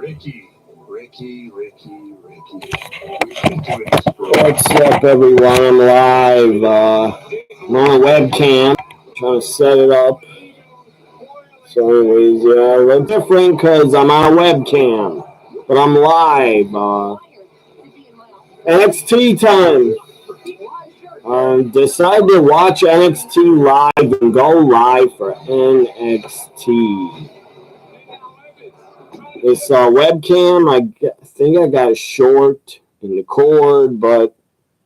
What's up, everyone? I'm live. I'm on a webcam. Trying to set it up. So, anyways, yeah, it's different because I'm on a webcam, but I'm live. NXT time. Decided to watch NXT live and go live for NXT. This webcam, I think I got it short in the cord, but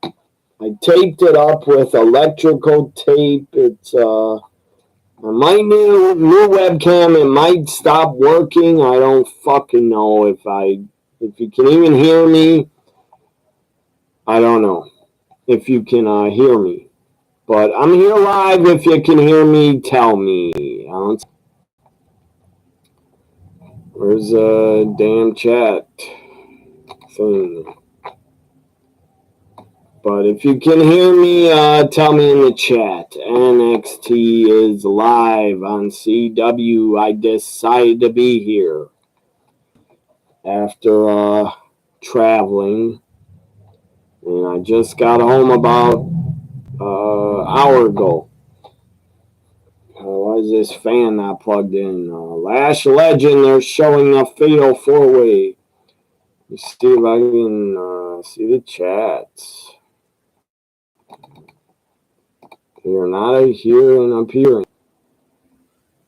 I taped it up with electrical tape. It's my new webcam. It might stop working. I don't fucking know if you can even hear me. I don't know if you can hear me, but I'm here live. If you can hear me, tell me. Where's a damn chat thing? But if you can hear me, tell me in the chat. NXT is live on CW. I decided to be here after traveling. And I just got home about an hour ago. Why is this fan not plugged in? Lash Legend, they're showing a fatal four-way. Let's see if I can see the chats. You're not here and appearing.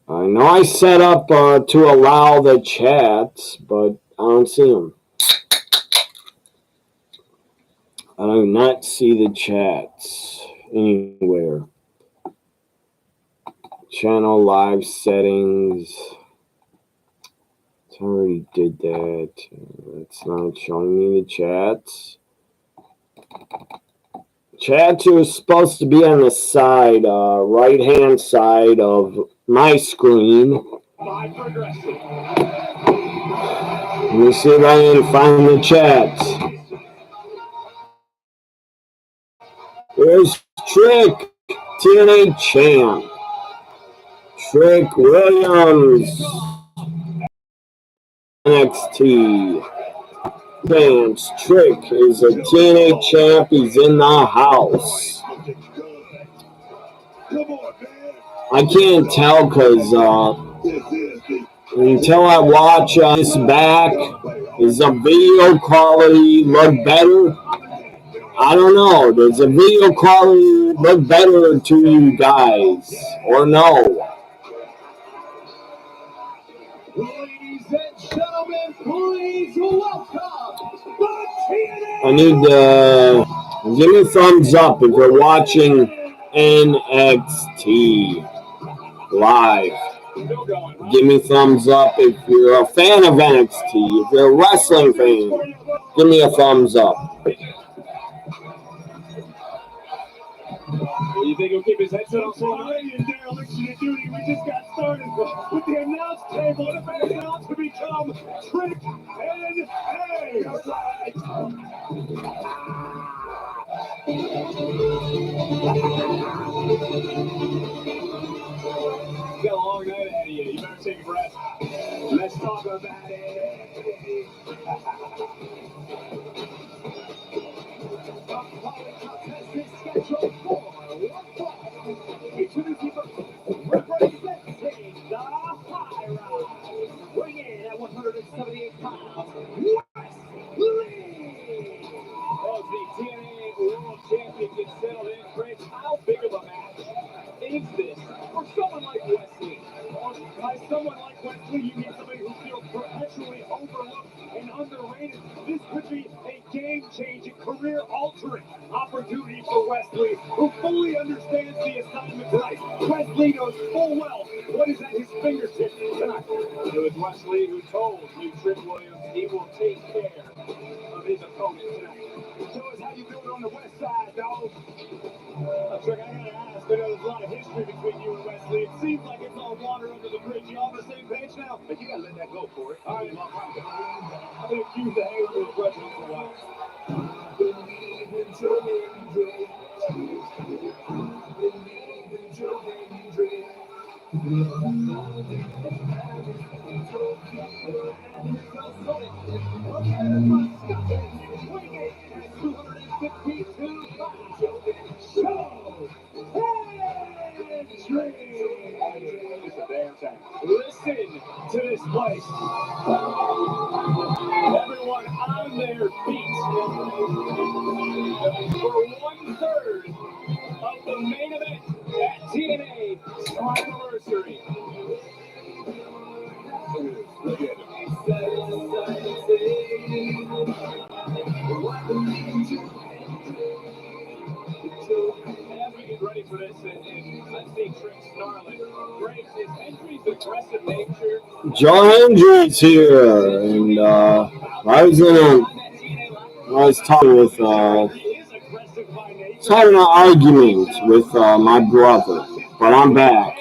I know I set up to allow the chats, but I don't see them. I do not see the chats anywhere. Channel live settings. I already did that. It's not showing me the chats. Chats are supposed to be on the side, right-hand side of my screen. Let me see if I can find the chats. There's Trick, TNA champ. Trick Williams, NXT. Champs. Trick is a TNA champ. He's in the house. I can't tell because until I watch this back, does the video quality look better? I don't know. Does the video quality look better to you guys or no? Ladies and gentlemen, please welcome the TNA. I need give me a thumbs up if you're watching NXT live. Give me a thumbs up if you're a fan of NXT. If you're a wrestling fan, give me a thumbs up. You think he'll keep his headset on so high? And dereliction of duty, we just got started with the announce table. And if it's announced to become Trick and A. That's right. You got a long night ahead of you. You better take a breath. Let's talk about it. Introducing representing the High Rise, weighing in at 178 pounds, Wesley. As the TNA World Champion gets settled in, Chris, how big of a match is this for someone like Wesley? Or by someone like Wesley, you mean somebody who feels perpetually overlooked and underrated. This could be a game-changing, career-altering opportunity for Wesley, who fully understands the assignment right. Wesley knows full well what is at his fingertips tonight. It was Wesley who told you, Trick Williams, he will take care of his opponent tonight. Show us how you do it on the west side, dog. Trick, I gotta ask, I know there's a lot of history between you and Wesley. It seems like it's all water under the bridge. You all on the same page now? But you gotta let that go, Corey. All right, I've been accused of hanging with the president for a while. Listen to this place. Everyone on their feet for 1/3 of the main event at TNA's anniversary. Look at as we get ready for this, and let's see Trick snarling. Graves, is Hendry's aggressive nature. Joe Hendry's here, and I was talking with having an argument with my brother, but I'm back.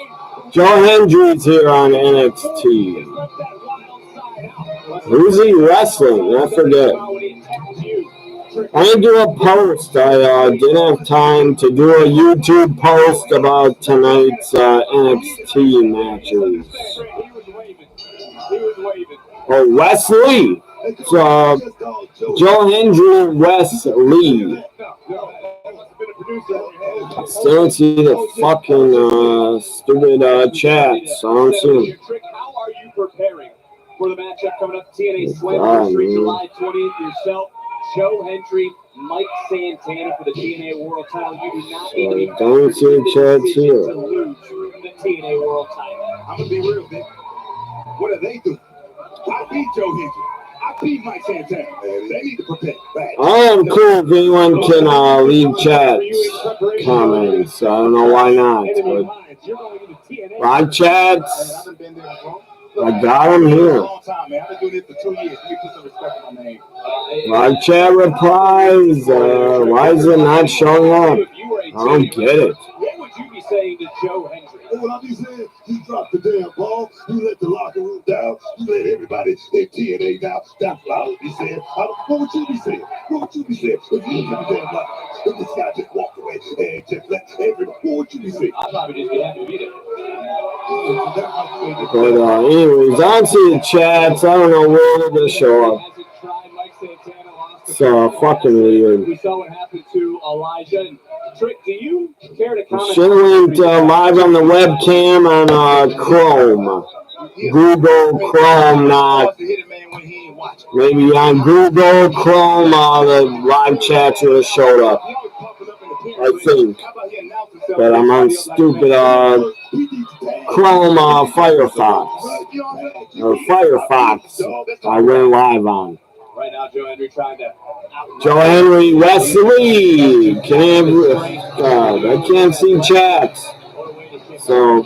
Joe Hendry's here on NXT. Who's he wrestling? I forget. I didn't do a post. I didn't have time to do a YouTube post about tonight's NXT matches. Oh, Wesley. It's Joe Hendry and Wes Lee. I still don't see the fucking stupid chats. I don't see them. How are you preparing for the matchup coming up? TNA Slammiversary, July 20th. Yourself, Joe Hendry, Mike Santana for the TNA World Title. You do not need to be don't see the chats here. to lose the TNA World Title. I'm gonna be real, Vic. What do they do? I beat Joe Hendry. I beat Mike Santana. They need to prepare back. I am cool if anyone can leave chat comments. I don't know why not, but live chats, I got them here. Live chat replies, why is it not showing up? I don't get it. What would you be saying to Joe Hendry? What I'll be saying, you drop the damn ball, you let the locker room down, you let everybody in TNA down. That's what I would be saying. What would you be saying? What would you be saying if you look at the damn locker? If this guy just walked away and just let everybody, what would you be saying? I'd probably just be happy to be there. But anyways, I don't see the chats. I don't know where they're going to show up. It's fucking weird. We saw what happened to Elijah. And Trick, do you care to comment? Should have went live on the webcam on Chrome. Google Chrome, not maybe on Google Chrome. The live chats would have showed up, I think. But I'm on stupid Chrome Firefox. Or Firefox. I went live on. Right now, Joe Hendry trying to. Joe Hendry, Wesley. God, I can't see chats. So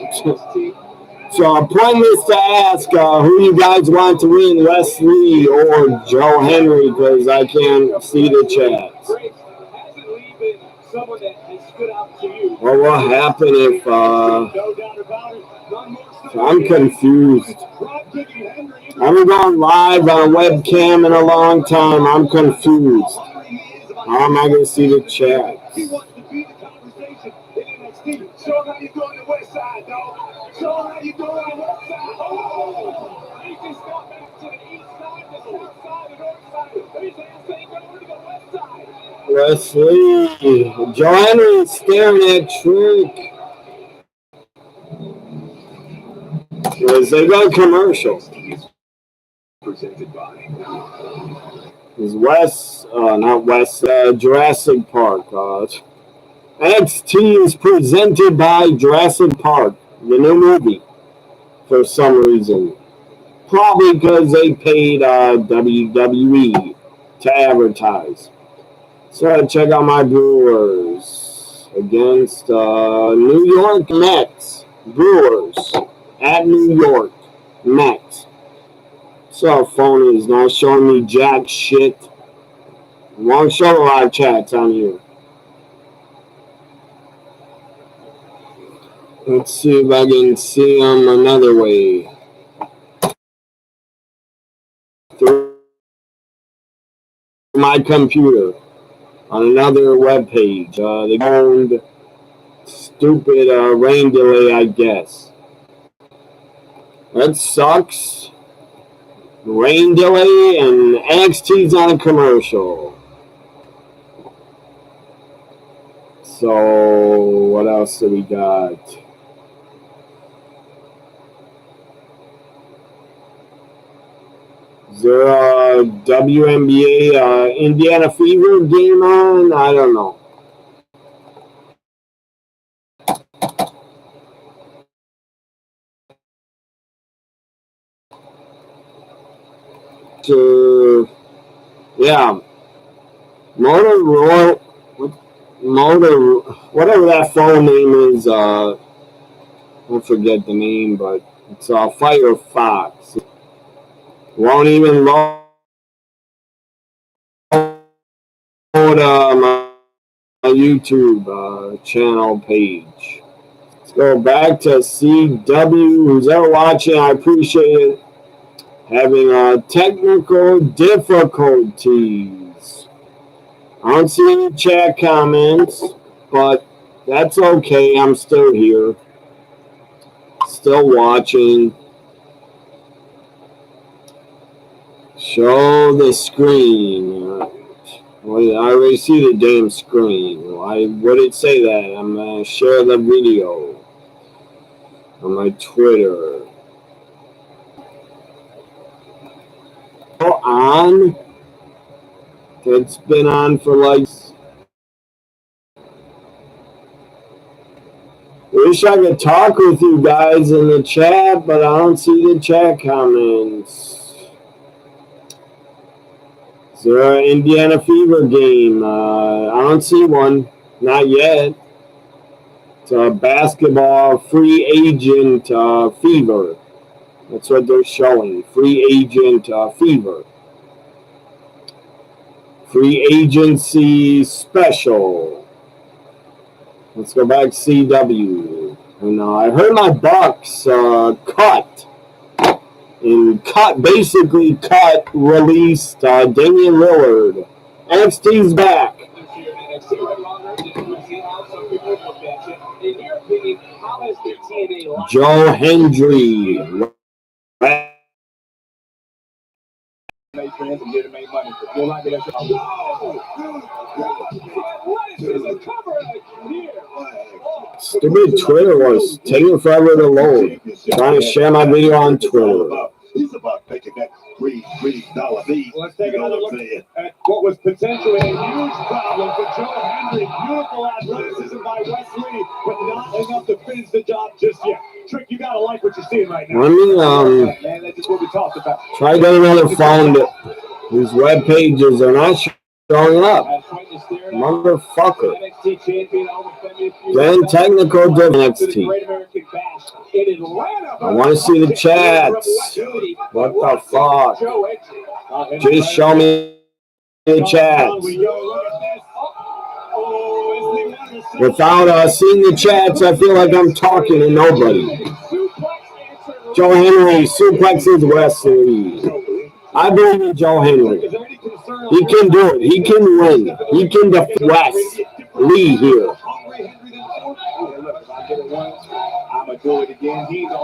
pointless to ask who you guys want to win, Wesley or Joe Hendry, because I can't see the chats. What will happen if I'm confused? I haven't gone live on a webcam in a long time. I'm confused. How am I going to see the chat? Wesley, Joe Hendry is staring at Trick. As they go commercial. Presented by. Is Jurassic Park. NXT is presented by Jurassic Park, the new movie, for some reason. Probably because they paid WWE to advertise. So check out my Brewers against New York Mets. Brewers at New York Mets. So phone is not showing me jack shit. Won't show live chats on here. Let's see if I can see them another way. Through my computer on another web page. They owned stupid rain delay, I guess. That sucks. Rain delay and NXT's on a commercial. So what else do we got? Is there a WNBA Indiana Fever game on? I don't know. Yeah, whatever that phone name is. I forget the name, but it's Firefox. Won't even load my YouTube channel page. Let's go back to CW. Who's ever watching, I appreciate it. Having technical difficulties. I don't see any chat comments, but that's okay. I'm still here. Still watching. Show the screen. I already see the damn screen. Why would it say that? I'm going to share the video on my Twitter. On. It's been on for like. Wish I could talk with you guys in the chat, but I don't see the chat comments. Is there an Indiana Fever game? I don't see one. Not yet. It's a basketball free agent fever. That's what they're showing. Free agent fever. Free agency special. Let's go back to CW. And I heard my Bucks cut. And released Damian Lillard. NXT's back. Joe Hendry. Stupid Twitter was taking forever to load. Trying to share my video on Twitter. He's about making that $3 billion. Let's take another look at what was potentially a huge problem for Joe Hendry. Beautiful athleticism by Wesley, but not enough to finish the job just yet. Trick, you gotta like what you're seeing right now. Let me man, that's just what we talked about. Try getting another phone. These web pages are not showing up. Motherfucker. Then technical NXT. I want to see the chats. What the fuck? Just show me the chats. Without seeing the chats, I feel like I'm talking to nobody. Joe Henry suplexes Wesley. I believe in Joe Henry. He can do it. He can win. He can defeat Wesley here.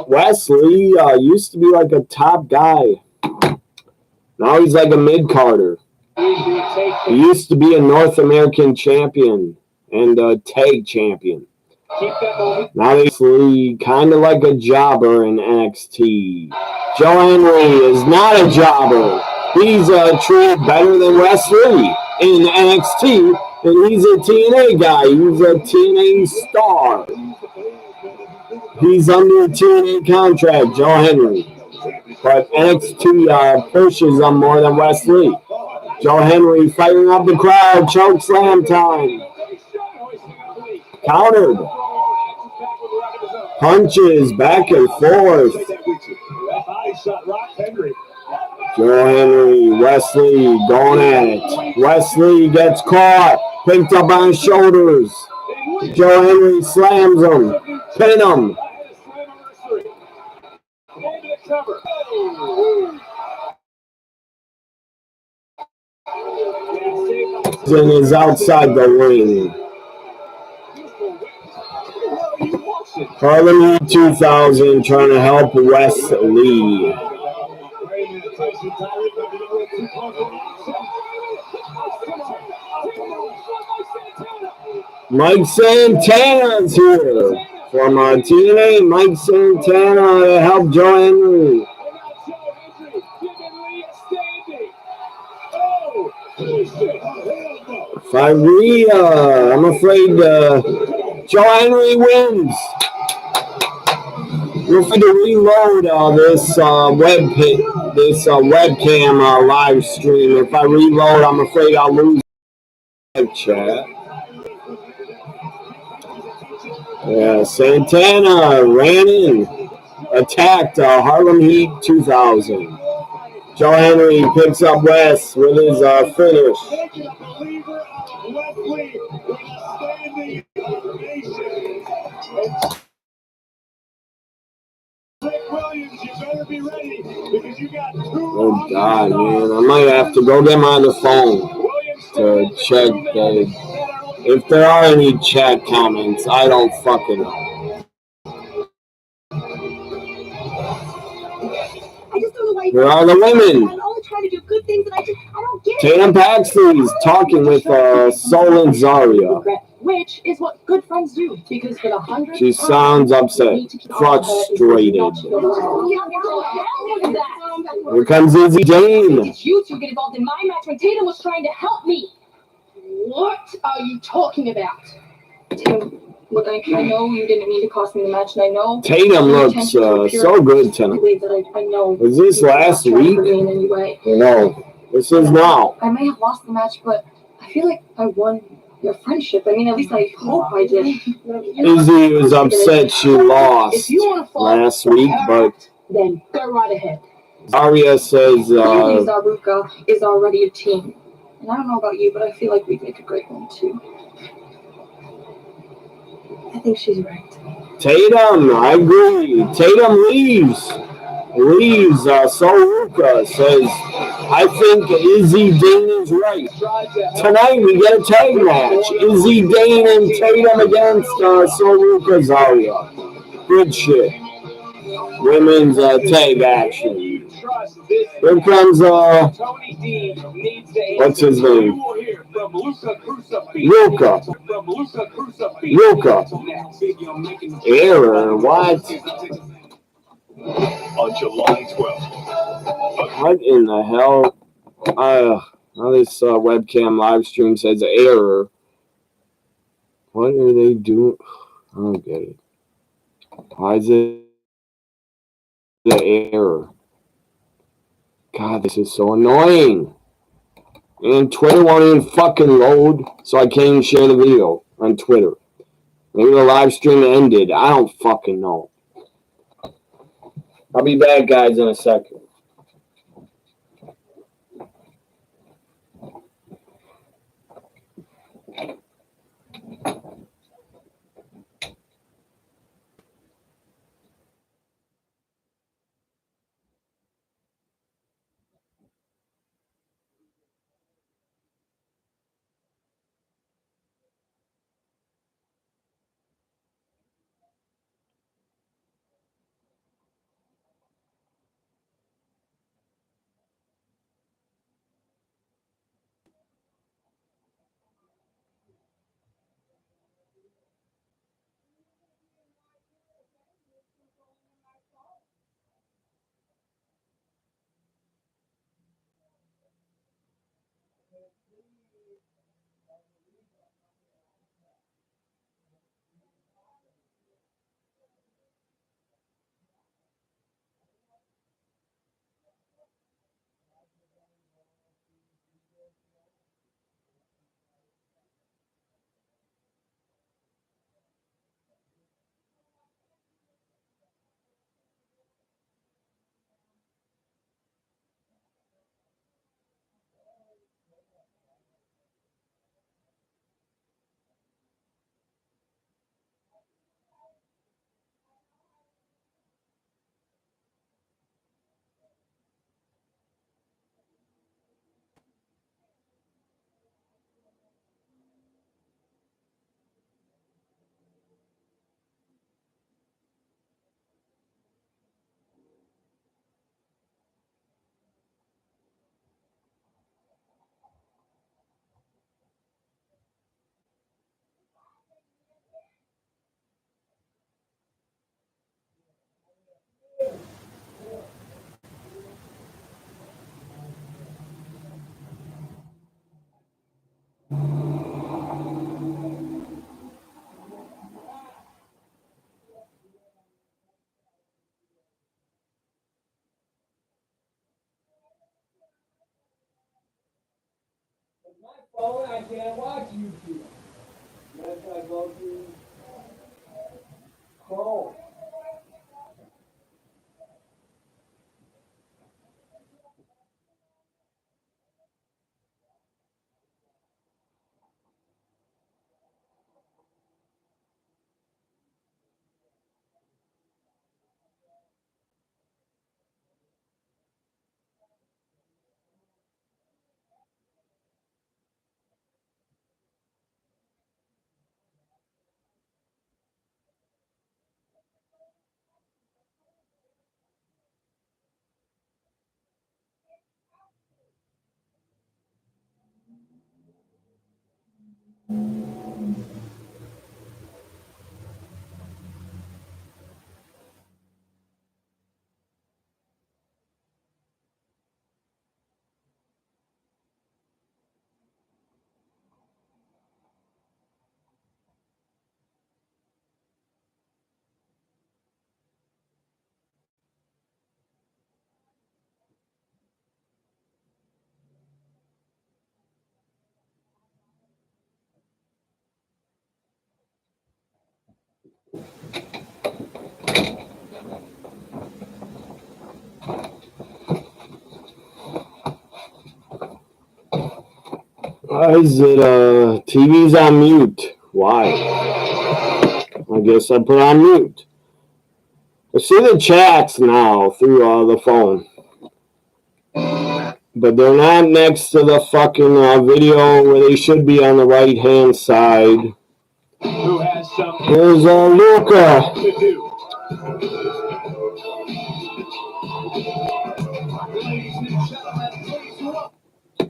Wesley used to be like a top guy. Now he's like a mid-carder. He used to be a North American champion and a tag champion. Now he's kind of like a jobber in NXT. Joe Henry is not a jobber. He's treated better than Wesley in NXT, and he's a TNA guy. He's a TNA star. He's under a TNA contract, Joe Henry. But NXT pushes him more than Wesley. Joe Henry firing up the crowd. Choke slam time. Countered. Punches back and forth. Joe Henry, Wesley going at it. Wesley gets caught. Picked up on his shoulders. Joe Henry slams him. Pin him. And is outside the ring. Harlem 2000 trying to help Wesley. Mike Santana's here from TNA. Mike Santana to help Joe Henry. Firea, I'm afraid Joe Henry wins. We're going to reload this webcam live stream. If I reload, I'm afraid I'll lose live chat. Yeah, Santana ran in, attacked Harlem Heat 2000. Joe Henry picks up Wes with his finish. Oh God, man! I might have to go get him on the phone to check if there are any chat comments. I don't fucking know. Where are the women? Tatum Paxley's talking with Sol and Zarya. Which is what good friends do, because for the 100th She sounds upset, frustrated. Here comes Izzy Dane. Did you two get involved in my match when Tatum was trying to help me? What are you talking about? Tatum, look, I know you didn't mean to cost me the match, and I know Tatum looks so good tonight. I know. Was this last week? No, this is now. I may have lost the match, but I feel like I won your friendship. I mean, at least I hope I did. Izzy was upset she lost last week, but then go right ahead. Zarya says Clearly, Zaruka is already a team. And I don't know about you, but I feel like we'd make a great one, too. I think she's right. Tatum, I agree. Tatum leaves. Saruka says, I think Izzy Dane is right. Tonight we get a tag match. Izzy Dane and Tatum against Saruka Zarya. Good shit. Women's tag action. Here comes what's his name? Ruka. Error. What? On July 12th. What in the hell? Now this webcam live stream says error. What are they doing? I don't get it. Why is it the error? God, this is so annoying. And Twitter won't even fucking load, so I can't even share the video on Twitter. Maybe the live stream ended. I don't fucking know. I'll be back, guys, in a second. My phone, I can't watch YouTube. That's why I go to Chrome. Why is it TV's on mute? Why? I guess I put on mute. I see the chats now through the phone. But they're not next to the fucking video where they should be on the right hand side. Who has some Here's Luca. to do.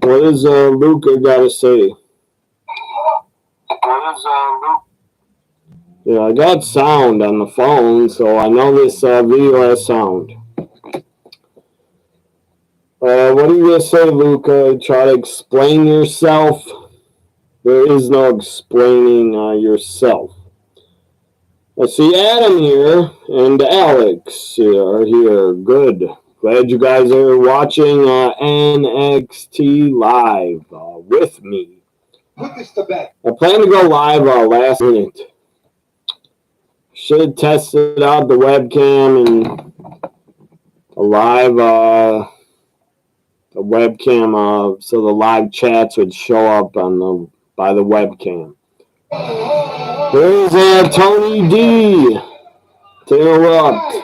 What does Luca got to say? Yeah, I got sound on the phone, so I know this video has sound. What do you going to say, Luca? Try to explain yourself? There is no explaining yourself. I see Adam here and Alex are here. Good. Glad you guys are watching NXT live with me. Put this to bed. I plan to go live last minute. Should have tested out the webcam and a live the webcam so the live chats would show up on by the webcam. There's Tony D. Interrupt.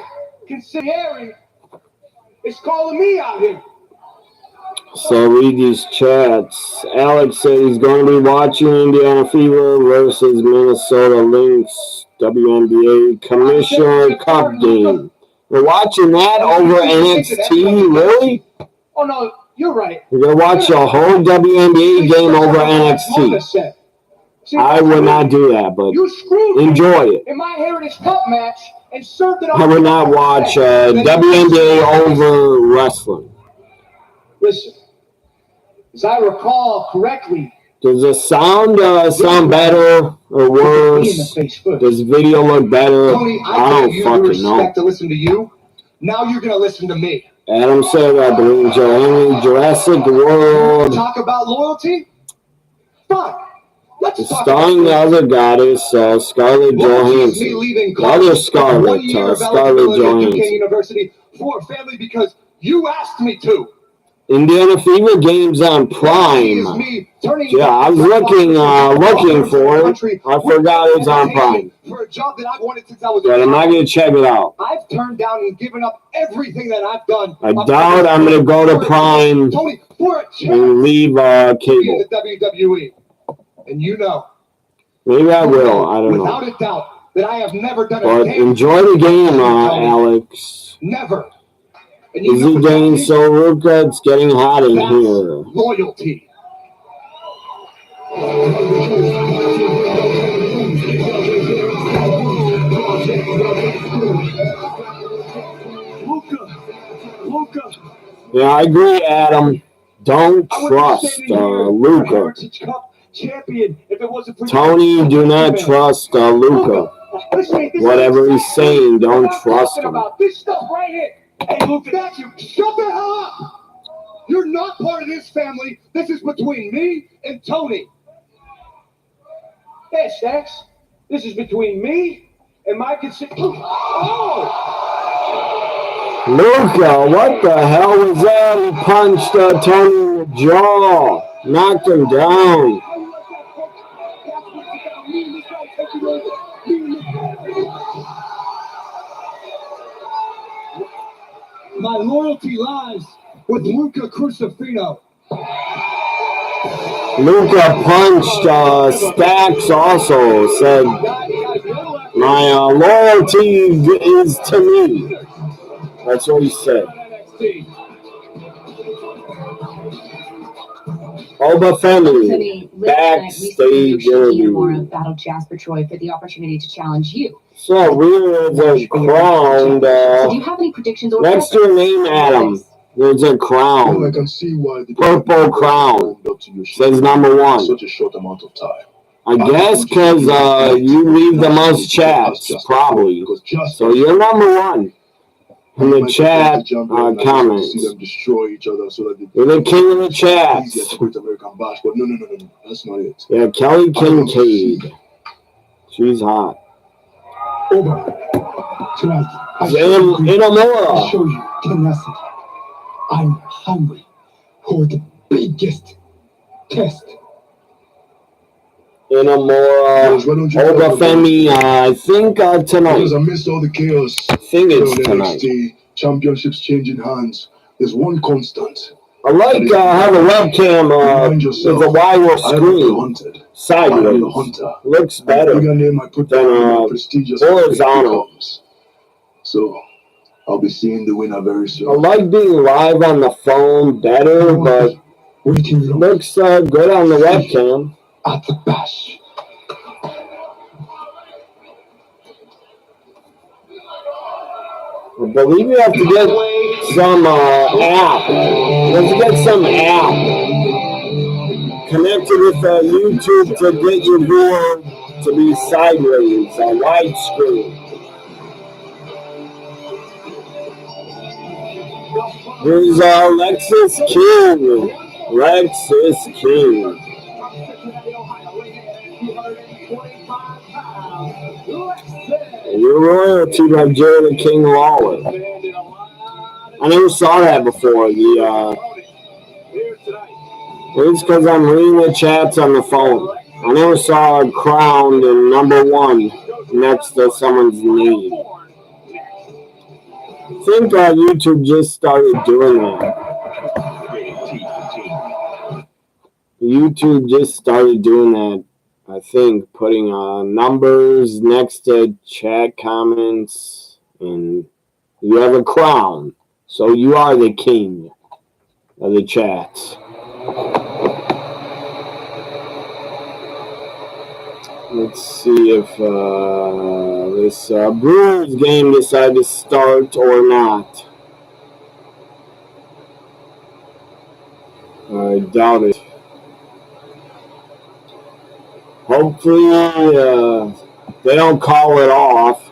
Considering it's calling me out here. So read these chats. Alex said he's going to be watching Indiana Fever versus Minnesota Lynx WNBA Commissioner Cup game. We're watching that over NXT, really? Oh no, you're right. You're going to watch a whole WNBA game over NXT. I would not do that, but enjoy it. In my Heritage Cup match and served it. I would not watch WNBA over wrestling. Listen, as I recall correctly, does the sound sound better or worse? Does video look better? Tony, I don't fucking know. To listen to you. Now you're gonna listen to me. Adam said, I believe Jurassic World. Talk about loyalty? Fine. It's starring the other goddess, Scarlett Johansson. The other Scarlett Johansson. University for family because you asked me to. Indiana Fever games on Prime. Yeah, I was looking for it. I forgot it was on Prime. But I'm not going to check it out. I've turned down and given up everything that I've done. I doubt I'm going to go to Prime and leave cable. The WWE. And you know. Maybe I will. I don't know. Without a doubt that I have never done but enjoy the game, Alex. Never. Is it getting so real good? It's getting hot in here. Loyalty. Luca. Yeah, I agree, Adam. Don't trust Luca. Tony, do not trust Luca. Whatever he's saying, don't trust him. This stuff right here. Hey, Luca, you shut the hell up. You're not part of this family. This is between me and Tony. Hey, Stacks. This is between me and my Oh! Luca, what the hell was that? He punched Tony in the jaw. Knocked him down. My loyalty lies with Luca Crucifino. Luca punched Stacks also, said, my loyalty is to me. That's what he said. Oba Femi, backstage interview. Battle Jasper Troy for the opportunity to challenge you. So we're crowned. So do you have any predictions or next to your name, Adam, there's a crown. I can see why the Purple crown. Says number one. Such a short amount of time. I guess because you leave the most chats, probably. So you're number one in the chat comments. You're the king of the chats. No. That's not it. Yeah, Kelly Kincaid. She's hot. Tonight, Inamura. show you tenacity. I'm hungry for the biggest test. Inamura. Oba Femi, I think tonight. Because I missed all the chaos. I think it's tonight. NXT championships changing hands. There's one constant. I like how the webcam is a wider screen. Sideways. Looks better than horizontal. So, I'll be seeing the winner very soon. I like being live on the phone better, but it looks good on the webcam. At the bash. I believe you have to get some app. You have to get some app connected with YouTube to get your viewer to be sideways, widescreen. Here's Lexus King. Lexus King. Your royalty like Jerry the King Lawler. I never saw that before. It's because I'm reading the chats on the phone. I never saw a crown in number one next to someone's name. I think YouTube just started doing that. YouTube just started doing that. I think putting numbers next to chat comments, and you have a crown, so you are the king of the chats. Let's see if this Brewers game decided to start or not. I doubt it. Hopefully, they don't call it off,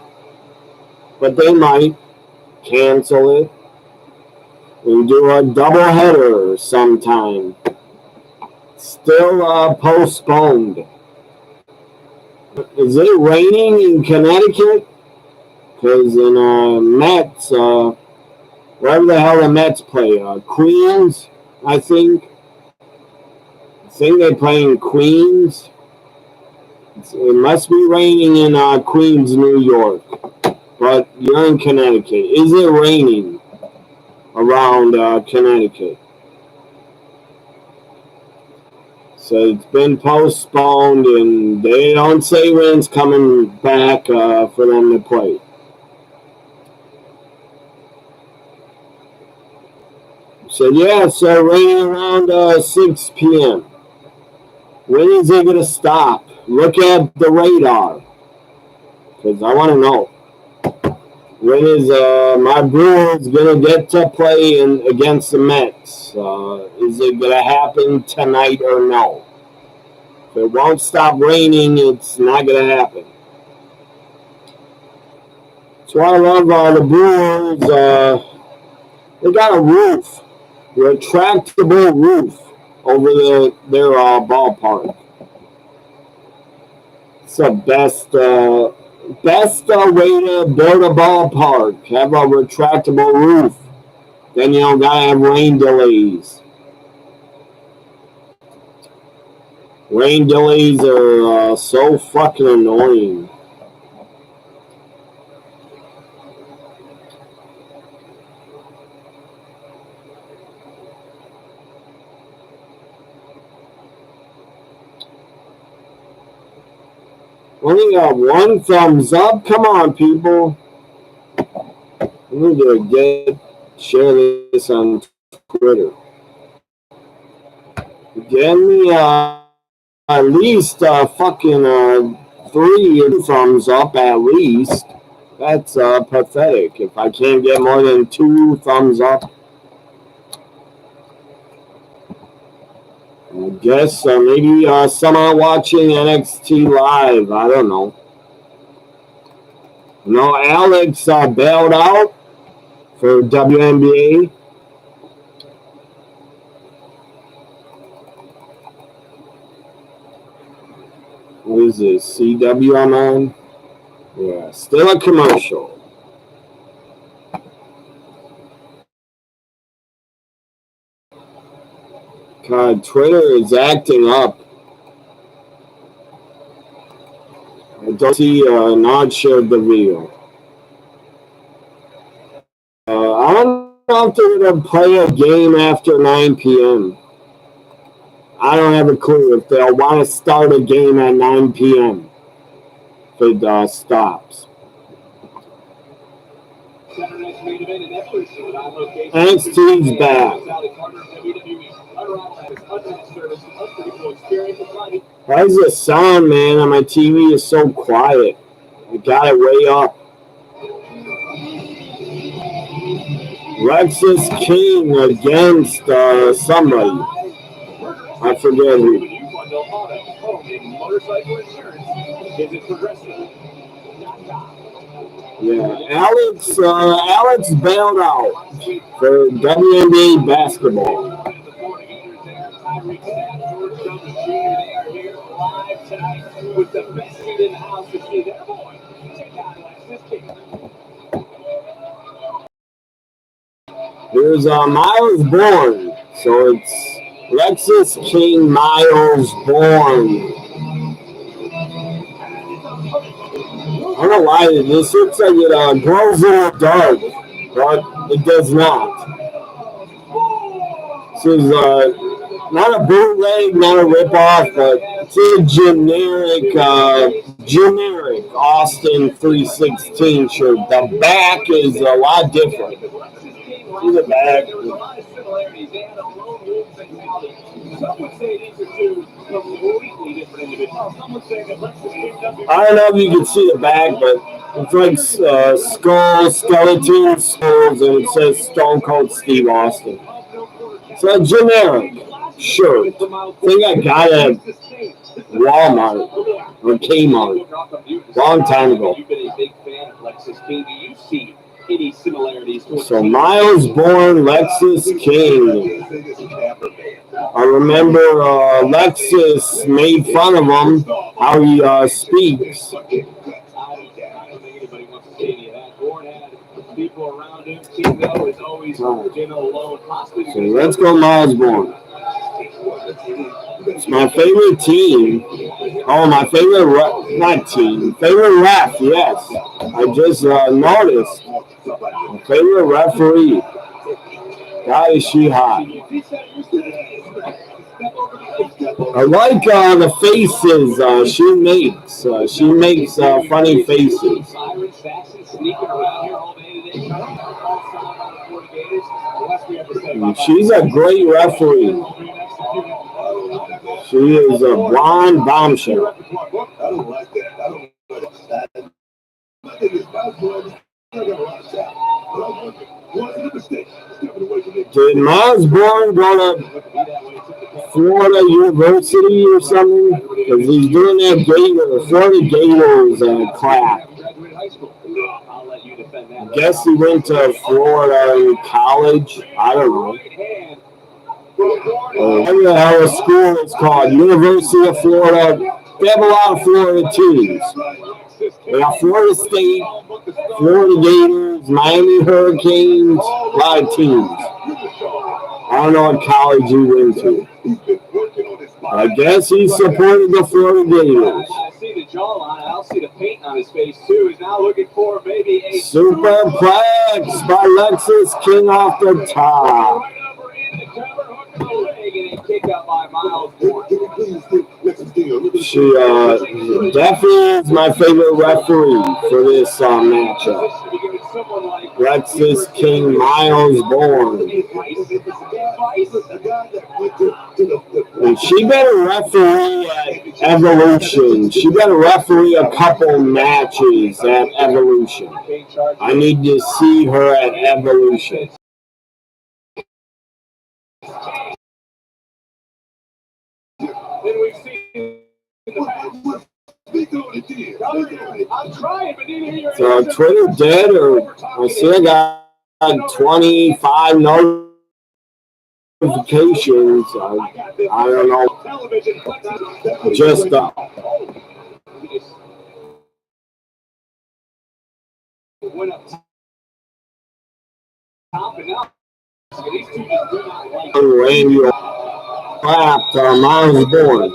but they might cancel it and do a doubleheader sometime. Still postponed. Is it raining in Connecticut? Because in Mets, wherever the hell the Mets play, Queens, I think. I think they play in Queens. It must be raining in Queens, New York. But you're in Connecticut. Is it raining around Connecticut? So it's been postponed, and they don't say when it's coming back for them to play. So yeah, so raining around 6 p.m. When is it going to stop? Look at the radar, because I want to know. When is my Brewers going to get to play against the Mets? Is it going to happen tonight or no? If it won't stop raining, it's not going to happen. That's why I love the Brewers. They got a roof. retractable roof over their ballpark. It's the best way to build a ballpark. Have a retractable roof. Then you don't gotta have rain delays. Rain delays are so fucking annoying. Only got one thumbs up. Come on, people. I need to share this on Twitter. Get me at least fucking 3 thumbs up at least. That's pathetic. If I can't get more than 2 thumbs up, I guess maybe someone watching NXT live. I don't know. No, Alex bailed out for WNBA. What is this? CW I'm on? Yeah, still a commercial. God, Twitter is acting up. I don't see Nod shared the video. I don't know if they're going to play a game after 9 p.m. I don't have a clue if they'll want to start a game at 9 p.m. if it stops. NXT's back. Why is the sound, man, on my TV is so quiet? I got it way up. Lexus King against somebody. I forget who. Yeah, Alex bailed out for WNBA basketball. Here's Miles Bourne. So it's Lexus King Miles Bourne. I don't know why this looks like it glows in the dark, but it does not. This is not a bootleg, not a ripoff, but it's a generic Austin 316 shirt. The back is a lot different. See the back. I don't know if you can see the back, but it's like skeleton skulls, and it says Stone Cold Steve Austin. It's a generic shirt. I think I got it at Walmart or Kmart long time ago. So Miles Bourne, Lexus King. I remember Lexus made fun of him, how he speaks. So let's go Miles Bourne. It's my favorite team. Oh, my favorite favorite ref, yes. I just noticed. My favorite referee. God, is she hot. I like the faces she makes. She makes funny faces. She's a great referee. She is a blonde bombshell. I don't like that. I don't like that. Did Miles Bourne go to Florida University or something? Because he's doing that Florida Gators clap. I guess he went to Florida in college. I don't know. I don't know how a school is called. University of Florida. They have a lot of Florida teams. They got Florida State, Florida Gators, Miami Hurricanes, a lot of teams. I don't know what college he went to. I guess he supported the Florida Gators. I see the jawline. I'll see the paint on his face too. He's now looking for maybe a Superplex by Lexus King off the top. right over in the cover, hook the leg, and a kick out by Miles Ford. She definitely is my favorite referee for this matchup. Lexus King Miles Bourne. And she better referee at Evolution. She better referee a couple matches at Evolution. I need to see her at Evolution. Then we've seen in the past. I'm trying, but didn't hear So Twitter dead, or I see I got 25 notifications. I don't know. Just went up top and now these two just do not like Randy clapped Miles Bourne.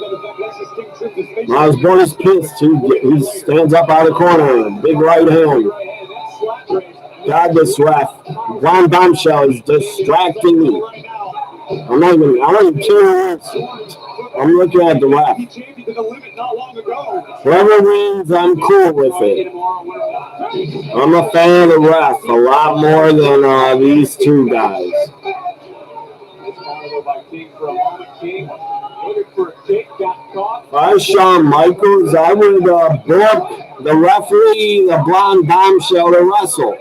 Miles Bourne is pissed. He stands up out of the corner. Big right hand. God, this ref. Blonde Bombshell is distracting me. I don't even care. I'm looking at the ref. Whoever wins, I'm cool with it. I'm a fan of the ref a lot more than these two guys. If I was Shawn Michaels, I would book the referee, the Blonde Bombshell, to wrestle.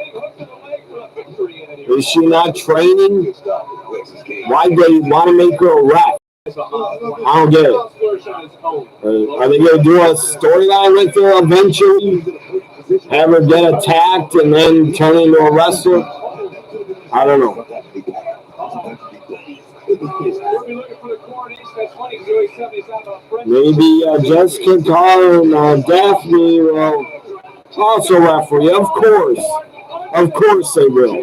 Is she not training? Why do they want to make her a ref? I don't get it. Are they going to do a storyline with her eventually? Have her get attacked and then turn into a wrestler? I don't know. Maybe Jessica Carr and Daphne will also referee. Of course they will.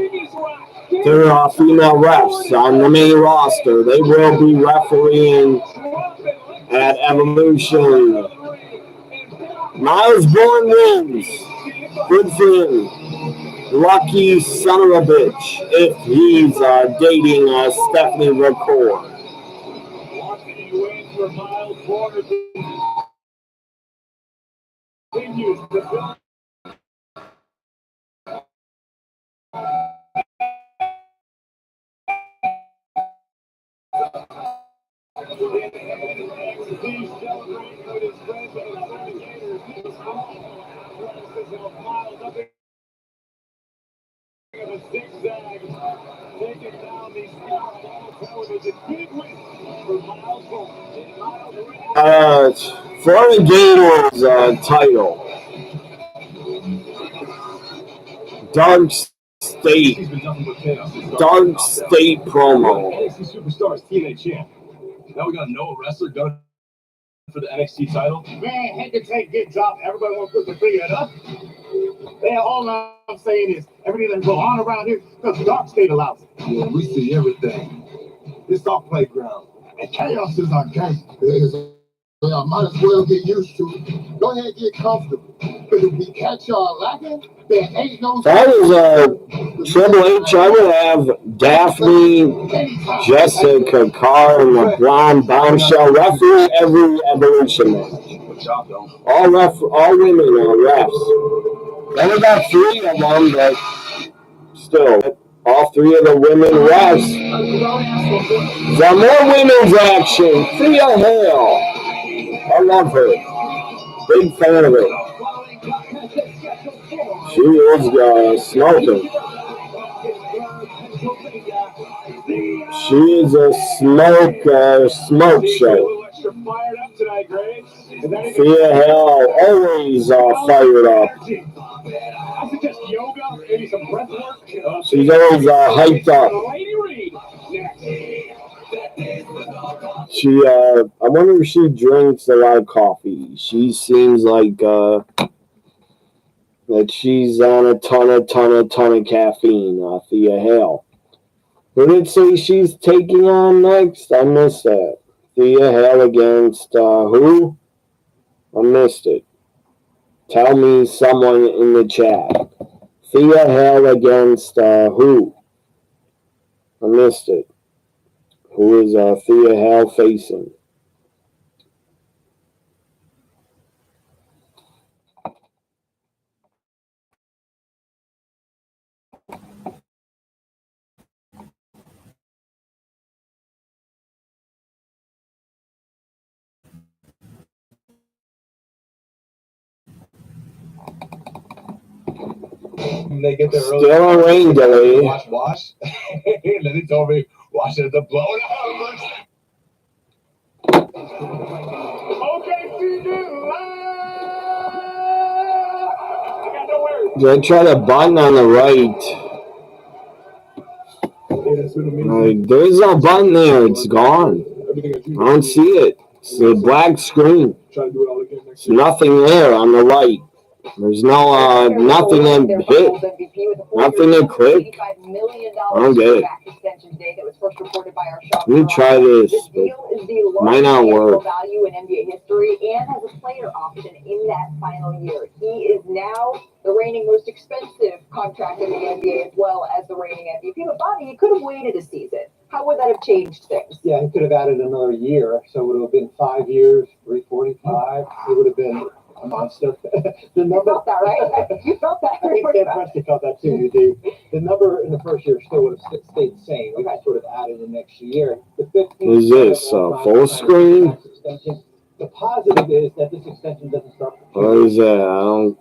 They're female refs on the main roster. They will be refereeing at Evolution. Miles Bourne wins. Good for him. Lucky son of a bitch if he's dating Stephanie McCord. Florida Gators title. Dark State promo. NXT Superstars TNA champ. Now we got no wrestler done for the NXT title. Man, head to take get dropped. Everybody wants to figure it up. All I'm saying is everything that go on around here because Dark State allows it. Yeah, we see everything. It's our playground, and chaos is our game. Y'all might as well get used to it. Go ahead and get comfortable. But if we catch y'all lacking, there ain't no. If I was Triple H, I would have Daphne, Jessica Carr, and the Blonde Bombshell referee every Evolution match. All women are refs. Only got 3 of them, but still, all 3 of the women refs. The more women's action, Thea Hale. I love her. Big fan of her. She is smoking. She is a smoke show. Thea Hale always fired up. She's always hyped up. I wonder if she drinks a lot of coffee. She seems like that she's on a ton of caffeine. Thea Hale. Who did it say she's taking on next? I missed that. Thea Hale against who? I missed it. Tell me someone in the chat. Thea Hale against who? I missed it. Who is Thea Hale facing? They get there early. Still a rain delay. Wash. And then he told me, wash it at the blow. Okay, see you. I got no words. They try the button on the right. Like, there's no button there. It's gone. I don't see it. It's a black screen. There's nothing there on the right. There's no nothing to hit, nothing to click. I don't get it. Let me try this, but might not work. Value in NBA history and has a player option in that final year. He is now the reigning most expensive contract in the NBA as well as the reigning MVP. But Bobby, he could have waited a season. How would that have changed things? Yeah, he could have added another year, so it would have been 5 years, 345. It would have been a monster. The number, You felt that, right? You felt that. I think Sam Presti felt that too. The number in the first year still would have stayed the same. We just would have added the next year. The 15 Is this full screen? The positive is that this extension doesn't start. What is that? I don't.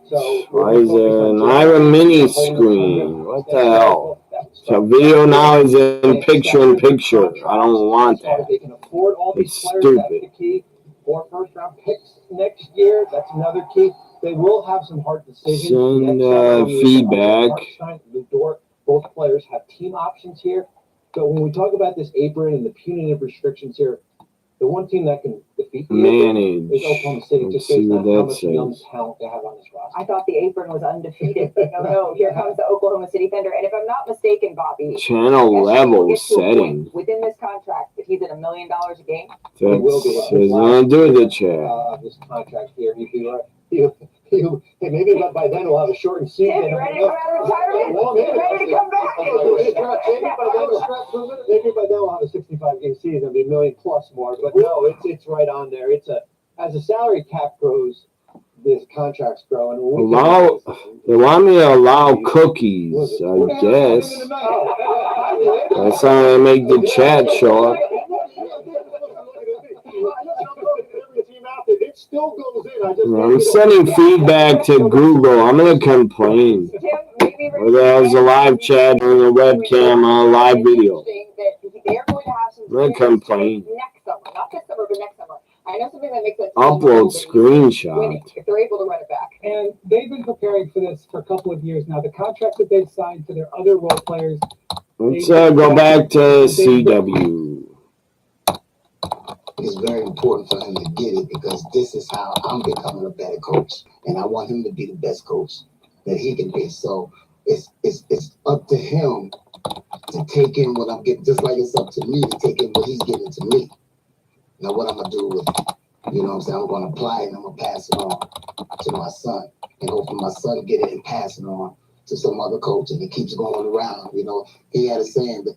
Why is there an Iron Mini screen? What the hell? So video now is in picture. I don't want that. They can afford all these It's players. That's stupid. the key. 4 first-round picks next year. That's another key. They will have some hard decisions. Send feedback. Both players have team options here. So when we talk about this apron and the punitive restrictions here, the one team that can defeat the apron is Oklahoma City, Manage. just Let's see based what on how that much young says. talent they have on this roster. I thought the apron was undefeated. No, here comes the Oklahoma City Thunder. And if I'm not mistaken, Bobby, Channel level setting. within this contract that he's at $1 million a game. That says nothing to do with the chat. This contract here, maybe by then we'll have a shortened season. Tim, you ready to come out of retirement? Well, You ready to come back? Maybe by then we'll have a 65-game season. It'll be $1 million plus more. But no, it's right on there. As the salary cap grows, this contracts grow, and They want me to allow cookies, I guess. That's how they make the chat show up. It still goes in. I'm sending feedback to Google. I'm gonna complain. Or there's a live chat and a webcam on a live video. I'm gonna complain. Next summer, not this summer, but next summer. I know something that makes sense. Upload screenshot. If they're able to run it back. And they've been preparing for this for a couple of years now. The contracts that they've signed for their other role players. Let's go back to CW. It's very important for him to get it because this is how I'm becoming a better coach, and I want him to be the best coach that he can be. So it's up to him to take in what I'm getting, just like it's up to me to take in what he's giving to me. Now, what I'm gonna do with it, you know what I'm saying? I'm gonna apply it and I'm gonna pass it on to my son, and hopefully my son get it and pass it on to some other coach, and it keeps going around. You know, he had a saying that.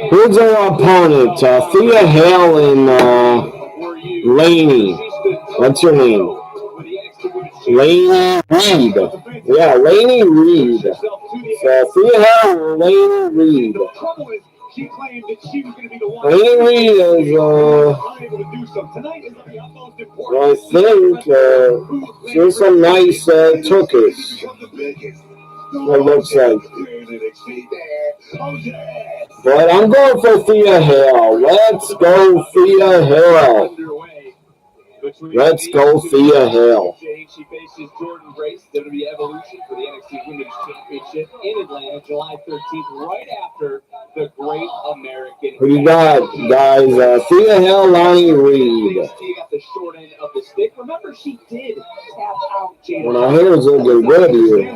Who's our opponent? Thea Hale and Laney. What's her name? Laney Reed. Yeah, Laney Reed. So Thea Hale and Laney Reed. Laney Reed is, I think, she's some nice tuchus. It looks like. But I'm going for Thea Hale. Let's go Thea Hale. Let's go Thea Hale. week, she faces Jordan Grace, WWE Evolution for the NXT Women's Championship in Atlanta, July 13th, right after the Great American. Who you got, guys? Thea Hill, Lonnie Reed. She got the short end of the stick. Remember, she did tap out Jada. When I hear it's looking good here,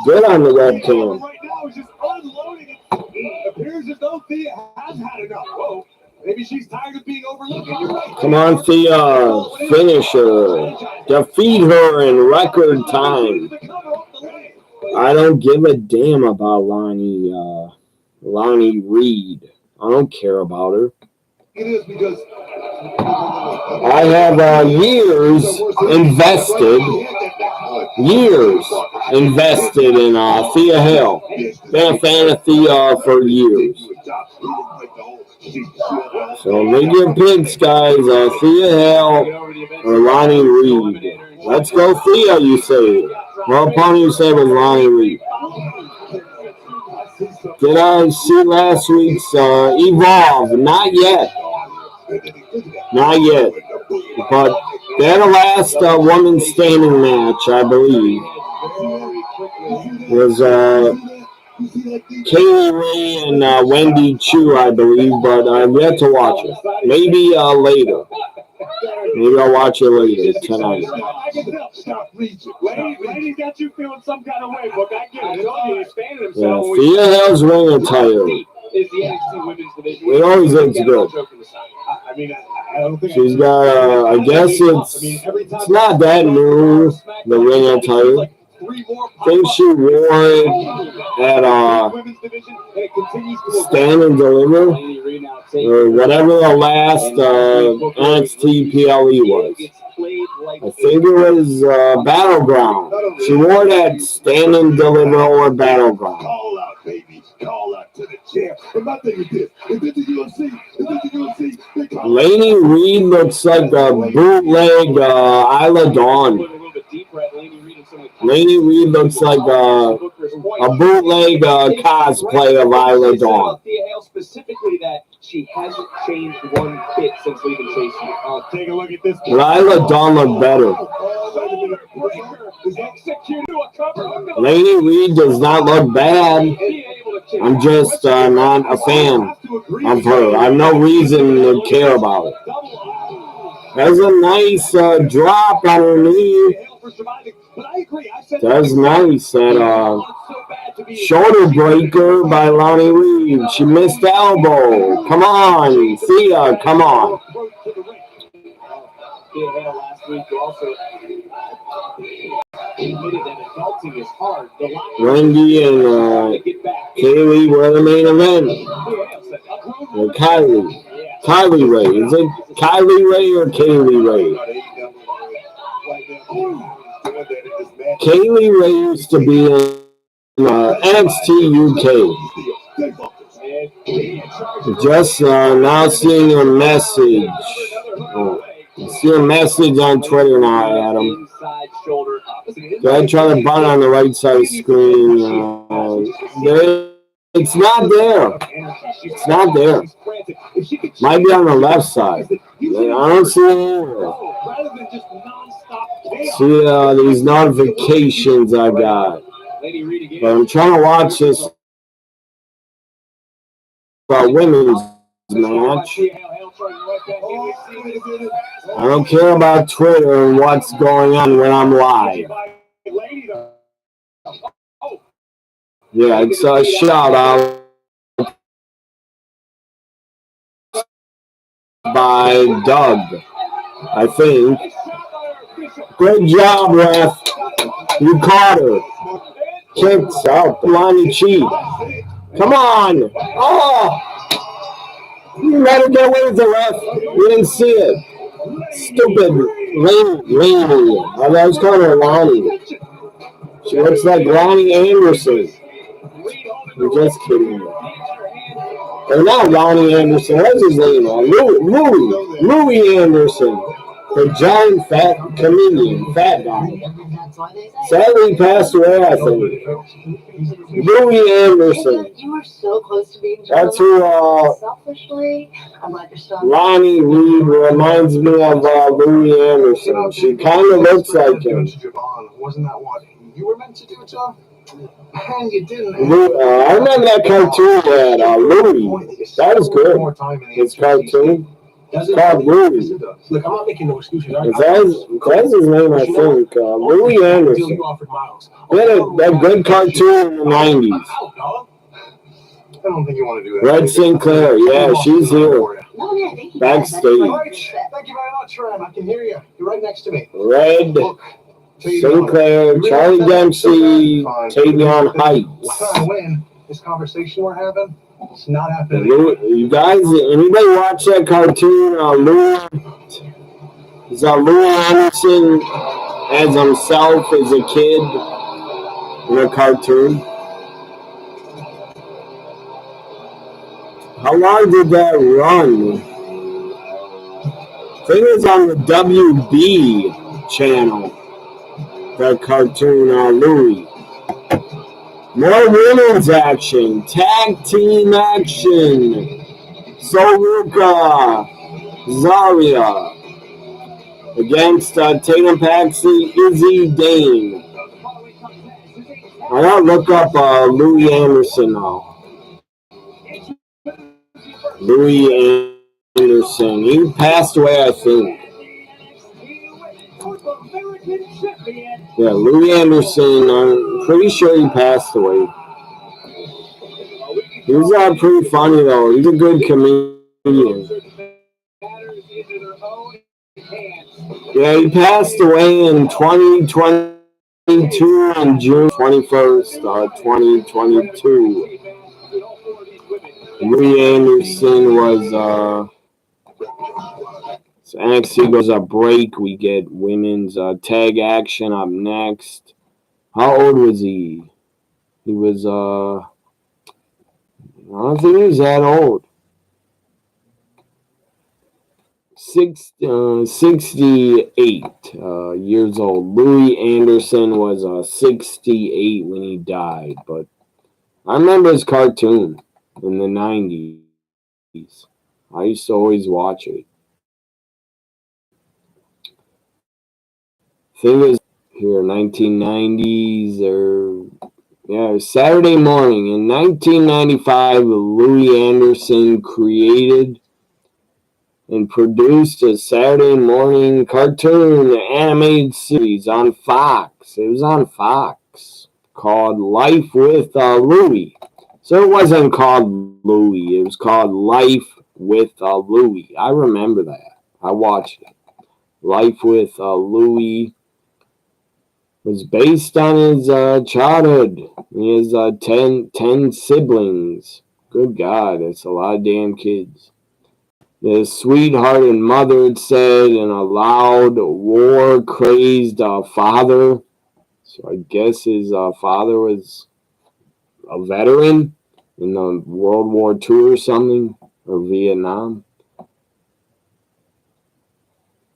good on the webcam. Right now is just unloading it. It appears as though Thea has had enough. Whoa. Maybe she's tired of being overlooked. You're right. Come on, Thea. Finish her. Defeat her in record time. I don't give a damn about Lonnie Reed. I don't care about her. It is because I have years invested in Thea Hill. Been a fan of Thea for years. So make your picks, guys. Thea Hill or Lonnie Reed. Let's go Thea, you say. Well, opponent you say was Lonnie Reed. Did I see last week's Evolve? Not yet. Not yet. But they had a last women's standing match, I believe. It was Kaylee Ray and Wendy Chu, I believe, but I've yet to watch it. Maybe later. Maybe I'll watch it later tonight. Lady got you feeling some kind of way, look, I get it. He expanded Yeah, himself. Thea Hill's ring attire. Is the NXT Women's Division. It always looks good. I mean, I don't think She's got, I guess it's not that new, the ring attire. I think she wore it at Stand and Deliver, or whatever the last NXT PLE was. I think it was Battleground. She wore it at Stand and Deliver or Battleground. Call out, baby. Call out to the chair. And my thing is this. If it's the UFC, they call Laney Reed looks like a bootleg Isla Dawn. Laney Reed looks like a bootleg cosplay of Isla Dawn. Specifically that she hasn't changed one bit since leaving Chase. Take a look at this. But Isla Dawn looked better. Laney Reed does not look bad. I'm just not a fan of her. I have no reason to care about it. There's a nice drop on her knee. That's nice. That shoulder breaker by Lonnie Reed. She missed the elbow. Come on, Thea, come on. Wendy and Kaylee were the main event. Or Kylie Ray. Is it Kylie Ray or Kaylee Ray? Kaylee Ray used to be in NXT UK. Just now seeing a message. I see a message on Twitter now, Adam. Go ahead, try the button on the right side of the screen. It's not there. It's not there. Might be on the left side. I don't see it. See these notifications I got. But I'm trying to watch this women's match. I don't care about Twitter and what's going on when I'm live. Yeah, it's a shout out by Doug, I think. Great job, ref. You caught her. Kicks out. Lonnie cheat. Come on. Oh! You better get away with the ref. You didn't see it. Stupid Laney. I was calling her Lonnie. She looks like Lonnie Anderson. You're just kidding me. Or not Lonnie Anderson. What's his name? Louis Anderson. The giant fat comedian, fat guy. Sadly passed away, I think. Louis Anderson. You were so close to being That's who selfishly, I'm glad you're still Lonnie Reed reminds me of Louis Anderson. She kind of looks like him. Wasn't that what you were meant to do, John? And you didn't. I remember that cartoon that Louis. That was good. His cartoon. It's called Louis. Look, I'm not making no excuses. That's his name, I think. Louis Anderson. He had that good cartoon in the 90s. I don't think you want to do that. Red Sinclair, yeah, she's here. No, yeah, thank you. Backstage. Thank you very much, Ryan. I can hear you. You're right next to me. Red Sinclair, Charlie Dempsey, Tavion Heights. Win this conversation we're having. It's not happening. You guys, anybody watch that cartoon? Louis Anderson as himself as a kid in a cartoon. How long did that run? I think it was on the WB channel. That cartoon, Louis. More women's action, tag team action. Soluka Zaria against Tatum Paxley, Izzy Dane. I gotta look up Louis Anderson now. Louis Anderson. He passed away, I think. Yeah, Louis Anderson. I'm pretty sure he passed away. He was pretty funny though. He's a good comedian. Yeah, he passed away in 2022 on June 21st, 2022. Louis Anderson was so NXT goes a break. We get women's tag action up next. How old was he? He was I don't think he was that old. 68 years old. Louis Anderson was 68 when he died, but I remember his cartoon in the 90s. I used to always watch it. Thing is, here, 1990s or yeah, Saturday morning in 1995, Louis Anderson created and produced a Saturday morning cartoon animated series on Fox. It was on Fox called Life with Louis. So it wasn't called Louis. It was called Life with Louis. I remember that. I watched it. Life with Louis was based on his childhood. He has 10 siblings. Good God, that's a lot of damn kids. His sweethearted mother, it said, and a loud, war-crazed father. So I guess his father was a veteran in World War II or something, or Vietnam.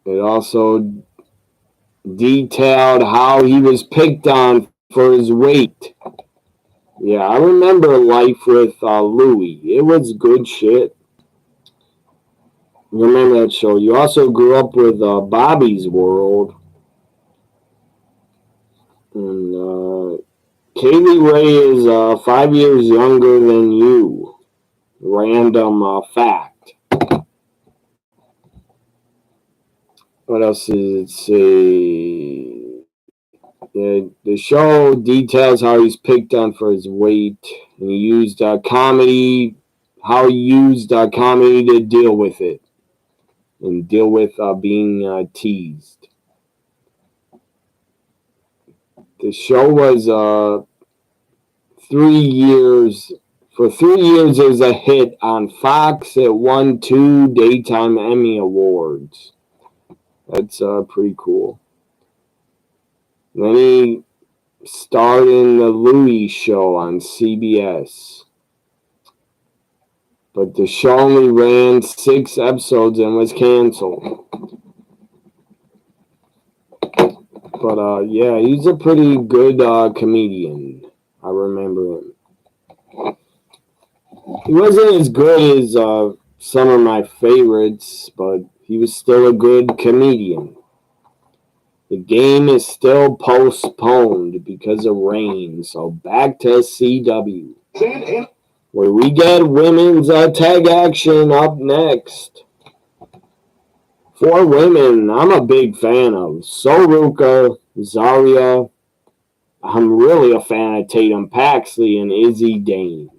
It also detailed how he was picked on for his weight. Yeah, I remember Life with Louis. It was good shit. You remember that show? You also grew up with Bobby's World. And Kaylee Ray is 5 years younger than you. Random fact. What else does it say? The show details how he's picked on for his weight, and he used comedy, how he used comedy to deal with it, and deal with being teased. The show was 3 years. For 3 years, it was a hit on Fox. It won 2 Daytime Emmy Awards. That's pretty cool. Then he starred in the Louis Show on CBS. But the show only ran 6 episodes and was canceled. But But yeah, he's a pretty good comedian. I remember him. He wasn't as good as some of my favorites, but he was still a good comedian. The game is still postponed because of rain, so back to CW, where we get women's tag action up next. For women, I'm a big fan of Soruka, Zarya. I'm really a fan of Tatum Paxley and Izzy Dane.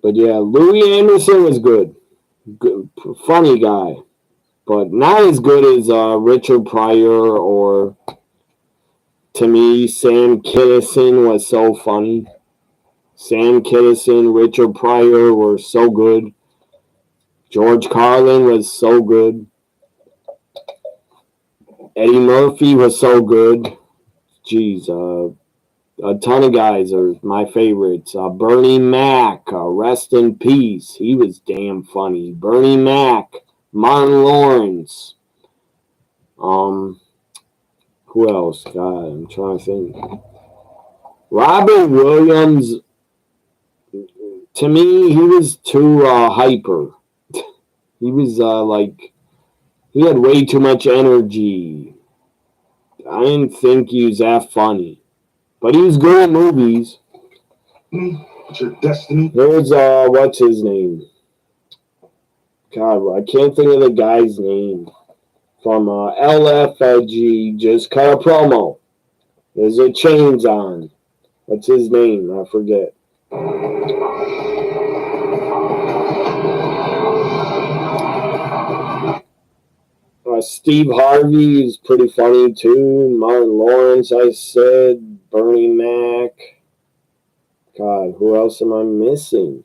But yeah, Louis Anderson was good. Funny guy. But not as good as Richard Pryor or, to me, Sam Kinison was so funny. Sam Kinison, Richard Pryor were so good. George Carlin was so good. Eddie Murphy was so good. Jeez, a ton of guys are my favorites. Bernie Mac, rest in peace. He was damn funny. Bernie Mac, Martin Lawrence. Who else? God, I'm trying to think. Robin Williams, to me, he was too hyper. He was he had way too much energy. I didn't think he was that funny. But he was good at movies. It's your destiny. There's, what's his name? God, I can't think of the guy's name. From LFG, just cut a promo. There's a chains on. What's his name? I forget. Steve Harvey is pretty funny too. Martin Lawrence, I said. Bernie Mac. God, who else am I missing?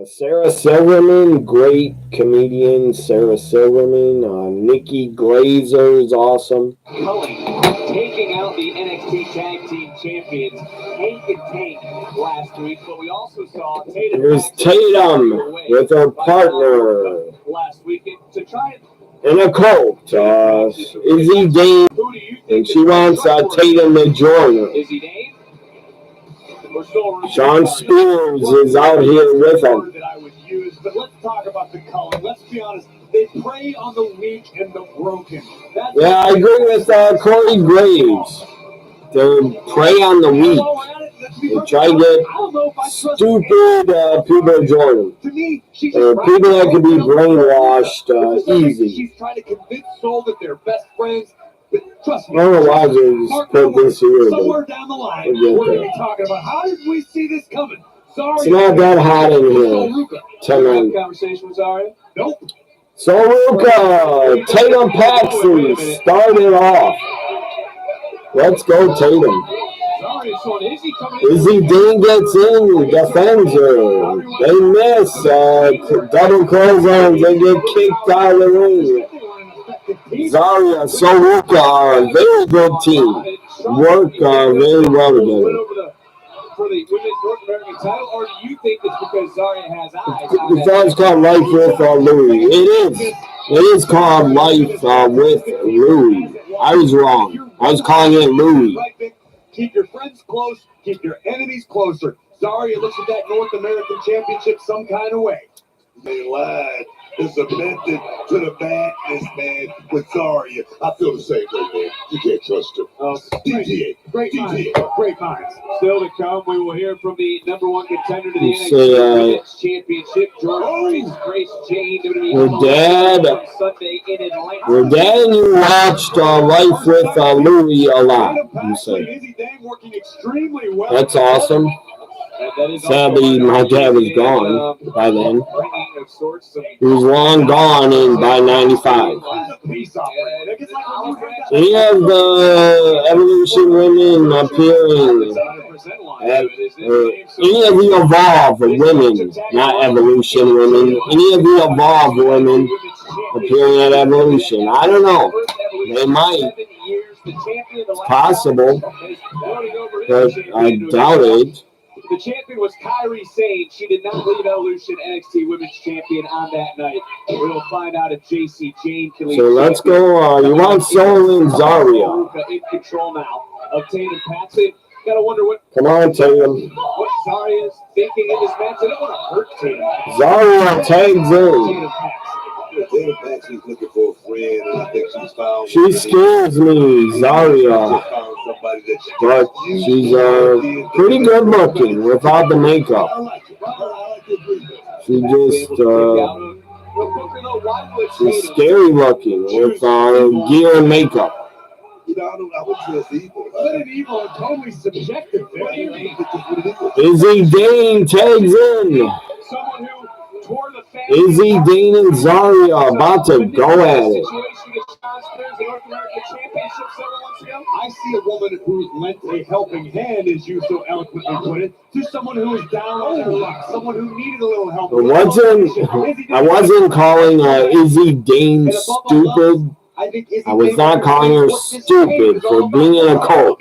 Sarah Silverman, great comedian. Sarah Silverman. Nikki Glazer is awesome. Culling taking out the NXT Tag Team Champions, Hank and Tank last week, but we also saw Tatum. Here's Tatum with her partner last weekend to try in a cult. Izzy Dane, and she wants Tatum to join her. Izzy Dane. Sean Spears is out here with him. That I would use, but let's talk about the culling. Let's be honest. They prey on the weak and the broken. Yeah, I agree with Corey Graves. They prey on the weak. They try to get stupid people to join them. People that can be brainwashed easy. She's trying to convince Soul that they're best friends. Trust me. I don't know why they just put this here. Somewhere down the line, we're going to be talking about how did we see this coming? Sorry. It's not that hot in here tonight. Conversation with Zarya? Nope. Soruka, Tatum Paxley started off. Let's go, Tatum. Izzy Dean gets in, defends her. They miss. Double clotheslines. They get kicked out of the ring. Zarya, Soruka, very good team. Work very well together. For the women's North American title, or do you think it's because Zarya has eyes? The song's called Life with Louie. It is called Life with Louie. I was wrong. I was calling it Louie. Keep your friends close. Keep your enemies closer. Zarya looks at that North American Championship some kind of way. They lied. There's a method to the madness, man, with Zarya. I feel the same way, man. You can't trust her. DTA. Great minds. Great minds. Still to come, we will hear from the number one contender to the NXT Women's Championship, George Grace Jane. Your dad, Sunday in Atlanta. your dad and you watched Life with Louie a lot, you said. That's awesome. Sadly, my dad was gone by then. He was long gone by 95. Any of the Evolution women appearing at, any of the Evolve women, not Evolution women, any of the Evolve women appearing at Evolution. I don't know. They might. It's possible, but I doubt it. The champion was Kairi Sane. She did not leave Evolution NXT Women's Champion on that night. We'll find out if JC Jane can leave. So let's go. You want Soul and Zarya. In control now of Tatum Paxton. Gotta wonder what. Come on, Tatum. What Zarya is thinking in this match. I don't want to hurt Tatum. Zarya tags in. Tatum Paxton's looking for a friend, and I think she's found. She scares me, Zarya. But she's pretty good looking without the makeup. She just she's scary looking with gear and makeup. I would say it's evil. Good and evil are totally subjective. Izzy Dane tags in. Someone who tore the Izzy Dane and Zarya about to go at it. I see a woman who's lent a helping hand, as you so eloquently put it, to someone who was down on their luck, someone who needed a little help. I wasn't calling Izzy Dane stupid. I was not calling her stupid for being in a cult.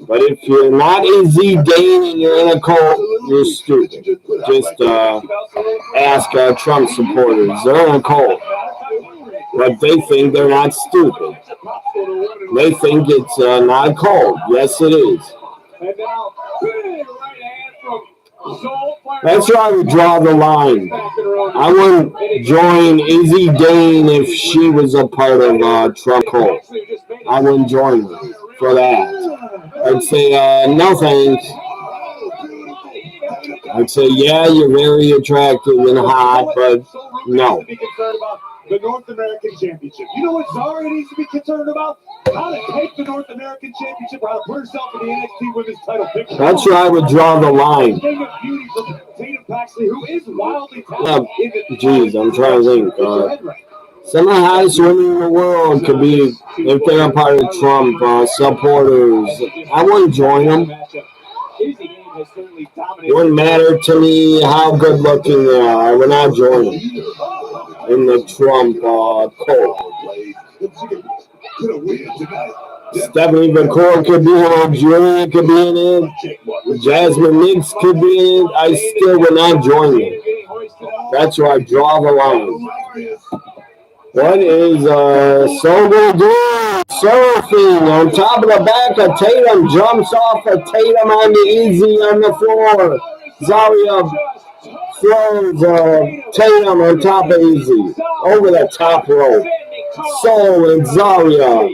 But if you're not Izzy Dane and you're in a cult, you're stupid. Just ask Trump supporters. They're in a cult. But they think they're not stupid. They think it's not a cult. Yes, it is. That's where I would draw the line. I wouldn't join Izzy Dane if she was a part of Trump cult. I wouldn't join her for that. I'd say, no thanks. I'd say, yeah, you're very attractive and hot, but no. The North American Championship. You know what Zarya needs to be concerned about? How to take the North American Championship, how to put herself in the NXT Women's title picture. That's where I would draw the line. Tatum Paxton, who is wildly talented. Jeez, I'm trying to think. Some of the hottest women in the world could be, if they're a part of Trump supporters. I wouldn't join them. It wouldn't matter to me how good looking they are. I would not join them in the Trump cult. Stephanie McCoy could be in it. Julia could be in it. Jasmine Nix could be in it. I still would not join them. That's where I draw the line. What is Sobel doing? Surfing on top of the back of Tatum. Jumps off of Tatum onto Izzy on the floor. Zarya throws Tatum on top of Izzy. Over the top rope. Soul and Zarya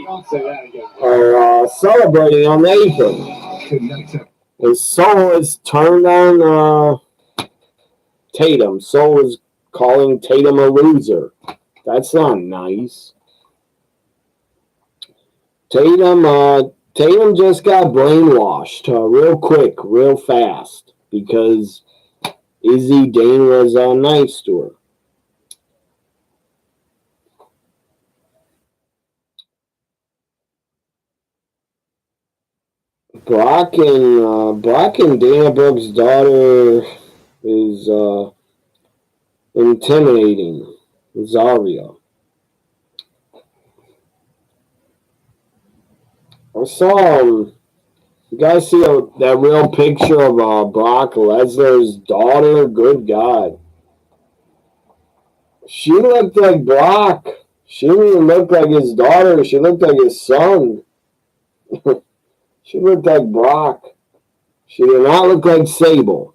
are celebrating on the apron. And Soul is turned on Tatum. Soul is calling Tatum a loser. That's not nice. Tatum just got brainwashed real quick, real fast, because Izzy Dane was nice to her. Brock and Dana Brooke's daughter is intimidating Zarya. I saw you guys see that real picture of Brock Lesnar's daughter? Good God. She looked like Brock. She didn't even look like his daughter. She looked like his son. She looked like Brock. She did not look like Sable.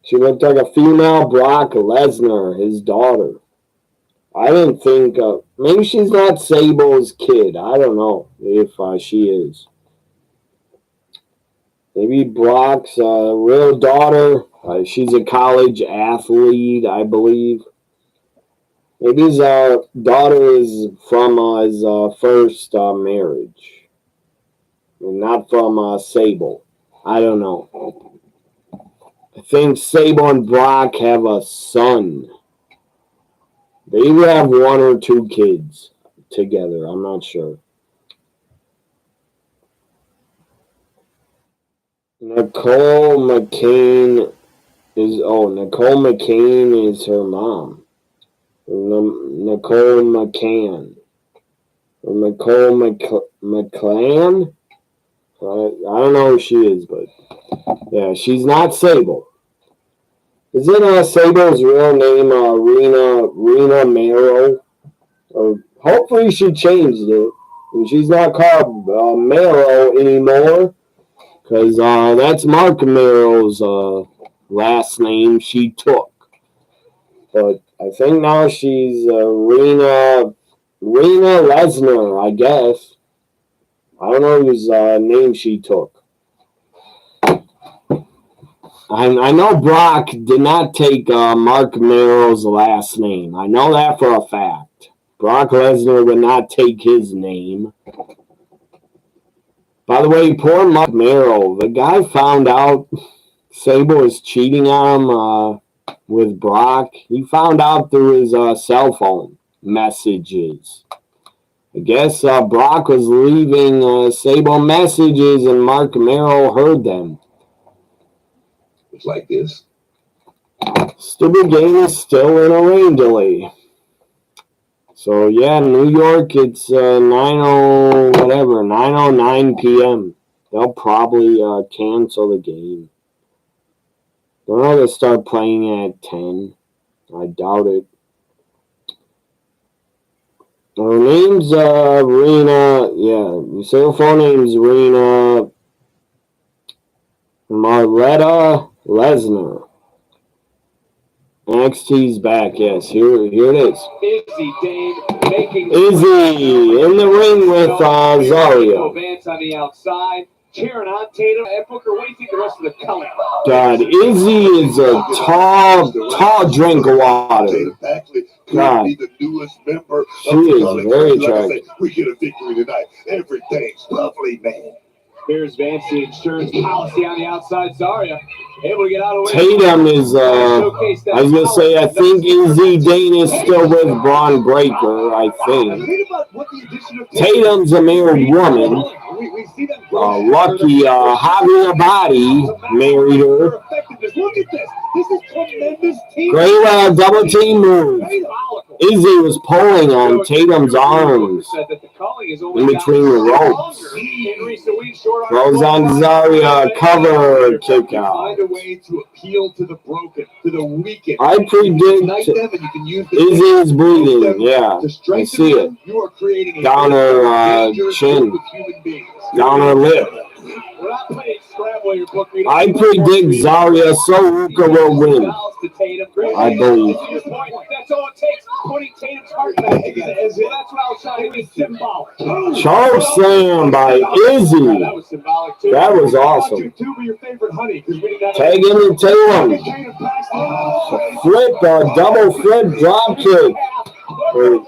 She looked like a female Brock Lesnar, his daughter. I didn't think... maybe she's not Sable's kid. I don't know if she is. Maybe Brock's real daughter. She's a college athlete, I believe. Maybe his daughter is from his first marriage. And not from Sable. I don't know. I think Sable and Brock have a son. They either have one or two kids together. I'm not sure. Nicole McCain is her mom. Nicole McCann. Or Nicole McClan? I don't know who she is, but yeah, she's not Sable. Isn't Sable's real name Rena Mero? Hopefully she changed it. And she's not called Mero anymore. Because that's Mark Mero's last name she took. But I think now she's Rena Lesnar, I guess. I don't know whose name she took. I know Brock did not take Mark Mero's last name. I know that for a fact. Brock Lesnar would not take his name. By the way, poor Mark Mero. The guy found out Sable was cheating on him with Brock. He found out through his cell phone messages. I guess Brock was leaving Sable messages and Mark Mero heard them. It's like this. Stupid game is still in a rain delay. So yeah, New York, it's 9:09 p.m. They'll probably cancel the game. They're not gonna start playing at 10. I doubt it. Her name's Rena. Yeah, you say her full name's Rena Marletta Lesnar. NXT's back, yes. Here it is. Izzy in the ring with Zaria. Vance on the outside, cheering on Tatum. Booker, what do you think the rest of the color? God, Izzy is a tall drink of water. God, the newest member she is very attractive. We get a victory tonight. Everything's lovely, man. Here's Vance, the insurance policy on the outside. Zaria able to get out of the way. Tatum is, I was going to say, I think Izzy Dane is still with Braun Breaker, I think. Tatum's a married woman. Lucky Javier Body married her. Great double team move. Izzy was pulling on Tatum's arms in between the ropes. Throws on Zaria, cover, kick out. I predict Izzy is bleeding. Yeah, I see it. Down her chin, down her lip. I predict Zaria Soruka will win. I believe. Choke slam by Izzy. That was awesome. Tag into Tatum. Flip, a double flip drop kick. Or a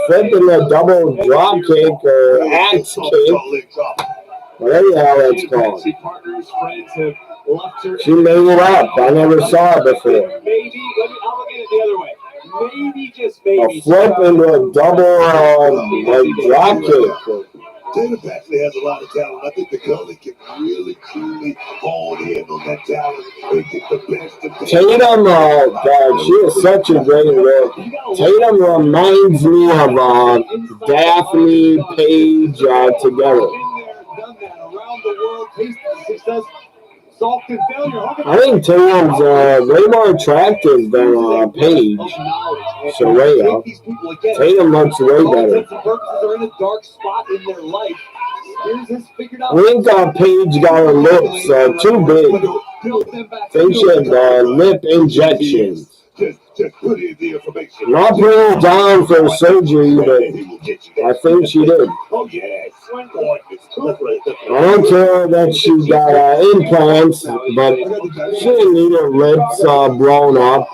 flip and a double drop kick or axe kick. Whatever the hell that's called. She made it up. I never saw it before. A flip into a double drop kick. Tatum actually has a lot of talent. I think the Gully can really, truly hone in on that talent and get the best of Tatum, God, she is such a great look. Tatum reminds me of Daphne Page together. I think Tatum's way more attractive than Paige. Soraya. Tatum looks way better. I think Paige got her lips too big. I think she had lip injections. Not putting her down for surgery, but I think she did. I don't care that she got implants, but she didn't need her lips blown up.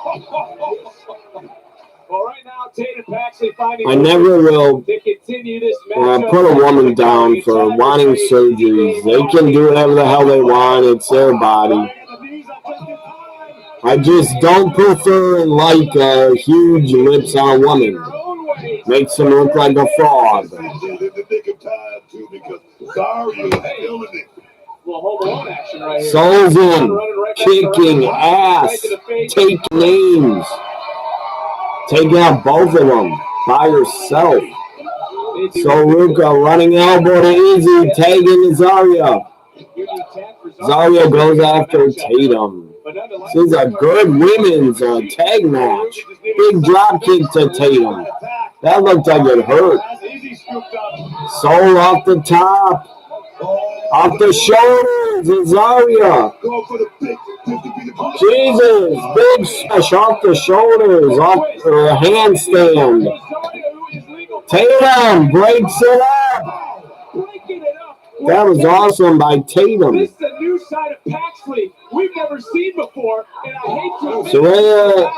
I never will put a woman down for wanting surgeries. They can do whatever the hell they want. It's their body. I just don't prefer and like huge lips on a woman. Makes them look like a frog. Souls in, kicking ass, taking names, taking out both of them by herself. So Ruka running elbow to Izzy, tagging Zaria. Zarya goes after Tatum. This is a good women's tag match. Big drop kick to Tatum. That looked like it hurt. Soul off the top. Off the shoulders of Zarya. Jesus. Big smash off the shoulders. Off her handstand. Tatum breaks it up. That was awesome by Tatum. This is a new side of Paxley we've never seen before, and I hate to admit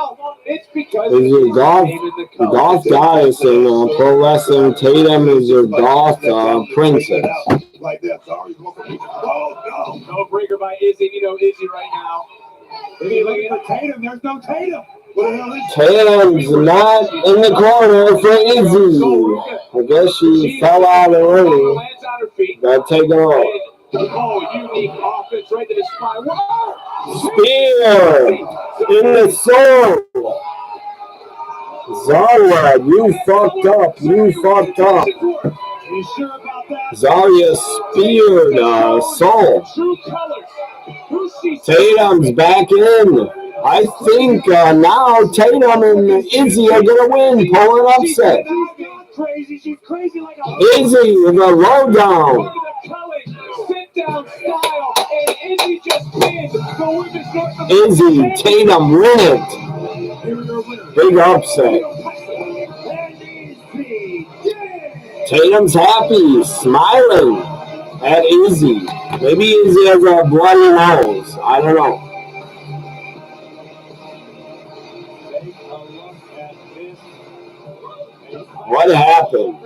it's because is your golf goddess in pro wrestling. Tatum is your golf princess. No breaker by Izzy. You know Izzy right now. If you look at Tatum, there's no Tatum. Tatum's not in the corner for Izzy. I guess she fell out already. Gotta take her off. Oh, unique offense right to the spine. Spear in the soul. Zarya, you fucked up. You fucked up. Zarya speared Soul. Tatum's back in. I think now Tatum and Izzy are going to win. Pull an upset. Izzy with a lowdown. Izzy, Tatum win it. Big upset. Tatum's happy, smiling at Izzy. Maybe Izzy has a bloody nose. I don't know. What happened?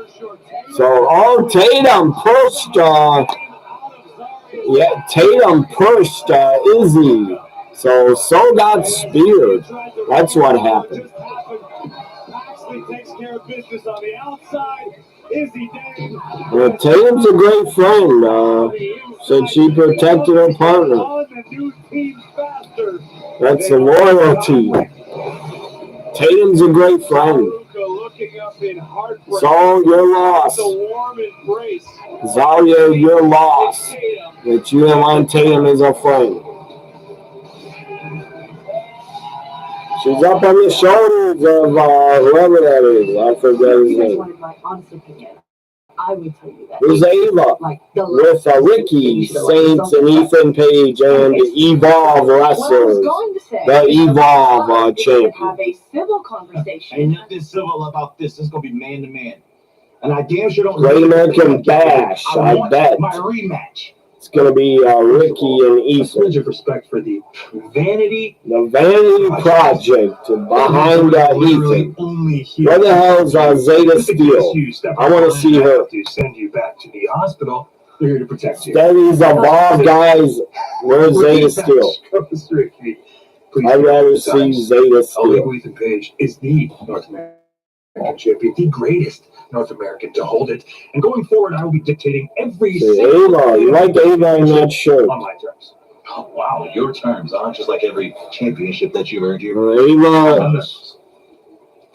So, Tatum pushed, Tatum pushed Izzy. So got speared. That's what happened. Tatum's a great friend. Said she protected her partner. That's the loyalty. Tatum's a great friend. So you're lost. Zarya, you're lost. That you don't want Tatum as a friend. She's up on the shoulders of whoever that is. I forget his name. I would tell you that. There's Ava with Ricky, Saints, and Ethan Page, and Evolve wrestlers. The Evolve champion. Have a civil conversation. Ain't nothing civil about this. This is gonna be man to man, and I damn sure don't. Great American Bash. I bet my rematch. It's gonna be Ricky and Ethan. Much of respect for the Vanity Project behind Ethan. Where the hell is Zeta Steel? I want to see her. To send you back to the hospital, they're here to protect you. These Evolve guys. Where's Zeta Steel? I'd rather see Zeta Steel. Ethan Page is the North American champion, the greatest North American to hold it. And going forward, I will be dictating every Ava, you like Ava in that shirt. On my terms. Oh, wow, your terms aren't just like every championship that you've earned. Ava.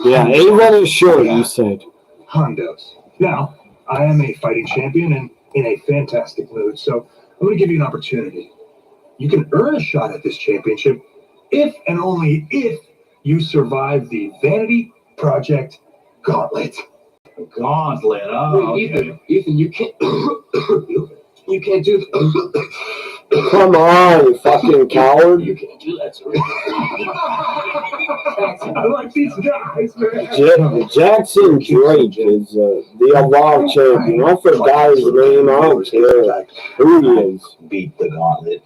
Yeah, Ava in a shirt, you said. Hondos. Now, I am a fighting champion and in a fantastic mood, so I'm going to give you an opportunity. You can earn a shot at this championship if and only if you survive the Vanity Project Gauntlet. Gauntlet. Oh, Wait, okay. Ethan, you can't. You can't do that. Come on, you fucking coward. You can't do that, sir. I like these guys, man. Jackson Drake is the Evolve champion. I forgot his name. I don't care who he is. Beat the Gauntlet.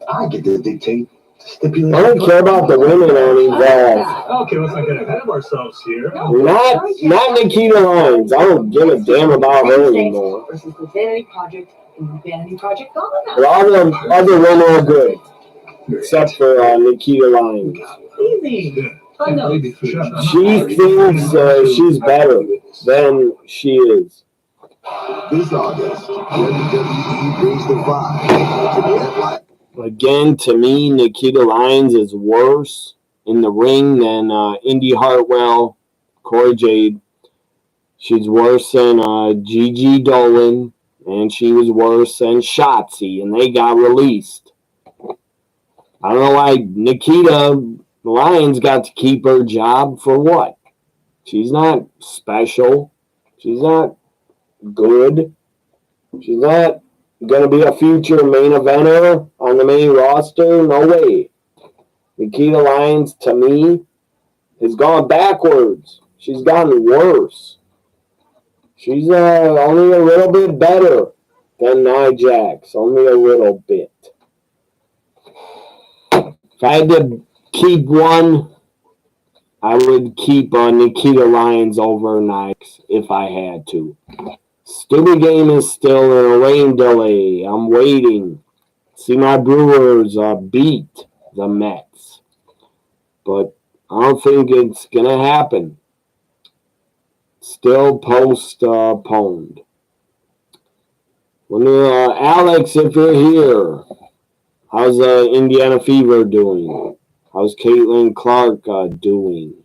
I get to dictate. Stipulate. I don't care about the women on Evolve. Okay, let's not get ahead of ourselves here. Not Nikita Lyons. I don't give a damn about her anymore. Versus the Vanity Project and the Vanity Project Gauntlet. But all the other women are good, except for Nikita Lyons. Easy. I know. She thinks she's better than she is. This August, WWE brings the vibe to the headline. Again, to me, Nikita Lyons is worse in the ring than Indy Hartwell, Cora Jade. She's worse than Gigi Dolan, and she was worse than Shotzi, and they got released. I don't know why Nikita Lyons got to keep her job for what? She's not special. She's not good. She's not going to be a future main eventer on the main roster. No way. Nikita Lyons, to me, has gone backwards. She's gotten worse. She's only a little bit better than Nia Jax. Only a little bit. If I had to keep one, I would keep Nikita Lyons over Nia if I had to. Stupid game is still in a rain delay. I'm waiting. See my Brewers beat the Mets. But I don't think it's going to happen. Still postponed. Alex, if you're here, how's Indiana Fever doing? How's Caitlin Clark doing?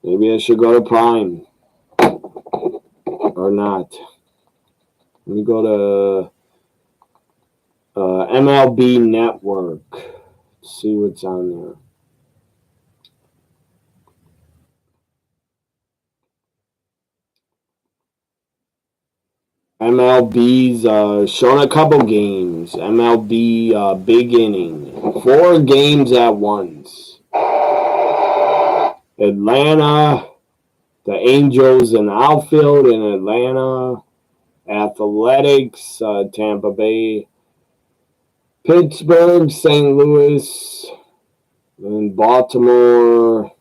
Maybe I should go to Prime. Or not. Let me go to MLB Network. See what's on there. MLB's showing a couple games. MLB Big Inning. 4 games at once. Atlanta, the Angels in the outfield in Atlanta. Athletics, Tampa Bay. Pittsburgh, St. Louis, and Baltimore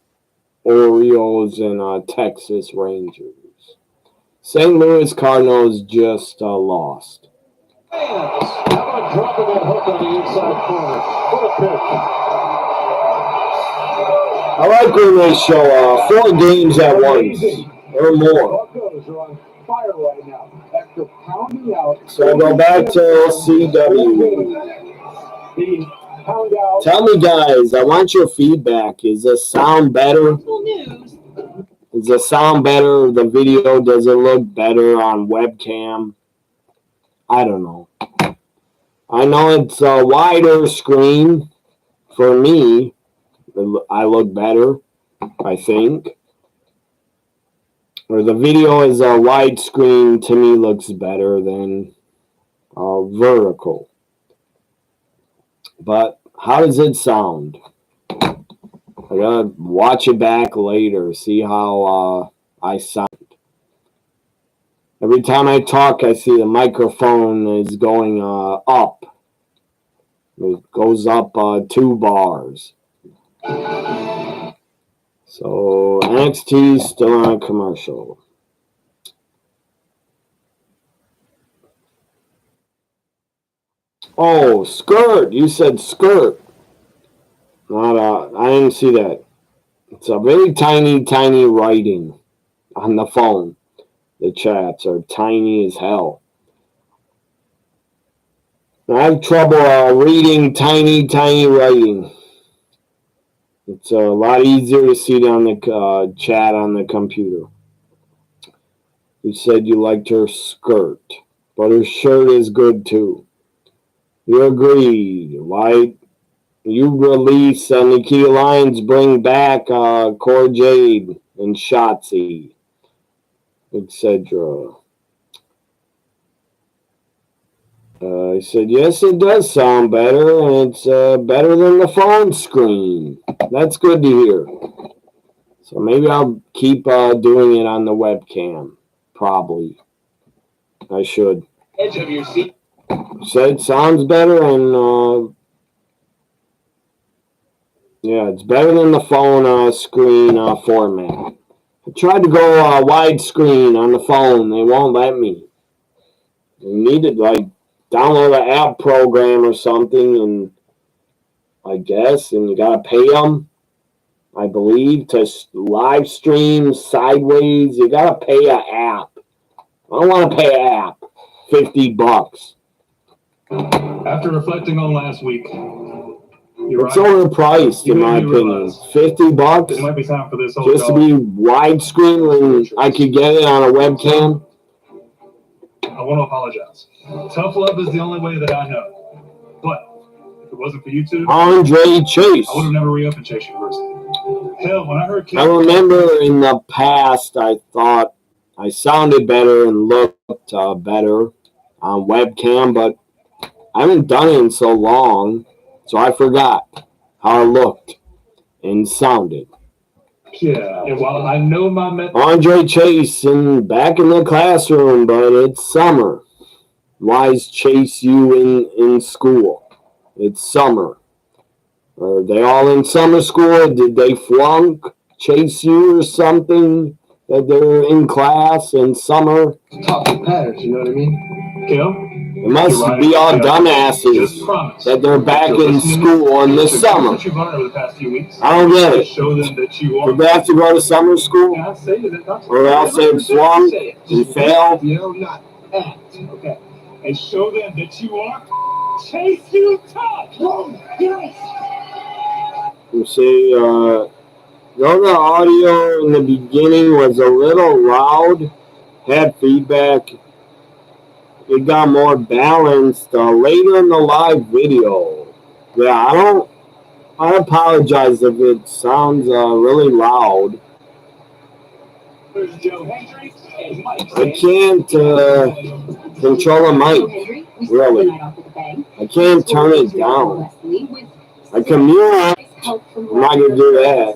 Orioles and Texas Rangers. St. Louis Cardinals just lost. How about dropping that hook on the inside corner? What a pitch. I like when they show 4 games at once or more. Buccos are on fire right now after pounding out. So I go back to CW. Tell me, guys, I want your feedback. Is the sound better? Does the sound better? The video, does it look better on webcam? I don't know. I know it's a wider screen. For me, I look better, I think. Or the video is a wide screen, to me looks better than vertical. But how does it sound? I gotta watch it back later, see how I sound. Every time I talk, I see the microphone is going up. It goes up 2 bars. So NXT is still on a commercial. Oh, skirt. You said skirt. Not I didn't see that. It's a very tiny, tiny writing on the phone. The chats are tiny as hell. I have trouble reading tiny, tiny writing. It's a lot easier to see it on the chat on the computer. You said you liked her skirt, but her shirt is good too. You agreed. Why you release Nikita Lyons, bring back Cora Jade and Shotzi, etc. I said, yes, it does sound better, and it's better than the phone screen. That's good to hear. So maybe I'll keep doing it on the webcam. Probably. I should. Edge of your seat. Said it sounds better, and yeah, it's better than the phone screen format. I tried to go widescreen on the phone. They won't let me. You need to, download an app program or something, and I guess, and you gotta pay them, I believe, to live stream sideways. You gotta pay an app. I don't want to pay an app. $50. After reflecting on last week, it's overpriced, in my opinion. $50 it might be time for this just to be widescreen when I could get it on a webcam. I want to apologize. Tough love is the only way that I know. But if it wasn't for you two, Andre Chase. I would have never reopened Chase University. Hell, when I heard I remember in the past, I thought I sounded better and looked better on webcam, but I haven't done it in so long, so I forgot how I looked and sounded. Yeah, and while I know my method, Andre Chase back in the classroom, but it's summer. Why's Chase you in school? It's summer. Are they all in summer school? Did they flunk Chase you or something that they're in class in summer? Topic patterns, you know what I mean? Kim, It must be all dumbasses that they're back in school in the summer. what you've learned over the past few weeks. I don't get it. Show them that you are. Did they have to go to summer school? And I say that not to- Or else they flunk and fail? You know, not act. Okay. And show them that you are Chase you tough. Yes. You see, though the audio in the beginning was a little loud, had feedback, it got more balanced later in the live video. Yeah, I apologize if it sounds really loud. There's Joe Hendry and Mike. I can't control the mic, really. I can't turn it down. I can mute it. I'm not going to do that.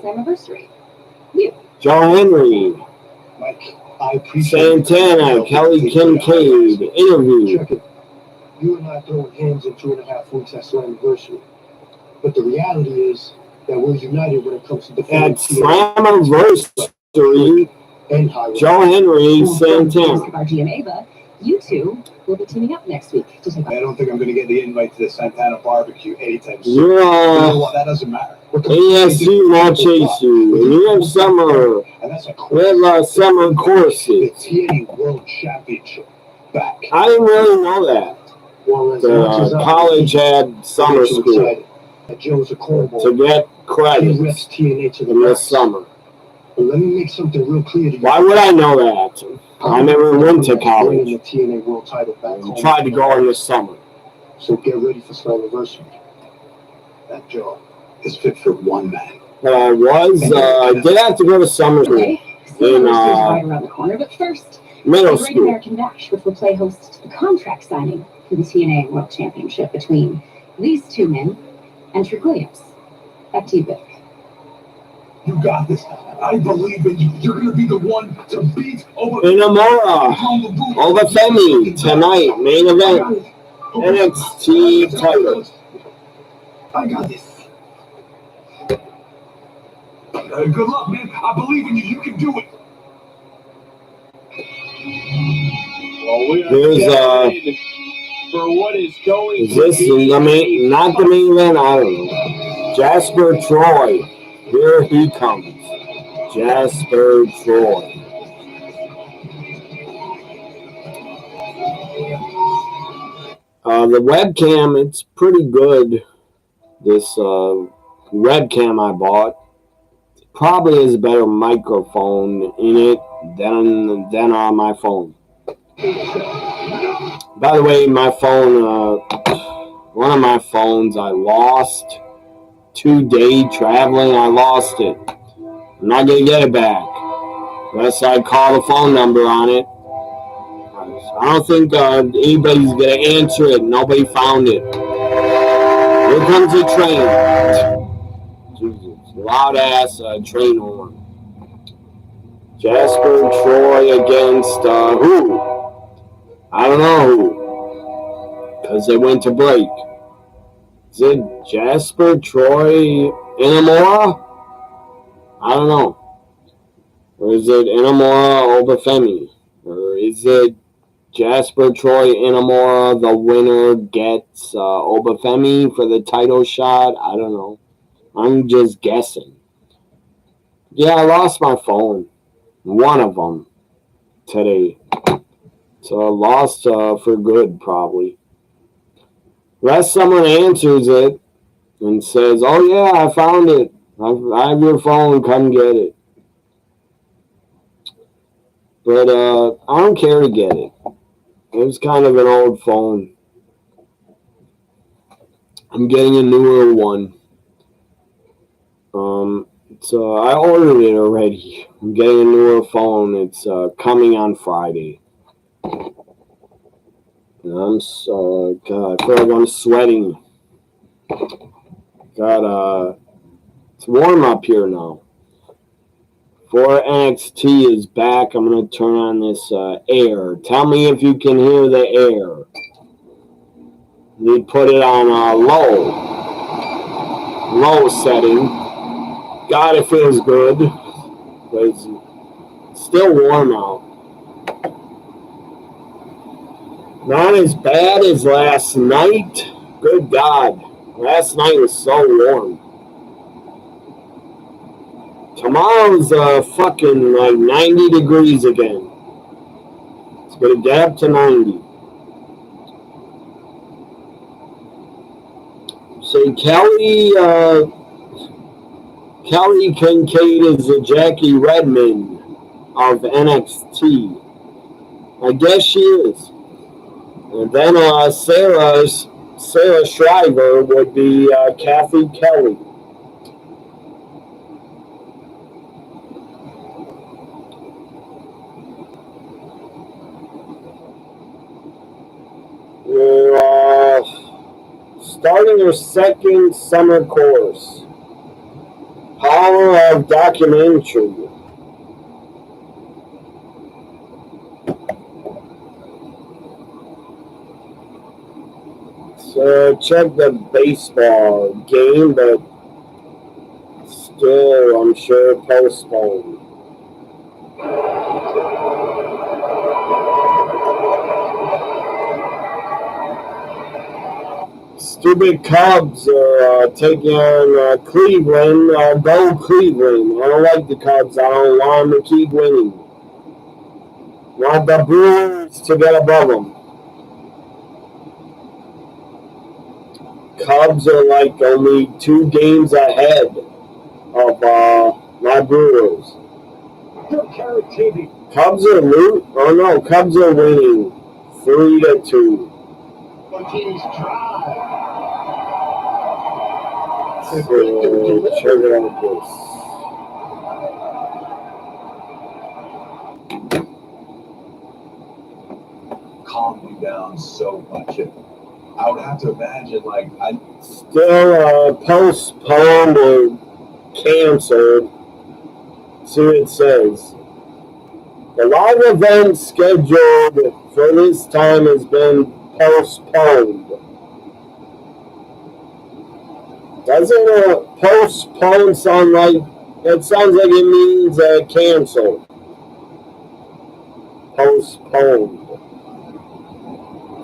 Joe Henry, Mike, I appreciate Santana, Kelly Kincaid, interview. Check it. You and I throwing hands in 2.5 weeks. That's Slammiversary. But the reality is that we're united when it comes to defending At Slammiversary, and high. Joe Henry, Santana. Ava, you two will be teaming up next week to take I don't think I'm going to get the invite to the Santana barbecue anytime soon. You're You know what? That doesn't matter. ASU, not chase you. And you have summer. And that's a We have summer the courses. TNA World Championship back. I didn't really know that. Well, as The much as I college had summer get you school excited that Joe's a cornball. to get He credits reps TNA to the in the max. summer. But let me make something real clear to you. Why would I know that? I never went to college. Bringing the TNA World title back I home. tried to go in the summer. So get ready for Slammiversary. That job is fit for one man. Did have to go to summer school Okay, in right around the corner, but first, middle the Great school. American Bash, which will play host to the contract signing for the TNA World Championship between these two men and Trick Williams. Back to you, Vic. You got this. I believe in you. You're going to be the one to beat over Inamura, Obafemi, tonight, main event, NXT title. I got this. Good luck, man. I believe in you. You can do it. Well, we are Here's, excited for what is going Is this the main, not the main event? I don't know. Jasper Troy, here he comes. Jasper Troy. The webcam, it's pretty good. This webcam I bought probably has a better microphone in it than on my phone. By the way, my phone, one of my phones I lost 2 days traveling. I lost it. I'm not going to get it back unless I call the phone number on it. I don't think anybody's going to answer it. Nobody found it. Here comes the train. Jesus, loud ass train horn. Jasper Troy against who? I don't know who. Because they went to break. Is it Jasper Troy Inamura? I don't know. Or is it Inamura Obafemi? Or is it Jasper Troy Inamura, the winner gets Obafemi for the title shot? I don't know. I'm just guessing. Yeah, I lost my phone. One of them today. So I lost for good, probably. Unless someone answers it and says, oh yeah, I found it. I have your phone, come get it. But I don't care to get it. It was kind of an old phone. I'm getting a newer one. So I ordered it already. I'm getting a newer phone. It's coming on Friday. And I'm so God. I feel like I'm sweating. God, it's warm up here now. Before NXT is back, I'm gonna turn on this air. Tell me if you can hear the air. You put it on low setting. God, it feels good. But it's still warm out. Not as bad as last night. Good God. Last night was so warm. Tomorrow's fucking like 90 degrees again. It's going to get up to 90. So Kelly Kincaid is the Jackie Redmond of NXT. I guess she is. And then Sarah Shriver would be Kathy Kelly. We're starting our second summer course. Power of Documentary. So check the baseball game, but still, I'm sure, postponed. Stupid Cubs are taking on Cleveland. Go Cleveland. I don't like the Cubs. I don't want them to keep winning. Want the Brewers to get above them. Cubs are like only 2 games ahead of my Brewers. Cubs are Cubs are winning 3-2. So check it out this. Calmed me down so much. I would have to imagine, like, I still postponed or canceled. See what it says. The live event scheduled for this time has been postponed. Doesn't postpone sound like, it sounds like it means cancel. Postponed.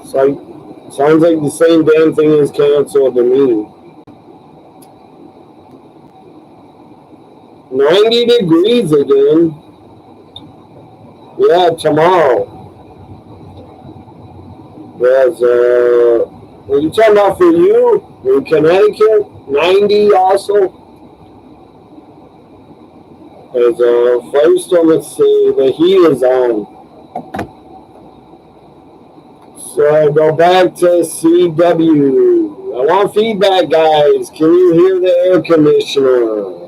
It's like, sounds like the same damn thing as cancel to me. 90 degrees again. Yeah, tomorrow. There's are you talking about for you in Connecticut? 90 also. There's first one. Let's see. The heat is on. So go back to CW. I want feedback, guys. Can you hear the air conditioner?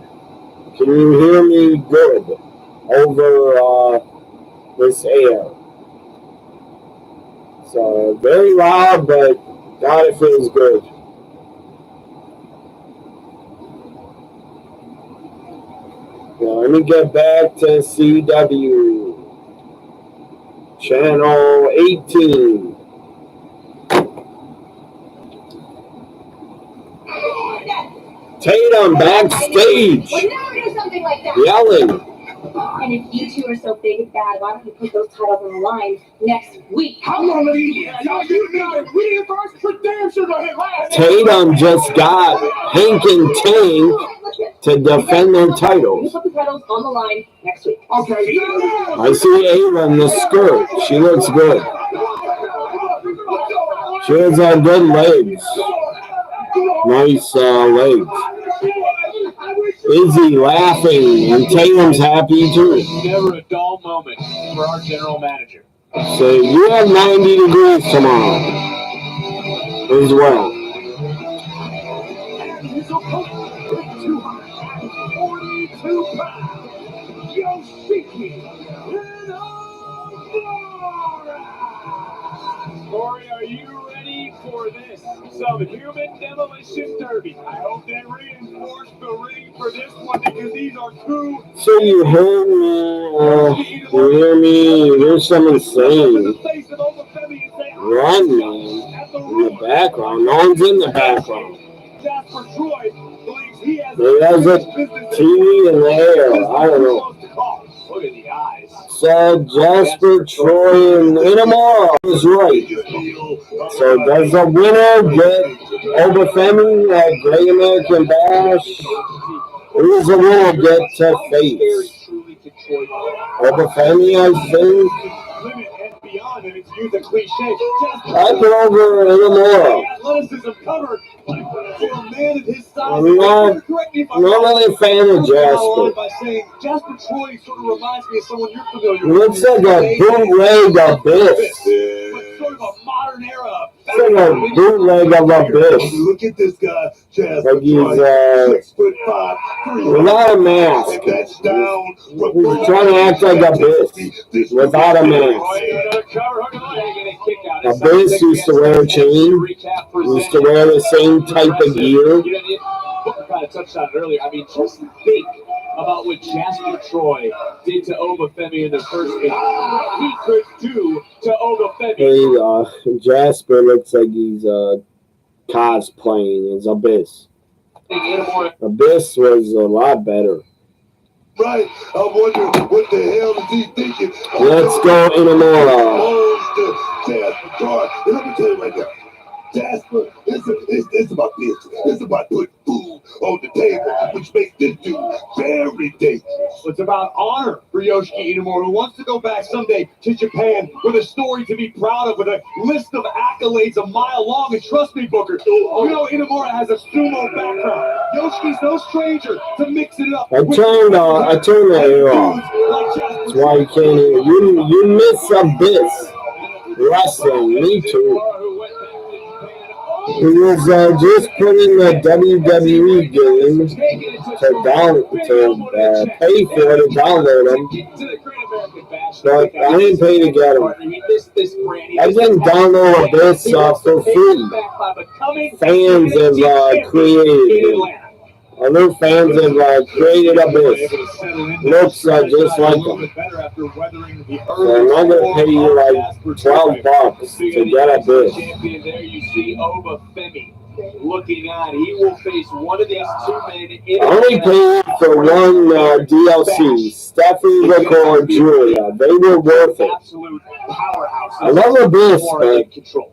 Can you hear me good over this air? So very loud, but God, it feels good. Now, let me get back to CW. Channel 18. Tatum backstage. Would never do something like that. Yelling. And if you two are so big and bad, why don't you put those titles on the line next week? How long are you? We didn't first put damn sure to hit last. Tatum just got Hank and Tank to defend their You titles. put the titles on the line next week. Okay. I see Ava in the skirt. She looks good. She has good legs. Nice legs. Izzy laughing, and Tatum's happy too. Never a dull moment for our general manager. So you have 90 degrees tomorrow as well. And his opponent with 242 pounds, Yoshiki Inamura. Corey, are you ready for this? Some human demolition derby. I hope they reinforce the ring for this one because these are two. So you heard me, you hear me, you hear someone saying, run, man, in the background. No one's in the background. Jasper Troy believes he has There's a TV in the air, I don't know. Look at the eyes. So Jasper, Troy, and Inamura is right. So does the winner get Obafemi at Great American Bash? Who does the winner get to face? Obafemi, I think. Beyond, and it's used a cliche. I put over Inamura. Athleticism covered for a man of his size. I'm not really a fan of Jasper. By saying Jasper Troy sort of reminds me of someone you're familiar He looks like a bootleg Abyss. But sort of a modern era. It's like a bootleg of Abyss. Look at this guy, Jasper. Like he's 6'5", without a mask. That's down. He's trying to act like Abyss without a mask. Abyss used to wear a chain. Used to wear the same type of gear. Booker kind of touched on it earlier. I mean, just think about what Jasper Troy did to Obafemi in the first game. What he could do to Obafemi. Hey, Jasper looks like he's cosplaying as Abyss. Abyss was a lot better. Right. I wonder what the hell is he thinking. Let's go Inamura. Jasper Troy. And let me tell you right now. Jasper, it's about this. It's about putting food on the table, which makes this dude very dangerous. It's about honor for Yoshiki Inamura, who wants to go back someday to Japan with a story to be proud of, with a list of accolades a mile long. And trust me, Booker, you know Inamura has a sumo background. Yoshiki's no stranger to mixing it up. I turned the air off. That's why you can't hear. You miss Abyss wrestling. Me too. He was just putting the WWE game to pay for to download them, but I didn't pay to get them. I didn't download Abyss for free. Fans have created it. Other fans have created Abyss. Looks just like them. So I'm not going to pay you like $12 to get Abyss. There you see Obafemi looking on. He will face one of these two men. I only paid for one DLC. Stephanie, Rico, and Julia. They were worth it. Absolute powerhouse. I love Abyss, but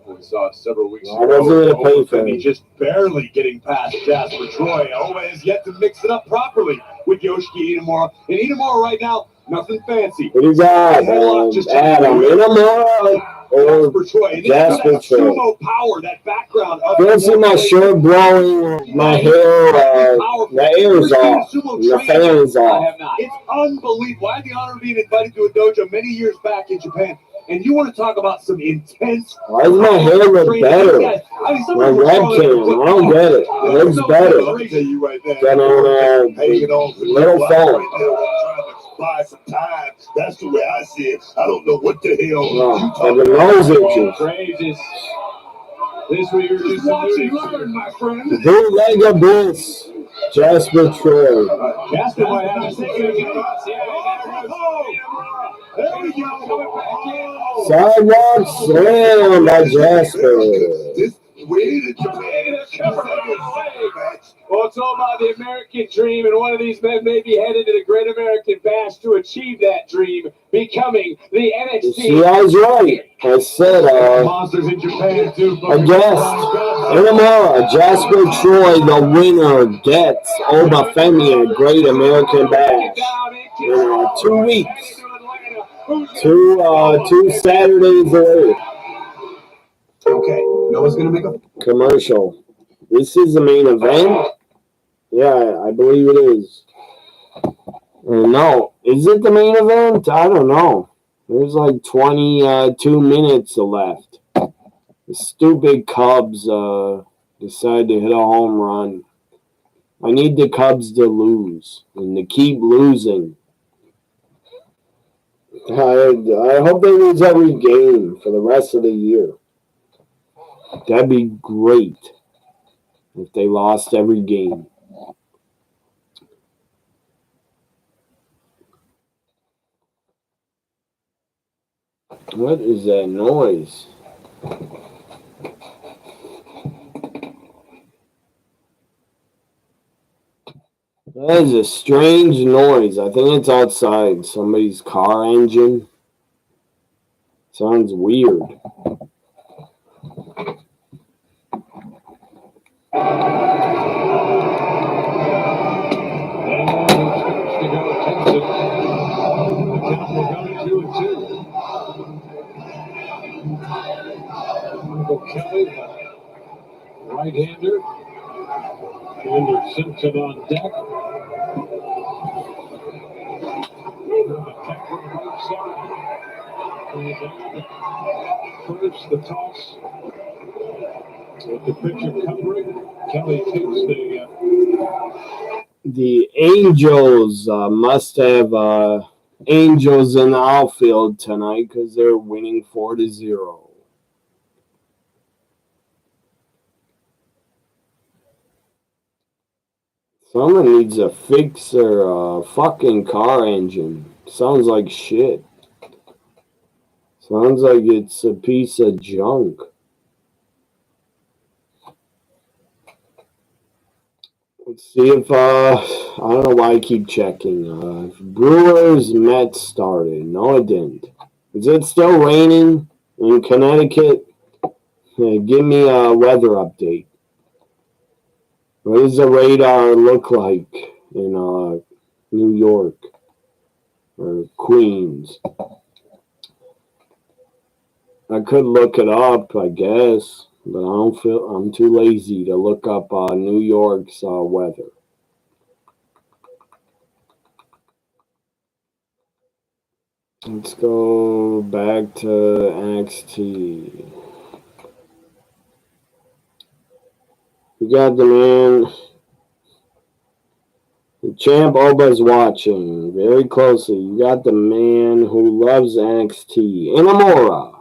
we saw it several weeks I wasn't going to pay for it. Just barely getting past Jasper Troy. Oba has yet to mix it up properly with Yoshiki Inamura. And Inamura right now, nothing fancy. What do you got, Adam? Inamura or Jasper Troy? Sumo power, that background. You don't see my shirt blowing, my hair, the air's off, the fan is I off. have not. It's unbelievable. I had the honor of being invited to a dojo many years back in Japan. And you want to talk about some intense... Why does my hair look better? I mean, My webcam, I don't get it. It looks better than on a little phone. Buy some time. That's the way I see it. I don't know what the hell you Like talking a nose itches. This week you're just watching learn, my friend. Bootleg Abyss, Jasper Troy. Jasper might have a second. There we go. Sidewalk slam by Jasper. Well, it's all about the American dream, and one of these men may be headed to the Great American Bash to achieve that dream, becoming the NXT. See, I was right. I said, Monsters in Japan too. I guessed. Inamura, Jasper Troy, the winner, gets Obafemi at Great American Bash in 2 weeks. Two Saturdays away. Okay, Noah's gonna make a Commercial. This is the main event? Yeah, I believe it is. No. Is it the main event? I don't know. There's like 22 minutes left. The stupid Cubs decided to hit a home run. I need the Cubs to lose and to keep losing. I hope they lose every game for the rest of the year. That'd be great if they lost every game. What is that noise? That is a strange noise. I think it's outside somebody's car engine. Sounds weird. Kelly, right-hander. Fielder Simpson on deck. Attack from the right side. First, the toss. With the pitcher covering, Kelly takes the Angels must have Angels in the outfield tonight because they're winning 4-0. Someone needs to fix their fucking car engine. Sounds like shit. Sounds like it's a piece of junk. Let's see if, I don't know why I keep checking. Brewers Mets started. No, it didn't. Is it still raining in Connecticut? Give me a weather update. What does the radar look like in New York or Queens? I could look it up, I guess, but I'm too lazy to look up New York's weather. Let's go back to NXT. We got the man. The champ Oba's watching very closely. You got the man who loves NXT, Inamura.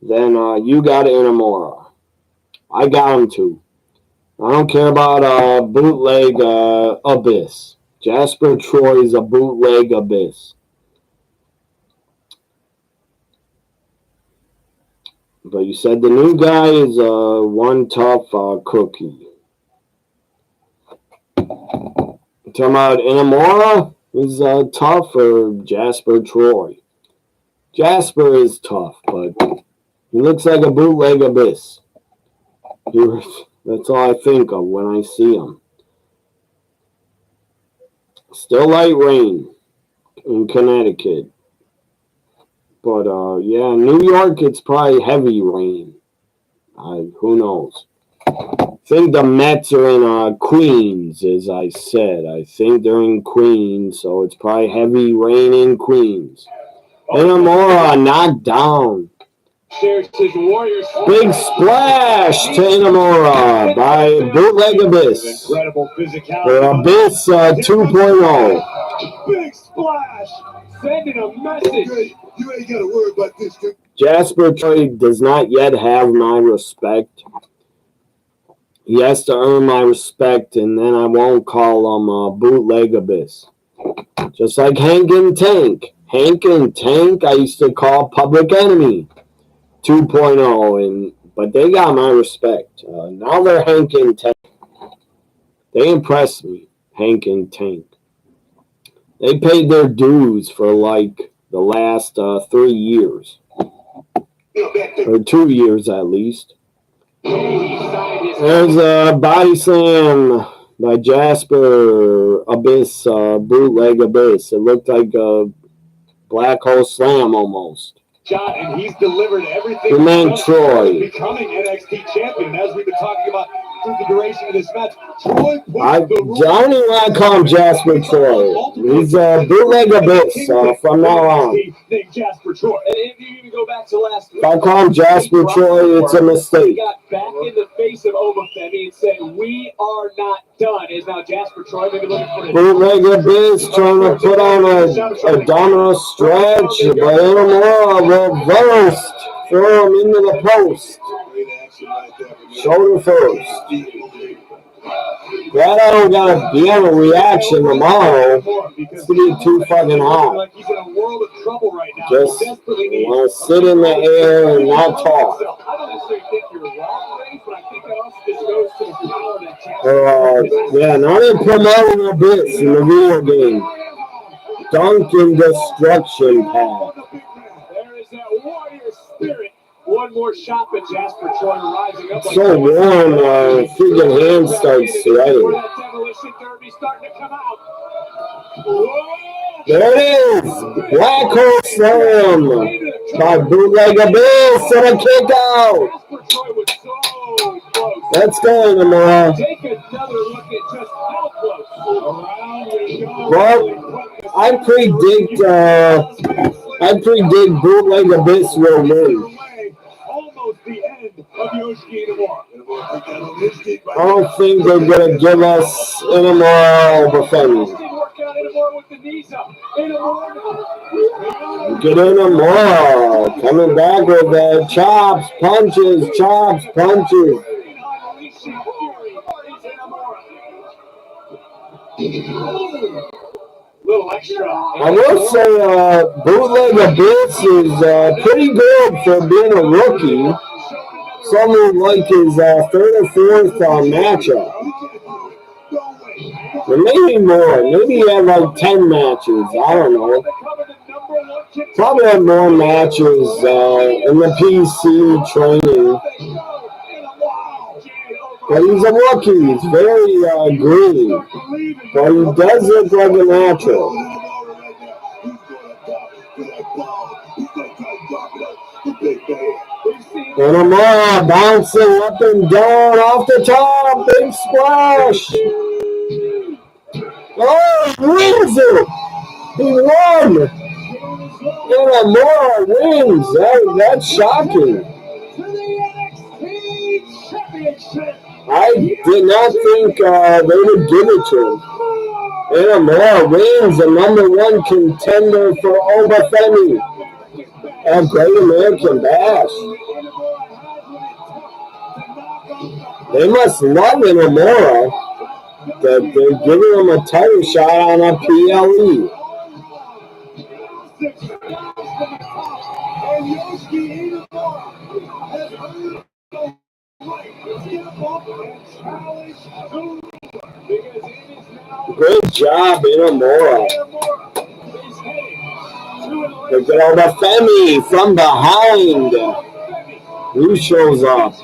Then you got Inamura. I got him too. I don't care about bootleg Abyss. Jasper Troy is a bootleg Abyss. But you said the new guy is one tough cookie. You talking about Inamura is tough or Jasper Troy? Jasper is tough, but he looks like a bootleg Abyss. That's all I think of when I see him. Still light rain in Connecticut. But, yeah, New York, it's probably heavy rain. Who knows? I think the Mets are in Queens, as I said. I think they're in Queens, so it's probably heavy rain in Queens. Inamura knocked down. Big splash to Inamura by Bootleg Abyss. For Abyss 2.0. Big splash! Sending a message. You ain't got to worry about this, dude. Jasper Troy does not yet have my respect. He has to earn my respect, and then I won't call him Bootleg Abyss. Just like Hank and Tank. Hank and Tank I used to call Public Enemy 2.0, but they got my respect. Now they're Hank and Tank. They impressed me, Hank and Tank. They paid their dues for like the last 3 years. Or 2 years at least. There's a body slam by Jasper Abyss, Bootleg Abyss. It looked like a black hole slam almost. shot, and he's delivered everything. The man Troy. Becoming NXT champion, as we've been talking about through the duration of this match. Troy I don't even want to call him Jasper Troy. He's a bootleg abyss from now on. Named Jasper Troy. And if you even go back to last week, If I call him Jasper Troy, it's a mistake. He got back in the face of Obafemi and said, "We are not done." Is now Jasper Troy maybe looking for a bootleg abyss trying to put on a abdominal stretch, but Inamura reversed, throw him into the post. Shoulder first. Glad I don't gotta be on a reaction tomorrow. It's gonna be too fucking hot. Just want to sit in the air and not talk. Yeah, now they're promoting a bit in the video game. Dunk and Destruction Pack. There is that warrior spirit. One more shot, but Jasper Troy rising up. It's so warm, freaking hand starts sweating. There it is! Black Hole Slam by Bootleg Abyss and a kick out! Let's go, Inamura. Take another look at just how close. Well, I predict Bootleg Abyss will win. Almost the end of Yoshi Inamura. I don't think they're going to give us Inamura over Femi. Get Inamura. Coming back with chops, punches, chops, punches. Little extra. I will say Bootleg Abyss is pretty good for being a rookie. Something like his third or fourth matchup. Or maybe more. Maybe he had like 10 matches. I don't know. Probably had more matches in the PC training. But he's a rookie. He's very green. But he does look like a natural. Inamura bouncing up and down off the top. Big splash. Oh, he wins it. He won. Inamura wins. That's shocking. I did not think they would give it to him. Inamura wins the #1 contender for Obafemi at Great American Bash. They must love Inamura that they're giving him a title shot on a PLE. Good job, Inamura. Look at Obafemi from behind. Who shows up?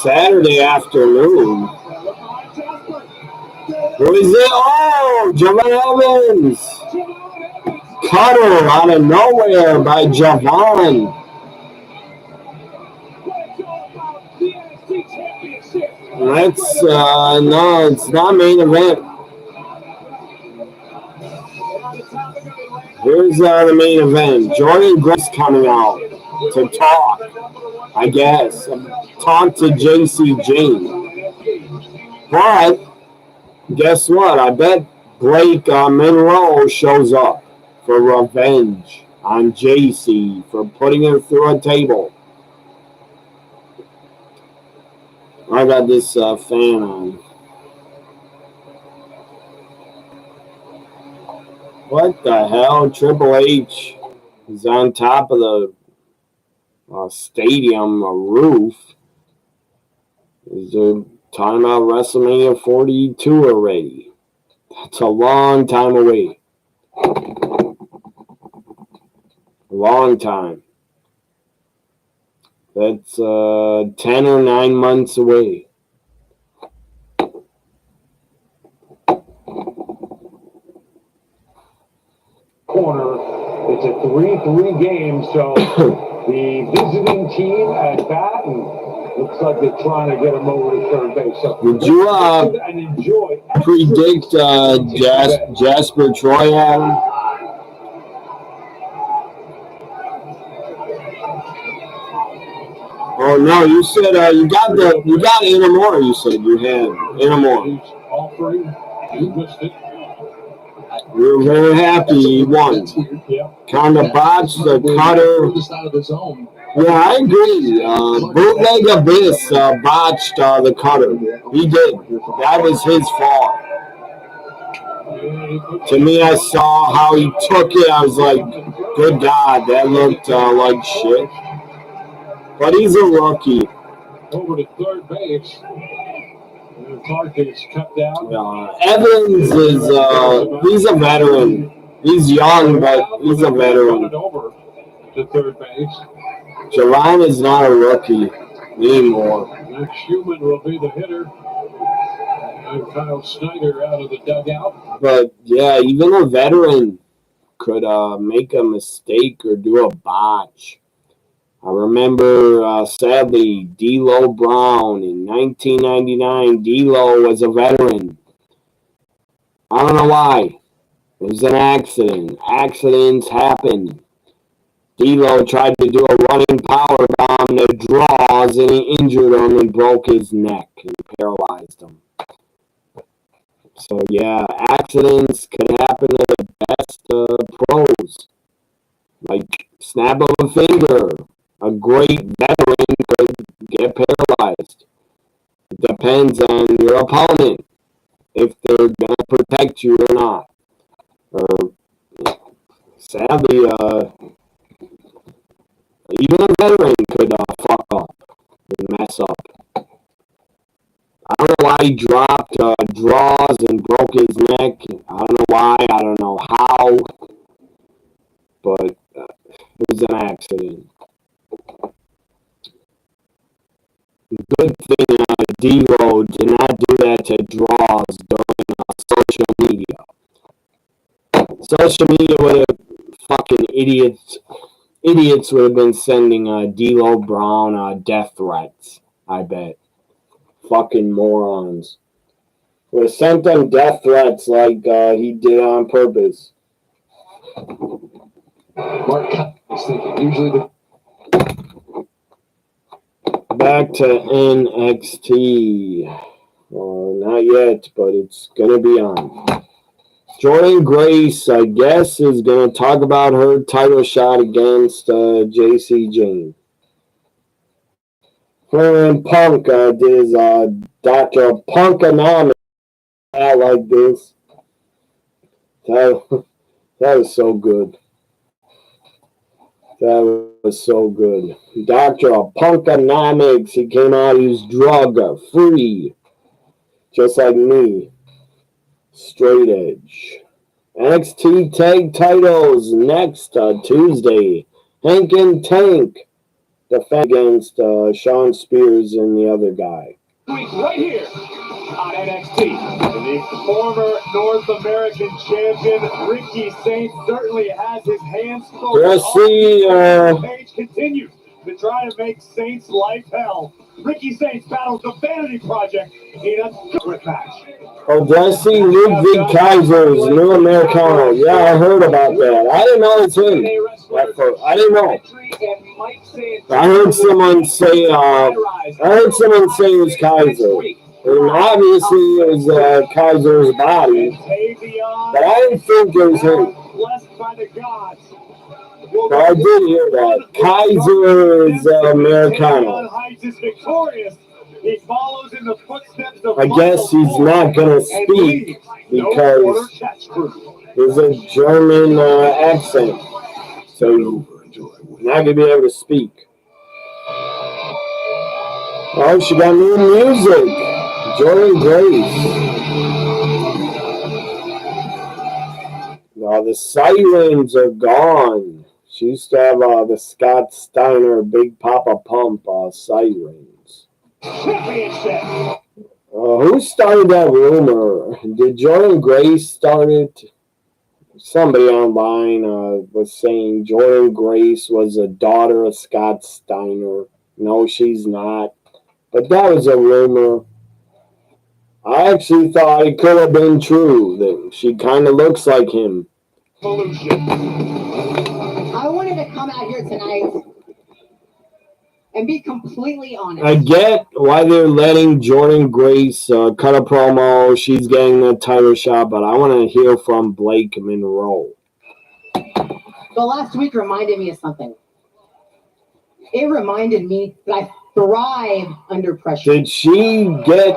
Saturday afternoon. Who is it? Oh, Javon Evans. Cutter out of nowhere by Javon. That's, no, it's not main event. Here's the main event. Jordan Grace coming out to talk, I guess. Talk to JC Jane. But, guess what? I bet Blake Monroe shows up for revenge on JC for putting her through a table. I got this fan on. What the hell? Triple H is on top of the stadium roof. Is there talking about WrestleMania 42 already? That's a long time away. Long time. That's 10 or 9 months away. 3-3 game, so the visiting team at bat, and looks like they're trying to get him over to third base. So Did you predict Jasper Troy, Adam? Oh no, you said you got Inamore. You said you had Inamore. Offering, you missed it. We were very happy he won. Kind of botched the cutter. Yeah, I agree. Bootleg Abyss botched the cutter. He did. That was his fault. To me, I saw how he took it. I was like, good God, that looked like shit. But he's a rookie. Over to third base. Clark gets cut down. Evans is he's a veteran. He's young, but he's a veteran. Over to third base. Javon is not a rookie anymore. Next Human will be the hitter. And Kyle Snyder out of the dugout. But yeah, even a veteran could make a mistake or do a botch. I remember, sadly, D'Lo Brown in 1999. D'Lo was a veteran. I don't know why. It was an accident. Accidents happen. D'Lo tried to do a running power bomb to draws, and he injured him and broke his neck and paralyzed him. So, yeah, accidents can happen to the best pros. Like snap of a finger. A great veteran could get paralyzed. It depends on your opponent, if they're going to protect you or not. Or, sadly, even a veteran could fuck up and mess up. I don't know why he dropped draws and broke his neck. I don't know why. I don't know how. But it was an accident. Good thing D-Road did not do that to draws during social media. Social media would have fucking idiots would have been sending D'Lo Brown death threats, I bet. Fucking morons. Would have sent them death threats like he did on purpose. Mark is thinking usually Back to NXT. Not yet, but it's going to be on. Jordan Grace, I guess, is going to talk about her title shot against JC Jane. Her and Punk did his Dr. Punkonomics out like this. That was so good. That was so good. Dr. Punkonomics, he came out, he was drug-free. Just like me. Straight edge. NXT tag titles next Tuesday. Hank and Tank defend against Shawn Spears and the other guy. Right here on NXT. The former North American champion Ricky Saints certainly has his hands full. Page continues to try to make Saints' life hell. Ricky Saints battles the Vanity Project in a gauntlet match. Oh, did I see Luke Vic Kaiser's new Americano? Yeah, I heard about that. I didn't know it's him. I didn't know. I heard someone say it was Kaiser. And obviously it was Kaiser's body. But I didn't think it was him. But I did hear that. Kaiser is Americano. I guess he's not going to speak because there's a German accent. So he's not going to be able to speak. Oh, she got new music. Jordan Grace. Now the sirens are gone. She used to have the Scott Steiner Big Papa Pump sirens. Who started that rumor? Did Jordan Grace start it? somebody online was saying Jordan Grace was a daughter of Scott Steiner. No, she's not. But that was a rumor. I actually thought it could have been true. That she kind of looks like him. I wanted to come out here tonight and be completely honest. I get why they're letting Jordan Grace cut a promo. She's getting the title shot, but I want to hear from Blake Monroe. The last week reminded me of something. It reminded me that I thrive under pressure. Did she get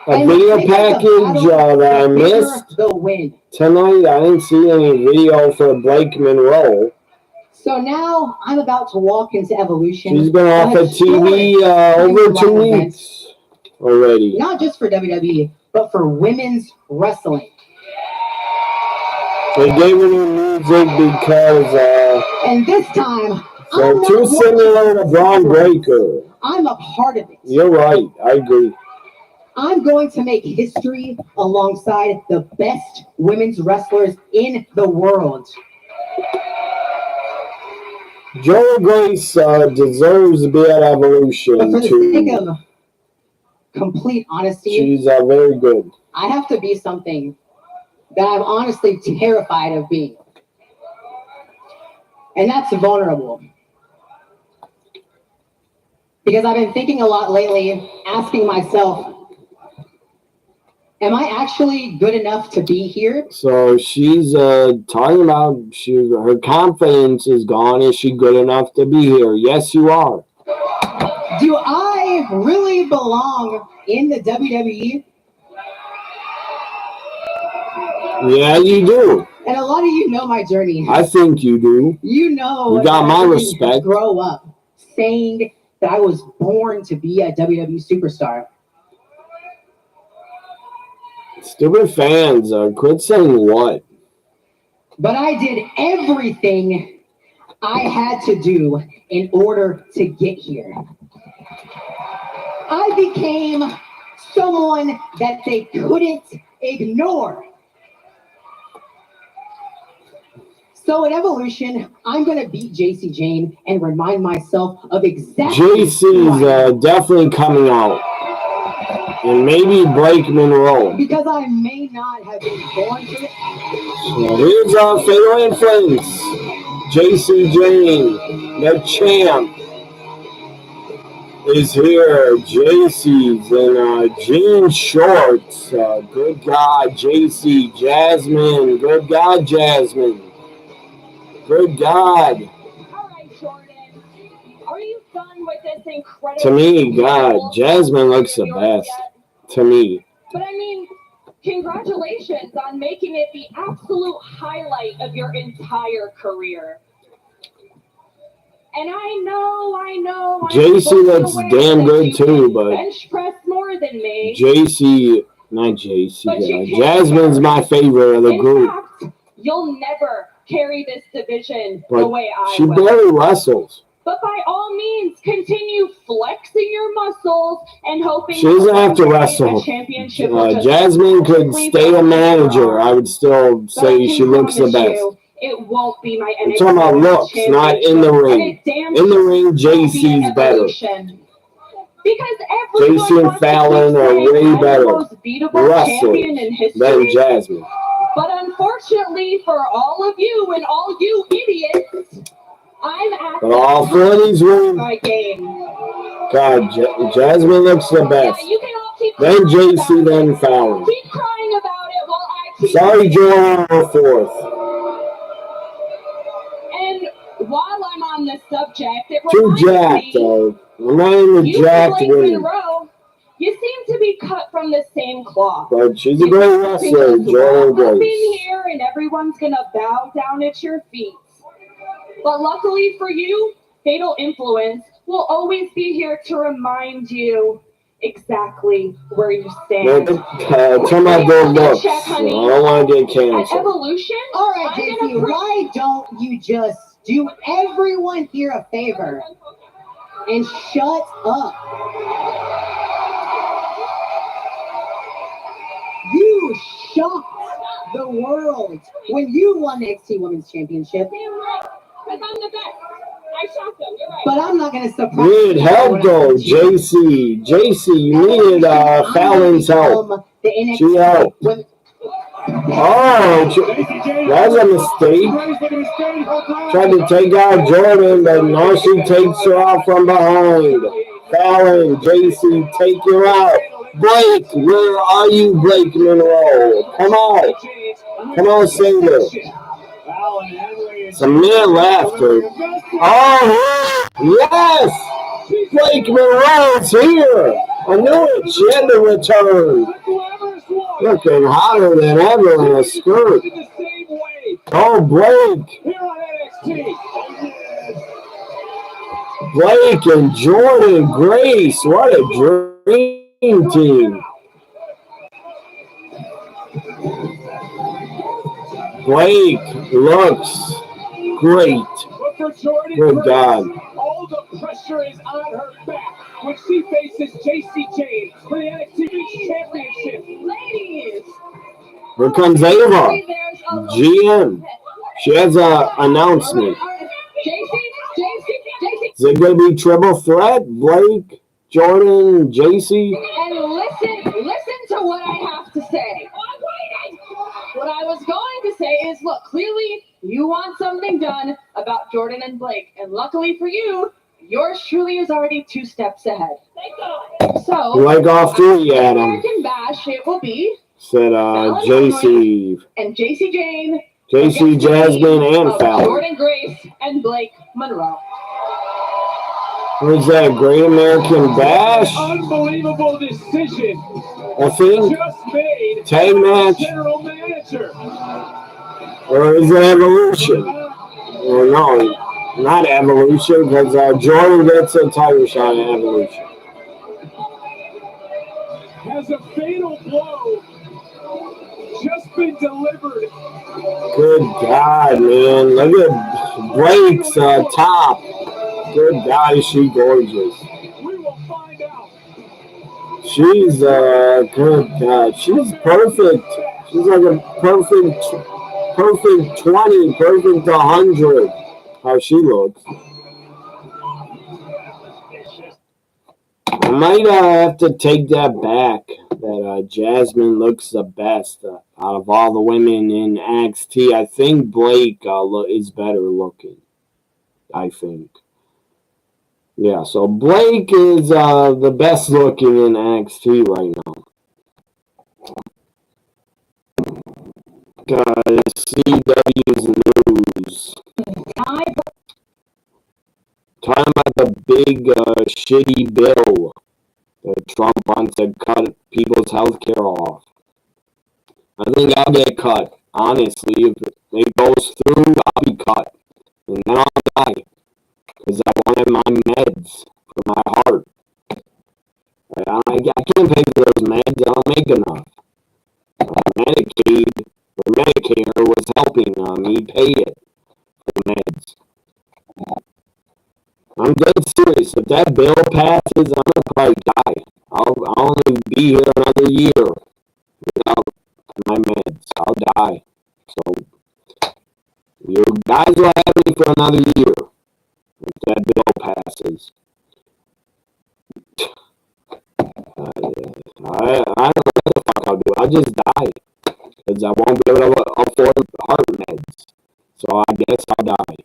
a video package that I missed The win. tonight? I didn't see any video for Blake Monroe. So now I'm about to walk into Evolution. She's been off of TV over 2 weeks already. Not just for WWE, but for women's wrestling. They gave her new music because and this time, they're too similar to Braun Breaker. I'm a part of it. You're right. I agree. I'm going to make history alongside the best women's wrestlers in the world. Jordan Grace deserves to be at Evolution. But for the sake of complete honesty, she's very good. I have to be something that I'm honestly terrified of being. And that's vulnerable. Because I've been thinking a lot lately, asking myself, am I actually good enough to be here? So she's talking about her confidence is gone. Is she good enough to be here? Yes, you are. Do I really belong in the WWE? Yeah, you do. And a lot of you know my journey. I think you do. You know, you got my respect. Grow up saying that I was born to be a WWE superstar. Stupid fans, quit saying what? But I did everything I had to do in order to get here. I became someone that they couldn't ignore. So at Evolution, I'm going to beat JC Jane and remind myself of exactly... JC's definitely coming out. And maybe Blake Monroe. Because I may not have been born to it. So here's our Fatal Influence. JC Jane, the champ, is here. JC's in jean shorts. Good God, JC. Jasmine. Good God, Jasmine. Good God. All right, Jordan. Are you done with this incredible... To me, God, Jasmine looks the best. To me. But I mean, congratulations on making it the absolute highlight of your entire career. And I know. JC looks damn good too, but bench press more than me. JC, not JC. Jasmine's my favorite of the group. In fact, you'll never carry this division the way I she will. barely wrestles. But by all means, continue flexing your muscles and hoping she doesn't have to wrestle. Jasmine could stay a manager. I would still say she looks the best. It won't be my NXT. I'm talking about looks, not in the ring. In the ring, JC's better. Because JC and Fallon are way better wrestlers than Jasmine. But unfortunately for all of you and all you idiots, I'm at all four of these women. My game. God, Jasmine looks the best. Yeah, you can all keep then JC, then Fallon. Keep crying about it while I keep... Sorry, Jordan, we're fourth. And while I'm on this subject, it too jacked, I'm not in the jacked women. You seem to be cut from the same cloth. But she's a great wrestler, Jordan Grace. In here and everyone's gonna bow down at your feet. But luckily for you, Fatal Influence will always be here to remind you exactly where you stand. Tell my good looks. I don't want to get canceled. Evolution? All right, JC, why don't you just do everyone here a favor and shut up? You shocked the world when you won the NXT Women's Championship. Damn right. Because I'm the best. I shot them. You're right. But I'm not going to surprise Good help, though, JC. JC, you needed Fallon's help. She helped. Oh, that's a mistake. Tried to take out Jordan, but now she takes her out from behind. Fallon, JC, take her out. Blake, where are you, Blake Monroe? Come on. Come on, Sailor. It's a minute left. Oh, yes! Blake Monroe's here. I knew it. She had to return. Looking hotter than ever in a skirt. Oh, Blake. Blake and Jordan Grace. What a dream team. Blake looks great. Good God. All the pressure is on her back when she faces JC Jane for the NXT Championship. Ladies! Here comes Ava. GM. She has an announcement. Is it going to be triple threat? Blake, Jordan, JC? And listen to what I have to say. What I was going to say is, look, clearly you want something done about Jordan and Blake. And luckily for you, yours truly is already 2 steps ahead. Thank God. So, like off 3, Adam. American Bash, it will be said JC. And JC Jane. JC Jasmine and Fallon. Jordan Grace and Blake Monroe. Who's that? Great American Bash? Unbelievable decision. I think. Just made tag match. General manager. Or is it Evolution? Or no, not Evolution, because Jordan gets a title shot in Evolution. Has a fatal blow just been delivered. Good God, man. Look at Blake's top. Good God, is she gorgeous. We will find out. She's, good God. She's perfect. She's like a perfect 20, perfect 100. How she looks. I might have to take that back. That Jasmine looks the best out of all the women in NXT. I think Blake is better looking. I think. Yeah, so Blake is the best looking in NXT right now. CW's news. Talking about the big shitty bill that Trump wants to cut people's health care off. I think I'll get cut. Honestly, if it goes through, I'll be cut. And then I'll die. Because I wanted my meds for my heart. I can't pay for those meds. I don't make enough. Medicare was helping me pay it for the meds. I'm dead serious. If that bill passes, I'm gonna probably die. I'll only be here another year without my meds. I'll die. So you guys will have me for another year if that bill passes. I don't know what the fuck I'll do. I'll just die because I won't be able to afford heart meds. So I guess I'll die.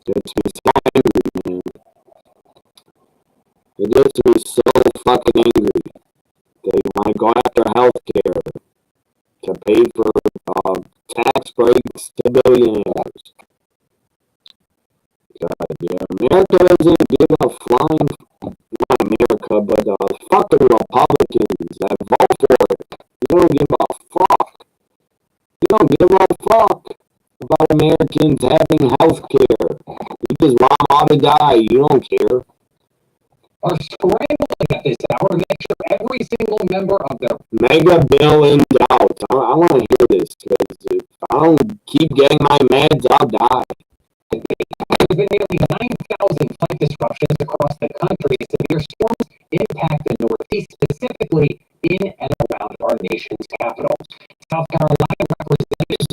Gets me so angry, man. It gets me so fucking angry. They want to go after healthcare to pay for tax breaks to billionaires. God, yeah, America doesn't give a flying, not America, but fucking Republicans that vote for it. You don't give a fuck. You don't give a fuck about Americans having health care. You just want them all to die. You don't care. Are scrambling at this hour to make sure every single member of their mega bill in doubt. I want to hear this because if I don't keep getting my meds, I'll die. There's been nearly 9,000 flight disruptions across the country. Severe storms impact the Northeast, specifically in and around our nation's capital. South Carolina representatives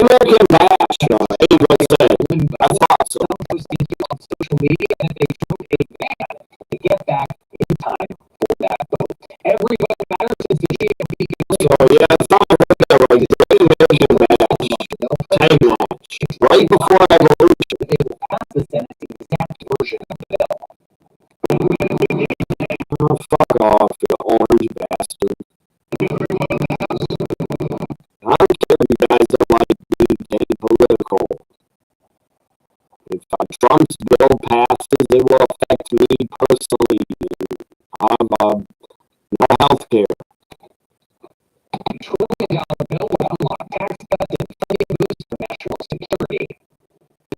American Bash. Hey, what's that? I thought so. posting on social media that they wrote a ban to get back in time for that vote. Every vote matters as the GOP. So yeah, I thought I heard that right. Great American Bash. Tag match. Right before Evolution. They will pass the Senate's exact version of the bill. Oh, fuck off, you orange bastard. I don't care if you guys don't like being getting political. If Trump's bill passes, it will affect me personally. I have no health care. The $1 trillion bill would unlock tax cuts and funding boosts for national security.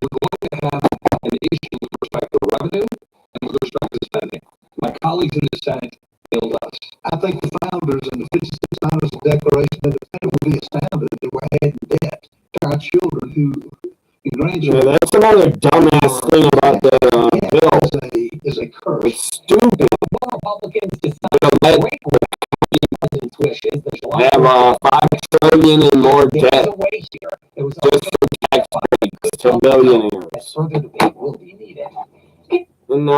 We're going to have an issue with respect to revenue and with respect to spending. My colleagues in the Senate failed us. I think the founders and the 56 founders of the Declaration of Independence would be astounded that we're adding debt to our children and Yeah, grandchildren. that's another dumbass thing about the bill. Is a curse. It's stupid. More Republicans decide They'll to let break with the president's wishes. The July have $5 trillion in more There's debt a way here. There was just for tax breaks to billionaires. further debate will be needed. And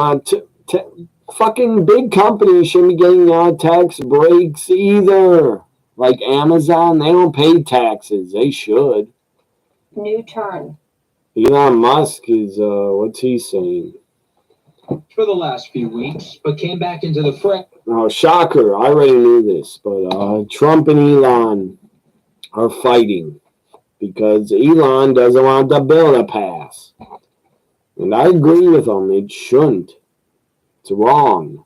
fucking big companies shouldn't be getting tax breaks either. Like Amazon, they don't pay taxes. They should. New turn. Elon Musk is, what's he saying? For the last few weeks, but came back into the fray. Oh, shocker. I already knew this. But Trump and Elon are fighting because Elon doesn't want the bill to pass. And I agree with him. It shouldn't. It's wrong.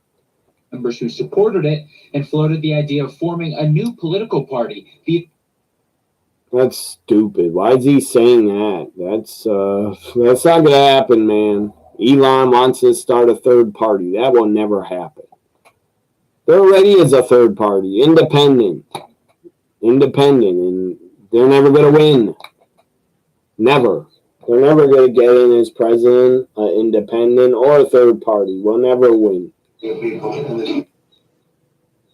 Members who supported it and floated the idea of forming a new political party. That's stupid. Why is he saying that? That's not gonna happen, man. Elon wants to start a third party. That will never happen. There already is a third party, independent, and they're never gonna win. Never. They're never gonna get in as president, independent or a third party. We'll never win.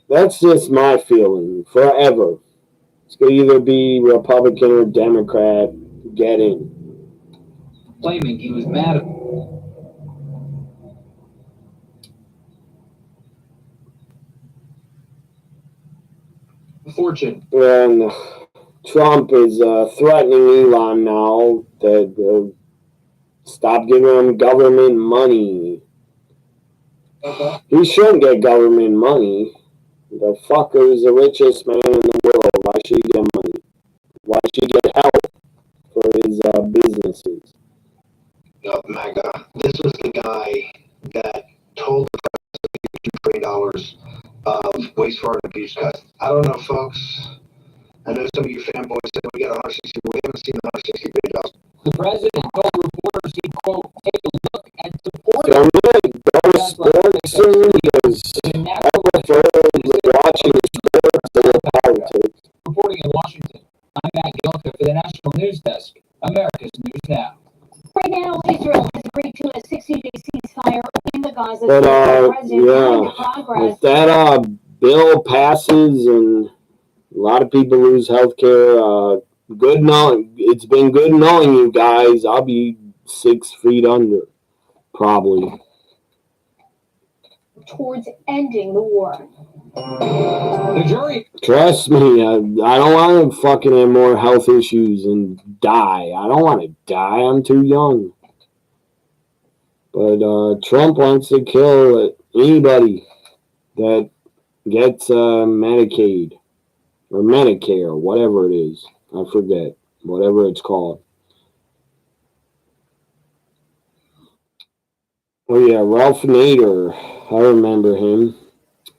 That's just my feeling. Forever. It's going to either be Republican or Democrat. Get in. Claiming he was mad at Fortune. And Trump is threatening Elon now that they'll stop giving him government money. He shouldn't get government money. The fucker is the richest man in the world. Why should he get money? Why should he get help for his businesses? MAGA. This was the guy that told the president $2 trillion of waste, fraud, and abuse cuts. I don't know, folks. I know some of you fanboys said we got 160. We haven't seen $160 billion. The president told reporters he'd, quote, take a look and support So I'm going to go to sports soon because I prefer watching sports over politics. Reporting in Washington, I'm Matt Gilka for the National News Desk, America's News Now. Right now, Israel has agreed to a 60-day ceasefire in the Gaza But, Strip. President yeah, progress. if that bill passes and a lot of people lose health care, it's been good knowing you guys. I'll be 6 feet under, probably. Towards ending the war. The jury. Trust me, I don't want to fucking have more health issues and die. I don't want to die. I'm too young. But Trump wants to kill anybody that gets Medicaid or Medicare, whatever it is. I forget. Whatever it's called. Oh, yeah, Ralph Nader. I remember him.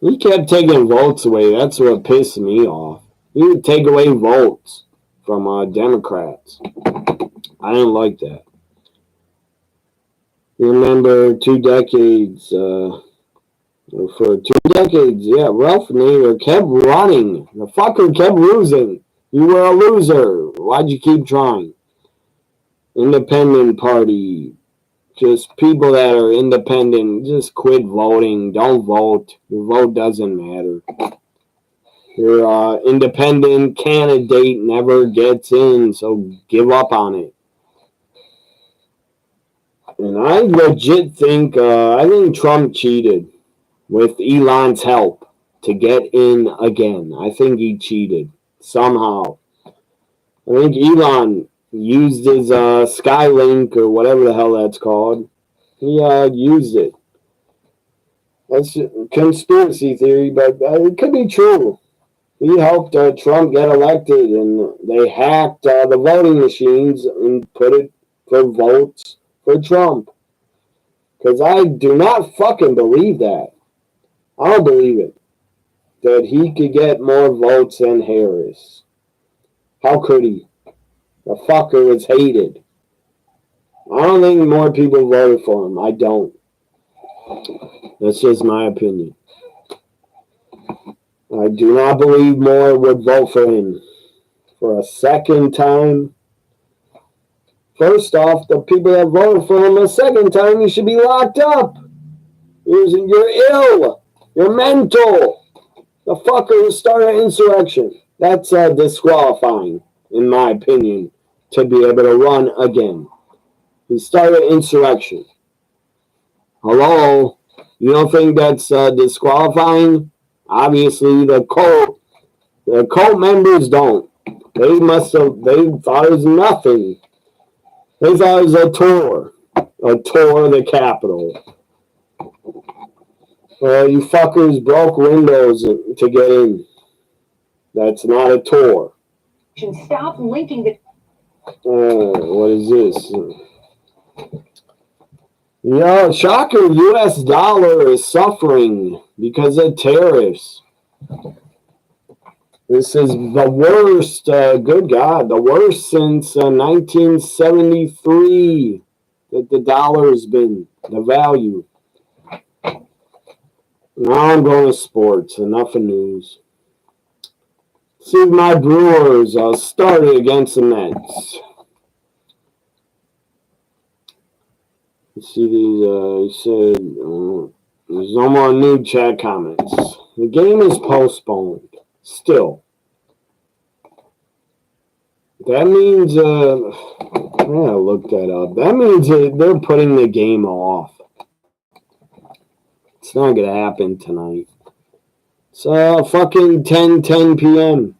He kept taking votes away. That's what pissed me off. He would take away votes from Democrats. I didn't like that. You remember 2 decades, for 2 decades, yeah, Ralph Nader kept running. The fucker kept losing. You were a loser. Why'd you keep trying? Independent party. Just people that are independent, just quit voting. Don't vote. Your vote doesn't matter. Your independent candidate never gets in, so give up on it. And I legit think, I think Trump cheated with Elon's help to get in again. I think he cheated somehow. I think Elon used his Skylink or whatever the hell that's called. He used it. That's a conspiracy theory, but it could be true. He helped Trump get elected, and they hacked the voting machines and put it for votes for Trump. Because I do not fucking believe that. I don't believe it. That he could get more votes than Harris. How could he? The fucker was hated. I don't think more people voted for him. I don't. That's just my opinion. I do not believe more would vote for him for a second time. First off, the people that voted for him a second time, you should be locked up. You're ill. You're mental. The fucker who started an insurrection. That's disqualifying, in my opinion, to be able to run again. He started an insurrection. Hello? You don't think that's disqualifying? Obviously, the cult members don't. They thought it was nothing. They thought it was a tour of the Capitol. You fuckers broke windows to get in. That's not a tour. Stop linking the. What is this? Shocker, U.S. dollar is suffering because of tariffs. This is the worst, good God, the worst since 1973 that the dollar has been, the value. Now I'm going to sports, enough of news. See, my Brewers started against the Mets. See these, he said, there's no more new chat comments. The game is postponed. Still. That means, I gotta look that up. That means they're putting the game off. It's not gonna happen tonight. It's fucking 10 p.m.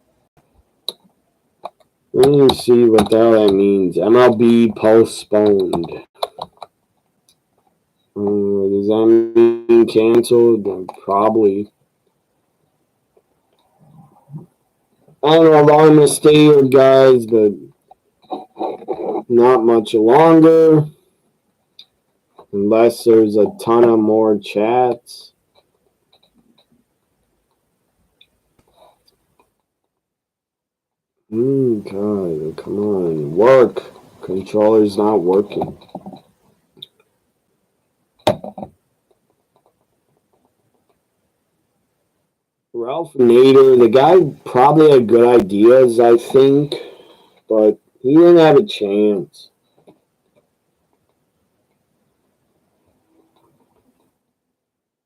Let me see what the hell that means. MLB postponed. Does that mean canceled? Probably. I don't know how long I'm going to stay here, guys, but not much longer. Unless there's a ton of more chats. God, come on. Work. Controller's not working. Ralph Nader, the guy probably had good ideas, I think, but he didn't have a chance.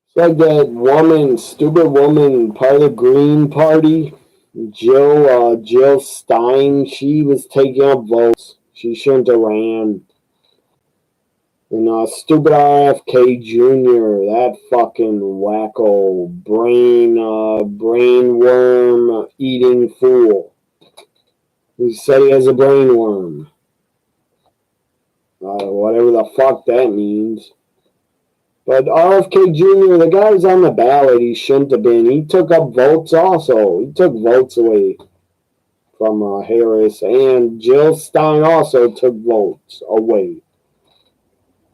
It's like that woman, stupid woman, part of the Green Party, Jill Stein. She was taking up votes. She shouldn't have ran. And stupid RFK Jr., that fucking wacko brainworm eating fool. He said he has a brainworm. Whatever the fuck that means. But RFK Jr., the guy's on the ballot. He shouldn't have been. He took up votes also. He took votes away from Harris. And Jill Stein also took votes away.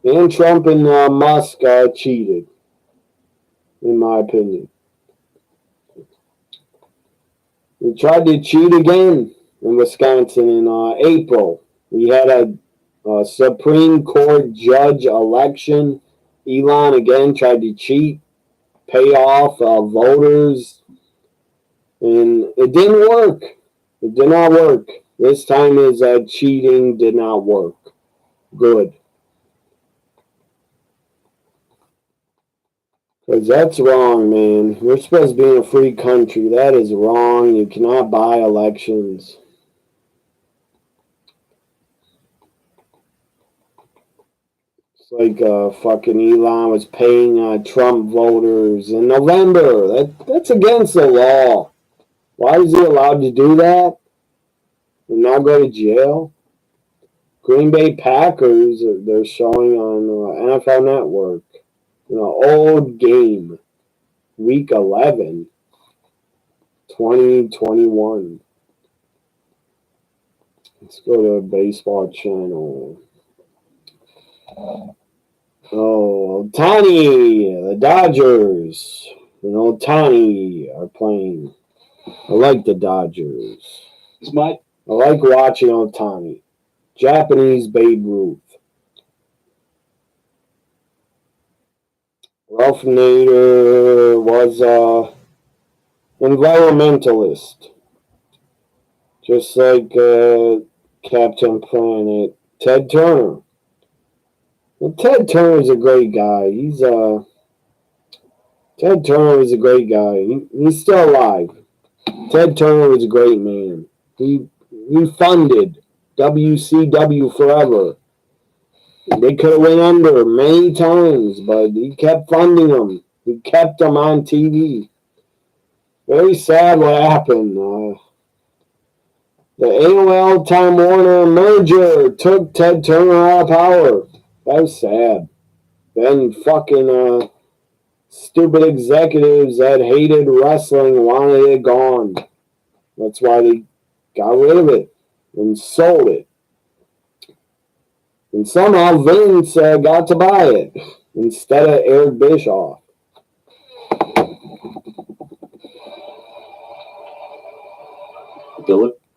And Trump and Musk cheated, in my opinion. He tried to cheat again in Wisconsin in April. We had a Supreme Court judge election. Elon again tried to cheat, pay off voters, and it didn't work. It did not work. This time his cheating did not work. Good. Because that's wrong, man. We're supposed to be in a free country. That is wrong. You cannot buy elections. It's like fucking Elon was paying Trump voters in November. That's against the law. Why is he allowed to do that and not go to jail? Green Bay Packers, they're showing on NFL Network. Old game. Week 11. 2021. Let's go to baseball channel. Oh, Ohtani, the Dodgers, and Ohtani are playing. I like the Dodgers. I like watching Ohtani. Japanese Babe Ruth. Ralph Nader was environmentalist, just like Captain Planet Ted Turner. Well, Ted Turner is a great guy. Ted Turner is a great guy. He's still alive. Ted Turner was a great man. He funded WCW forever. They could have went under many times, but he kept funding them. He kept them on TV. Very sad what happened. The AOL Time Warner merger took Ted Turner out of power. That was sad. Then fucking stupid executives that hated wrestling wanted it gone. That's why they got rid of it and sold it. And somehow Vince got to buy it instead of Eric Bischoff.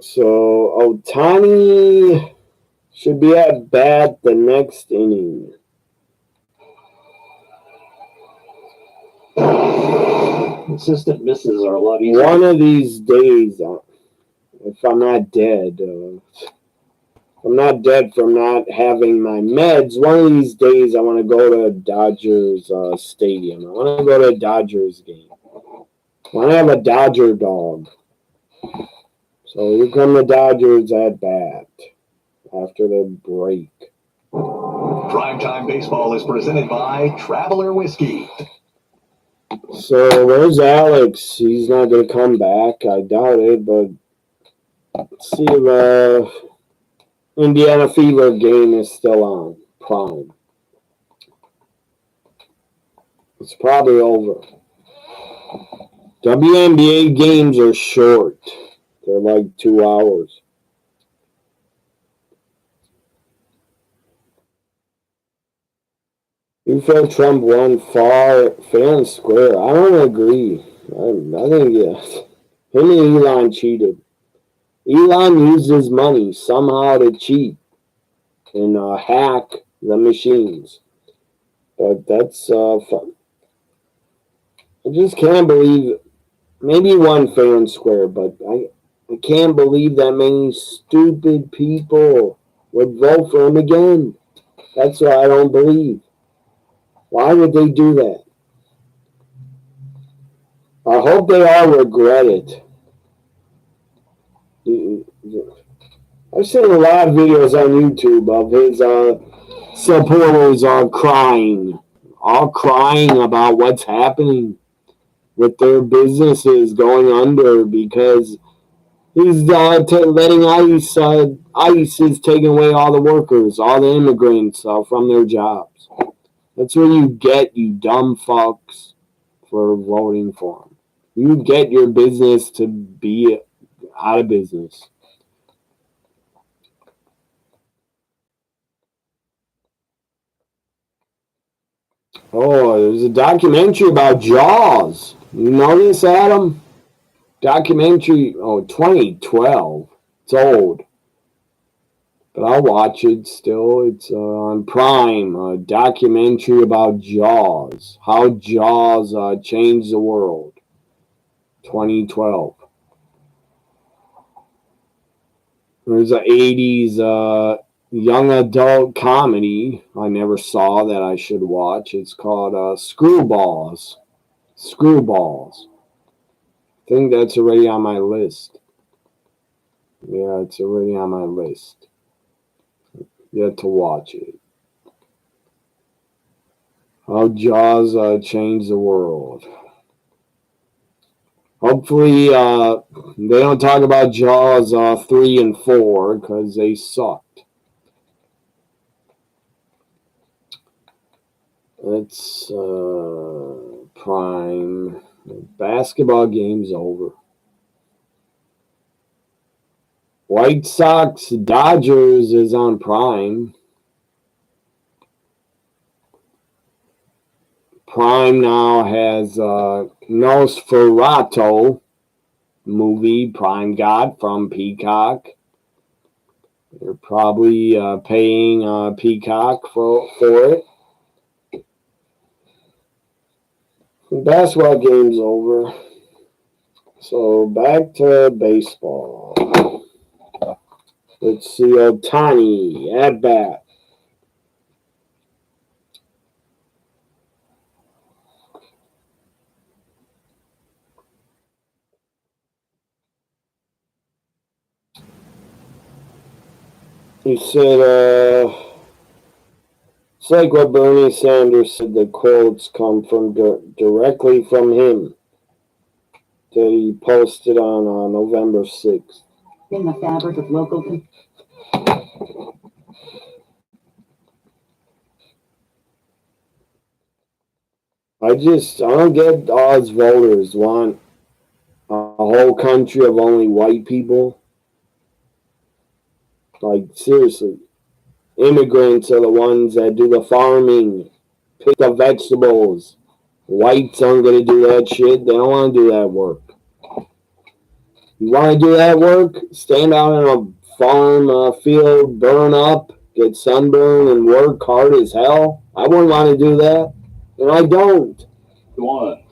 So Ohtani should be at bat the next inning. Consistent misses are a lot easier. One of these days, if I'm not dead, I'm not dead from not having my meds. One of these days, I want to go to Dodgers Stadium. I want to go to a Dodgers game. I want to have a Dodger dog. So here come the Dodgers at bat after the break. Primetime Baseball is presented by Traveler Whiskey. So where's Alex? He's not going to come back. I doubt it, but let's see if Indiana Fever game is still on Prime. It's probably over. WNBA games are short. They're like 2 hours. You feel Trump won fair and square? I don't agree. I think yes. Him and Elon cheated. Elon used his money somehow to cheat and hack the machines. But that's fun. I just can't believe. Maybe he won fair and square, but I can't believe that many stupid people would vote for him again. That's what I don't believe. Why would they do that? I hope they all regret it. I've seen a lot of videos on YouTube of his supporters all crying about what's happening with their businesses going under because he's letting ICE is taking away all the workers, all the immigrants from their jobs. That's what you get, you dumb fucks, for voting for him. You get your business to be out of business. Oh, there's a documentary about Jaws. You know this, Adam? Documentary, 2012. It's old. But I'll watch it still. It's on Prime. A documentary about Jaws. How Jaws changed the world. 2012. There's an 80s young adult comedy I never saw that I should watch. It's called Screwballs. Screwballs. I think that's already on my list. Yeah, it's already on my list. Yet to watch it. How Jaws changed the world. Hopefully, they don't talk about Jaws 3 and 4 because they sucked. It's Prime. Basketball game's over. White Sox Dodgers is on Prime. Prime now has Nosferatu movie Prime got from Peacock. They're probably paying Peacock for it. The basketball game's over. So back to baseball. Let's see Ohtani at bat. He said, it's like what Bernie Sanders said, the quotes come from directly from him that he posted on November 6th. In the fabric of local. I don't get Oz voters want a whole country of only white people. Like, seriously. Immigrants are the ones that do the farming, pick the vegetables. Whites aren't going to do that shit. They don't want to do that work. You want to do that work? Stand out on a farm field, burn up, get sunburned, and work hard as hell? I wouldn't want to do that. And I don't. Go on.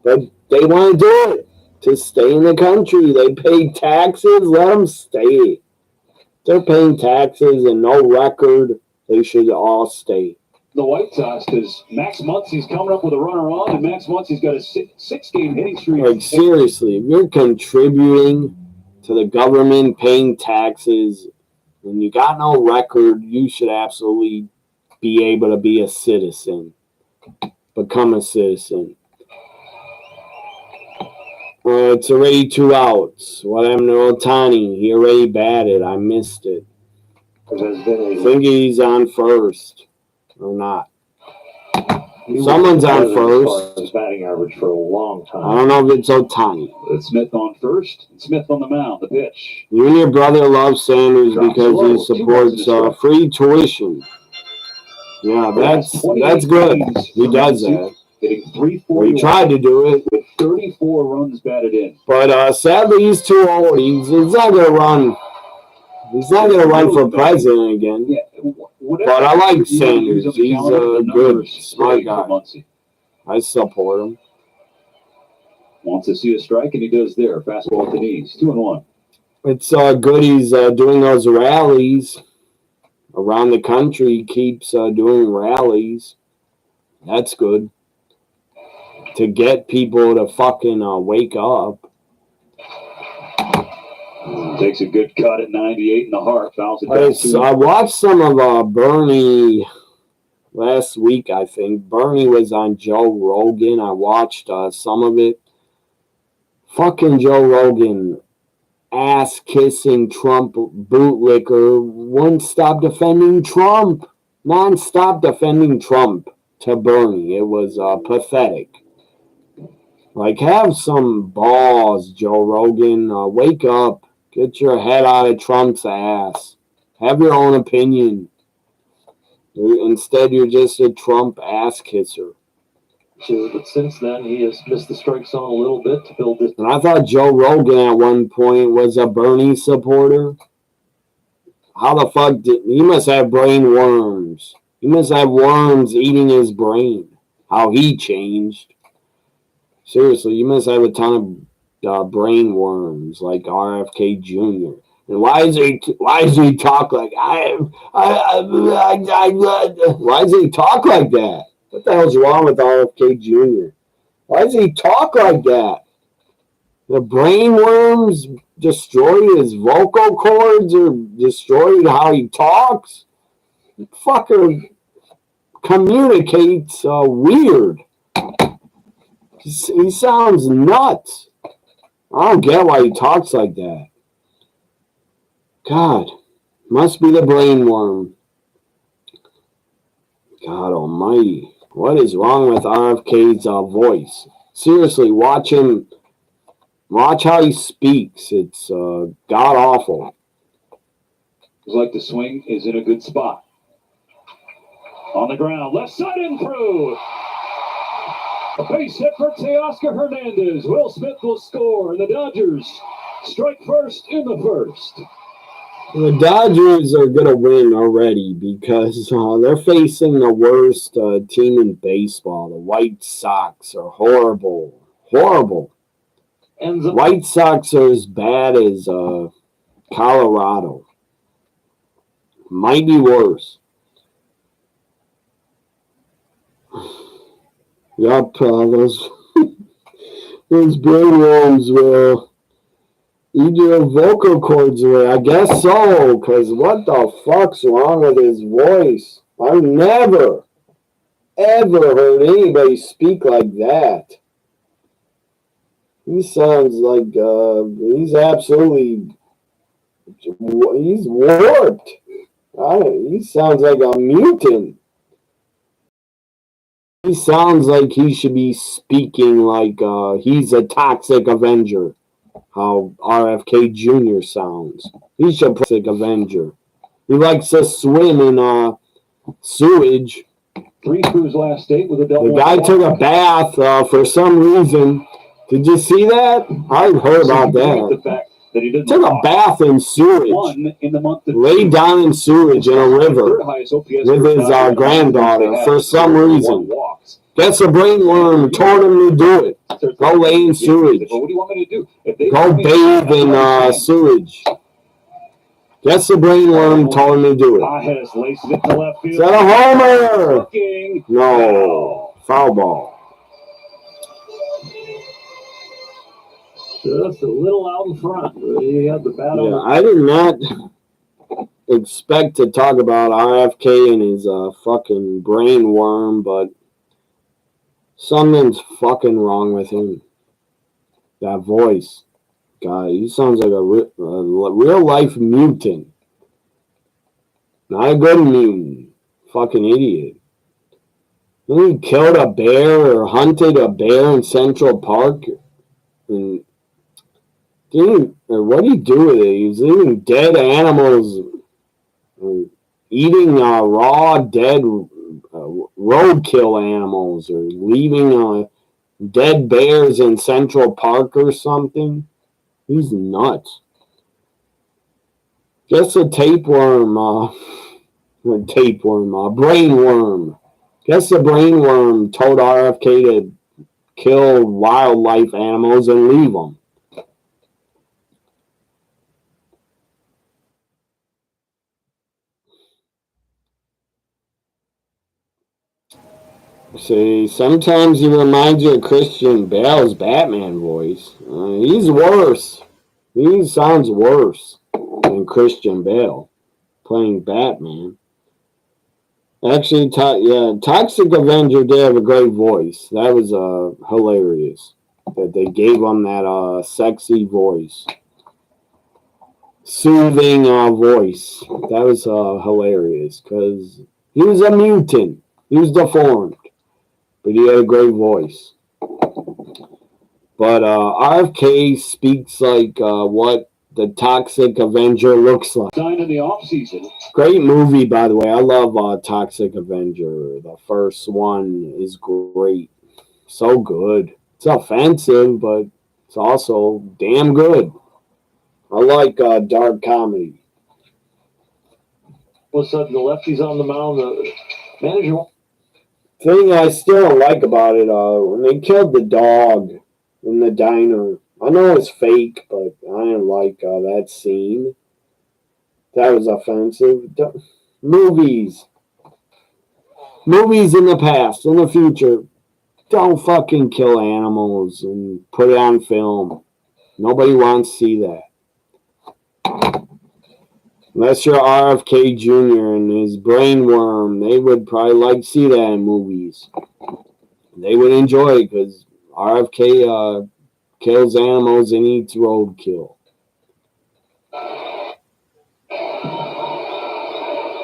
But they want to do it to stay in the country. They pay taxes. Let them stay. They're paying taxes and no record. They should all stay. The White Sox, because Max Muncy's coming up with a runner on, and Max Muncy's got a six-game hitting streak. Like, seriously, if you're contributing to the government, paying taxes, and you got no record, you should absolutely be able to be a citizen. Become a citizen. It's already 2 outs. What happened to Ohtani? He already batted. I missed it. I think he's on first. Or not. Someone's on first. His batting average for a long time. I don't know if it's Ohtani. It's Smith on first, and Smith on the mound. The pitch. You and your brother love Sanders because he supports free tuition. Yeah, that's good. He does that. Hitting .340. He tried to do it. With 34 runs batted in. But sadly, he's too old. He's not going to run. He's not going to run for president again. Yeah, but I like Sanders. He's a good, smart guy. I support him. Wants to see a strike, and he does there. Fastball at the knees. 2-1. It's good he's doing those rallies around the country. He keeps doing rallies. That's good. To get people to fucking wake up. Takes a good cut at 98 in the heart. Fouls it back. I watched some of Bernie last week, I think. Bernie was on Joe Rogan. I watched some of it. Fucking Joe Rogan, ass-kissing Trump bootlicker, wouldn't stop defending Trump. Non-stop defending Trump to Bernie. It was pathetic. Like, have some balls, Joe Rogan. Wake up. Get your head out of Trump's ass. Have your own opinion. Instead, you're just a Trump ass kisser. But since then, he has missed the strike zone a little bit to build this. And I thought Joe Rogan at one point was a Bernie supporter. How the fuck he must have brain worms. He must have worms eating his brain. How he changed. Seriously, you must have a ton of brain worms like RFK Jr. And why does he talk like why does he talk like that? What the hell's wrong with RFK Jr.? Why does he talk like that? The brainworms destroyed his vocal cords or destroyed how he talks? The fucker communicates weird. He sounds nuts. I don't get why he talks like that. God, must be the brainworm. God almighty. What is wrong with RFK's voice? Seriously, watch him. Watch how he speaks. It's god-awful. Looks like the swing is in a good spot. On the ground, left side and through. A base hit for Teoscar Hernandez. Will Smith will score, and the Dodgers strike first in the first. The Dodgers are going to win already because they're facing the worst team in baseball. The White Sox are horrible. Horrible. And the White Sox are as bad as Colorado. Might be worse. Yup, those brainworms will eat your vocal cords away. I guess so, because what the fuck's wrong with his voice? I've never, ever heard anybody speak like that. He sounds like he's absolutely, he's warped. He sounds like a mutant. He sounds like he should be speaking like he's a toxic Avenger. How RFK Jr. sounds. He should be a toxic Avenger. He likes to swim in sewage. 3 through his last date with a double. The guy took a bath for some reason. Did you see that? I heard about that. He took a bath in sewage. Laid down in sewage in a river with his granddaughter for some reason. Guess the brainworm told him to do it. Go lay in sewage. Go bathe in sewage. Guess the brainworm told him to do it. Is that a homer? No. Foul ball. Just a little out in front. He had the bat on. Yeah, I did not expect to talk about RFK and his fucking brainworm, but something's fucking wrong with him. That voice. God, he sounds like a real life mutant. Not a good mutant. Fucking idiot. Then he killed a bear or hunted a bear in Central Park. And what did he do with it? He was eating dead animals. Eating raw, dead roadkill animals. Or leaving dead bears in Central Park or something. He's nuts. Guess a brainworm. Guess the brainworm told RFK to kill wildlife animals and leave them. See, sometimes he reminds you of Christian Bale's Batman voice. He's worse. He sounds worse than Christian Bale playing Batman. Actually, Toxic Avenger did have a great voice. That was hilarious. That they gave him that sexy voice. Soothing voice. That was hilarious because he was a mutant. He was deformed. But he had a great voice. But RFK speaks like what the Toxic Avenger looks like. Signed in the offseason. Great movie, by the way. I love Toxic Avenger. The first one is great. So good. It's offensive, but it's also damn good. I like dark comedy. All of a sudden, the lefty's on the mound. The manager. Thing I still don't like about it, when they killed the dog in the diner. I know it's fake, but I didn't like that scene. That was offensive. Movies. Movies in the past, in the future, don't fucking kill animals and put it on film. Nobody wants to see that. Unless you're RFK Jr. and his brainworm, they would probably like to see that in movies. They would enjoy it because RFK kills animals and eats roadkill.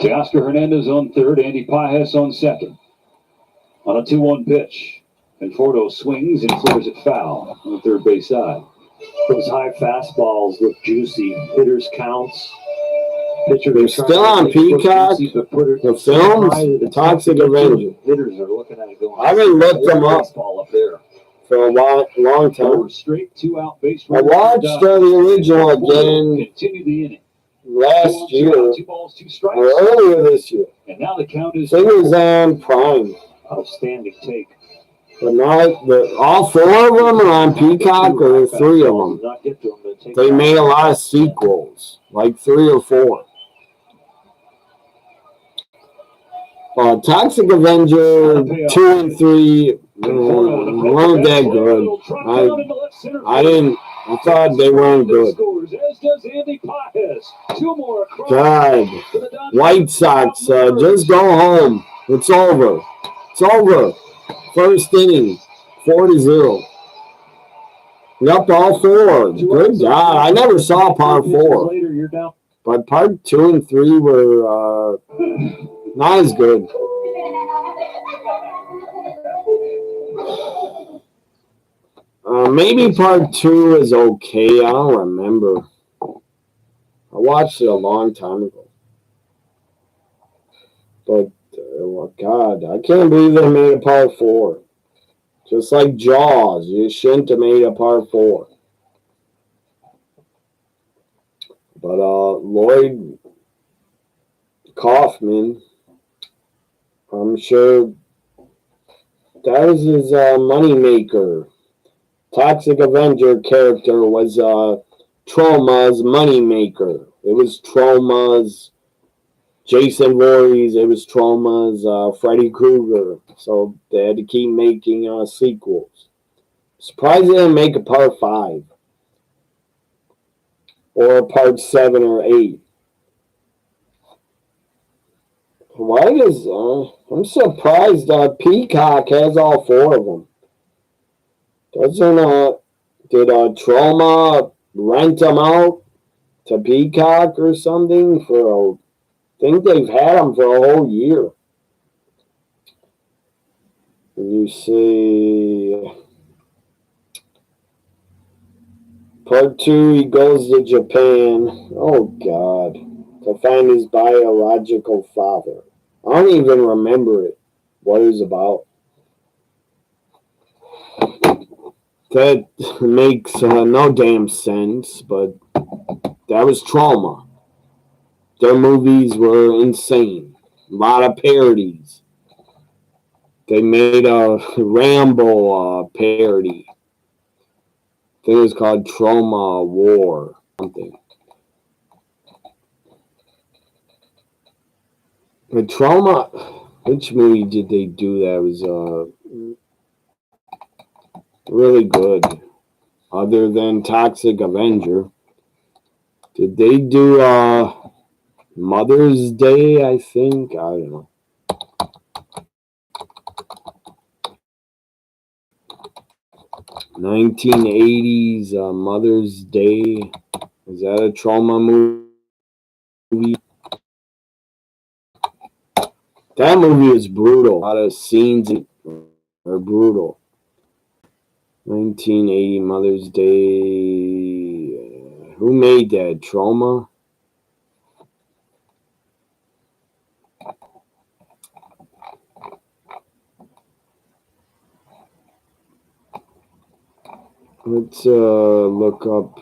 Teoscar Hernandez on third, Andy Pajes on second. On a 2-1 pitch, Conforto swings and clears it foul on the third base side. Those high fastballs look juicy. Hitters counts. Pitcher They're still on Peacock. The films, Toxic Avenger. Hitters are looking at it going. I haven't looked them up for a long time. Straight 2-out base. I watched the original again Continue the inning. last year, 2 balls, 2 strikes. or earlier this year. And now the count is. I think it was on Prime. Outstanding take. But not all 4 of them are on Peacock, or 3 of them. They made a lot of sequels, like 3 or 4. Toxic Avenger 2 and 3 weren't that good. I thought they weren't good. God, White Sox, just go home. It's over. It's over. First inning, 4-0. Yep, all 4. Good God. I never saw part 4. But part 2 and 3 were not as good. Maybe part 2 is okay. I don't remember. I watched it a long time ago. But, God, I can't believe they made a part 4. Just like Jaws, you shouldn't have made a part 4. But Lloyd Kaufman, I'm sure that was his moneymaker. Toxic Avenger character was Troma's moneymaker. It was Troma's Jason Voorhees. It was Troma's Freddy Krueger. So they had to keep making sequels. Surprised they didn't make a part 5. Or a part 7 or 8. Why does I'm surprised Peacock has all 4 of them. Doesn't did Troma rent them out to Peacock or something for I think they've had them for a whole year. You see part 2, he goes to Japan. Oh God. To find his biological father. I don't even remember it. What it was about. That makes no damn sense, but that was Troma. Their movies were insane. A lot of parodies. They made a Rambo parody. I think it was called Troma War. Something. But Troma, which movie did they do that was really good? Other than Toxic Avenger. Did they do Mother's Day, I think? I don't know. '80s Mother's Day. Is that a Troma movie? That movie is brutal. A lot of scenes are brutal. 1980 Mother's Day. Who made that? Troma? Let's look up.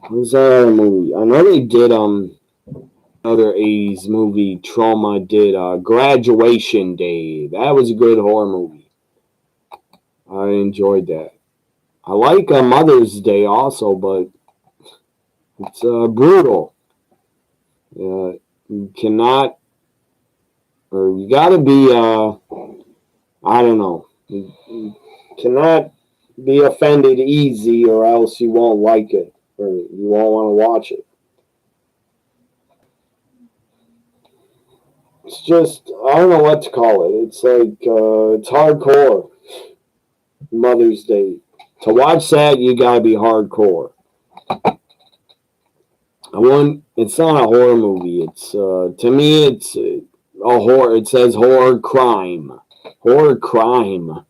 What's that other movie? I know they did another 80s movie. Troma did Graduation Day. That was a good horror movie. I enjoyed that. I like Mother's Day also, but it's brutal. You cannot, or you got to be, I don't know. You cannot be offended easy, or else you won't like it, or you won't want to watch it. It's just, I don't know what to call it. It's like, it's hardcore. Mother's Day. To watch that, you gotta be hardcore. It's not a horror movie. It's, to me, it's a horror. It says horror crime. Horror crime.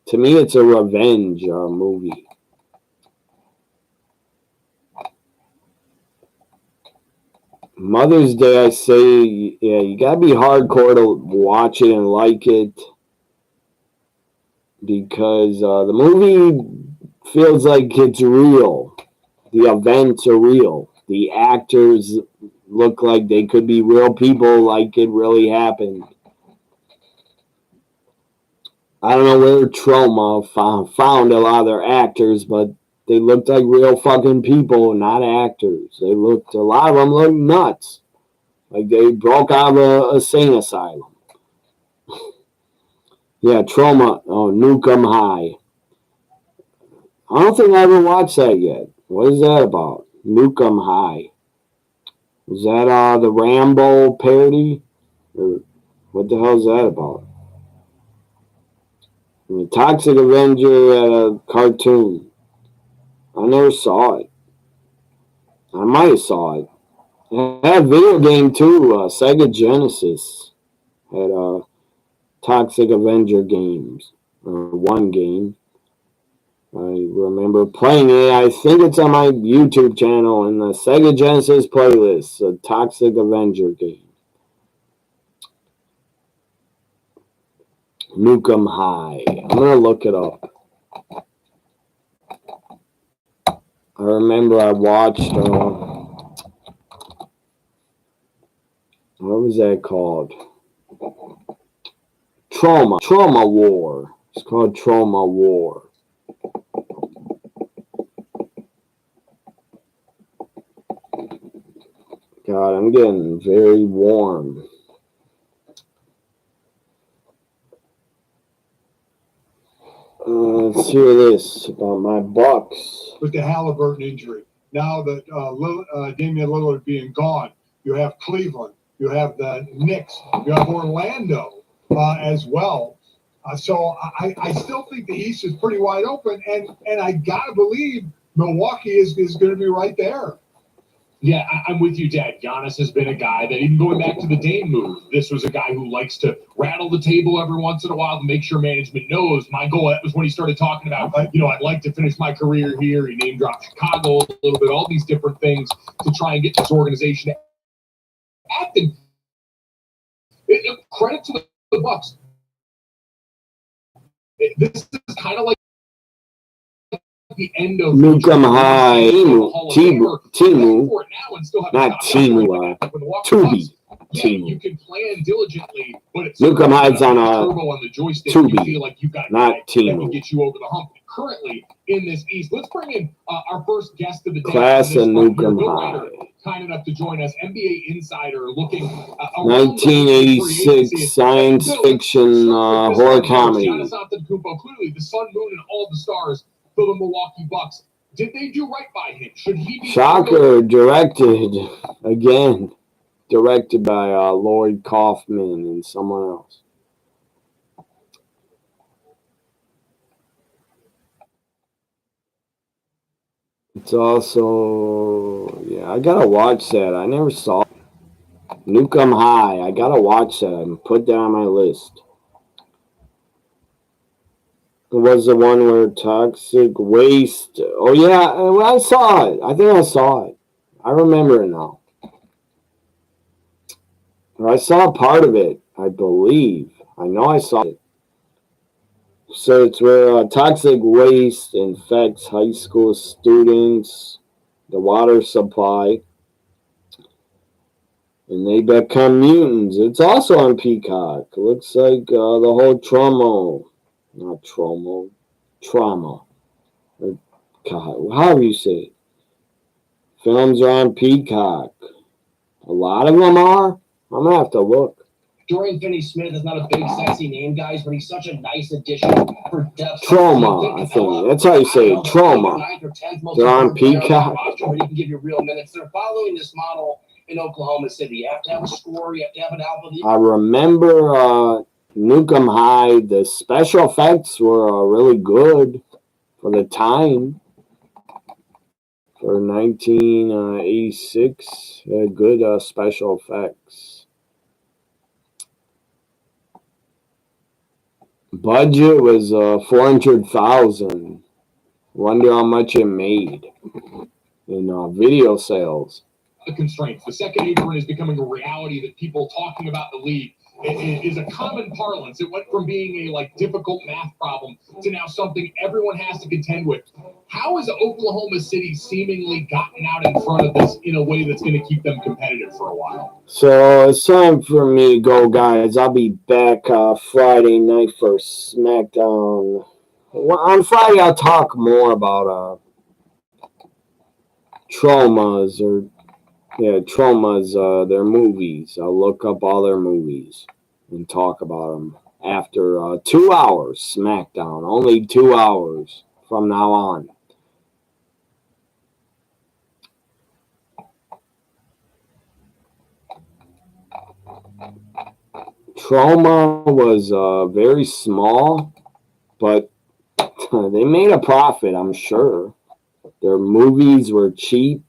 To me, it's a revenge movie. Mother's Day, I say, yeah, you gotta be hardcore to watch it and like it, because the movie feels like it's real. The events are real. The actors look like they could be real people, like it really happened. I don't know where Trauma found a lot of their actors, but they looked like real fucking people, not actors. A lot of them looked nuts. Like they broke out of a insane asylum. Yeah, Trauma. Oh, Nukem High. I don't think I ever watched that yet. What is that about? Nukem High. Is that the Rambo parody? Or what the hell is that about? I mean, Toxic Avenger at a cartoon. I never saw it. I might have saw it. It had a video game too. Sega Genesis had Toxic Avenger games. Or one game. I remember playing it. I think it's on my YouTube channel in the Sega Genesis playlist. A Toxic Avenger game. Nukem High. I'm gonna look it up. I remember I watched. What was that called? Trauma War. It's called Trauma War. God, I'm getting very warm. Let's hear this about my Bucks. With the Halliburton injury, now that Damian Lillard being gone, you have Cleveland, you have the Knicks, you have Orlando as well. So I still think the East is pretty wide open, and I gotta believe Milwaukee is going to be right there. Yeah, I'm with you, Dad. Giannis has been a guy that, even going back to the Dame move, this was a guy who likes to rattle the table every once in a while to make sure management knows. My goal, that was when he started talking about, I'd like to finish my career here. He name dropped Chicago a little bit, all these different things to try and get this organization acting. Credit to the Bucks. This is kind of like the end of Nukem High. Timu. Not Timu. Tubi. Timu. You can plan diligently, but it's Nukem High's on the joystick. Tubi. You feel like you've got not Timu. that can get you over the hump. Currently in this East, let's bring in our first guest of the day. Class of Nukem High. Kind enough to join us, NBA insider, looking 1986 science fiction horror comedy. Giannis Antetokounmpo, clearly the sun, moon, and all the stars for the Milwaukee Bucks. Did they do right by him? Should he be? Shocker, directed by Lloyd Kaufman and someone else. It's also, yeah, I gotta watch that. I never saw it. Nukem High. I gotta watch that and put that on my list. It was the one where Toxic Waste. Oh yeah, I saw it. I think I saw it. I remember it now. Or I saw part of it, I believe. I know I saw it. So it's where toxic waste infects high school students, the water supply, and they become mutants. It's also on Peacock. It looks like the whole trauma. Or, God, however you say it. Films are on Peacock. A lot of them are. I'm going to have to look. Dorian Finney-Smith is not a big, sexy name, guys, but he's such a nice addition for depth. Trauma, I think. That's how you say it. Trauma. They're on Peacock. Where you can give you real minutes. They're following this model in Oklahoma City. You have to have a score. You have to have an alpha. I remember Nukem High. The special effects were really good for the time. For 1986, good special effects. Budget was $400,000. Wonder how much it made in video sales. The constraints. The second apron is becoming a reality that people talking about the league is a common parlance. It went from being a difficult math problem to now something everyone has to contend with. How has Oklahoma City seemingly gotten out in front of this in a way that's going to keep them competitive for a while? So it's time for me to go, guys. I'll be back Friday night for SmackDown. On Friday, I'll talk more about traumas their movies. I'll look up all their movies and talk about them after 2 hours SmackDown. Only 2 hours from now on. Trauma was very small, but they made a profit, I'm sure. Their movies were cheap.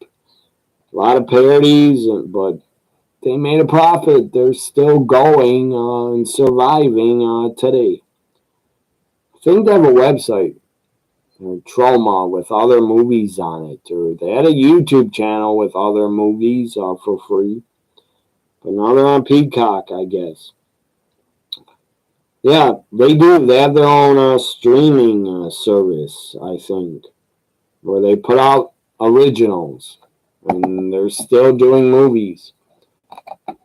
A lot of parodies, but they made a profit. They're still going and surviving today. I think they have a website, Trauma, with other movies on it. Or they had a YouTube channel with other movies for free. But now they're on Peacock, I guess. Yeah, they do. They have their own streaming service, I think, where they put out originals. And they're still doing movies. Let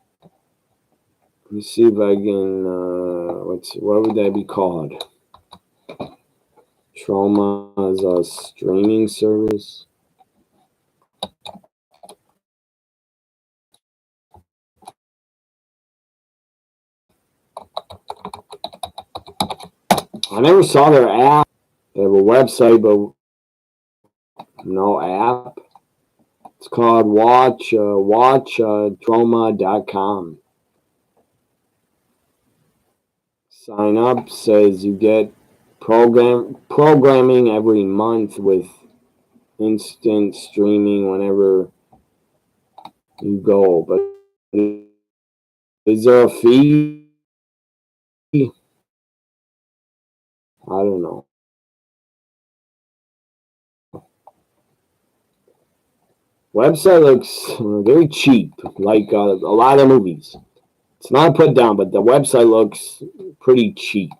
me see if I can. What would that be called? Trauma is a streaming service. I never saw their app. They have a website, but no app. It's called watchtrauma.com. Sign up, says you get programming every month with instant streaming whenever you go. But is there a fee? I don't know. Website looks very cheap, like a lot of movies. It's not put down, but the website looks pretty cheap.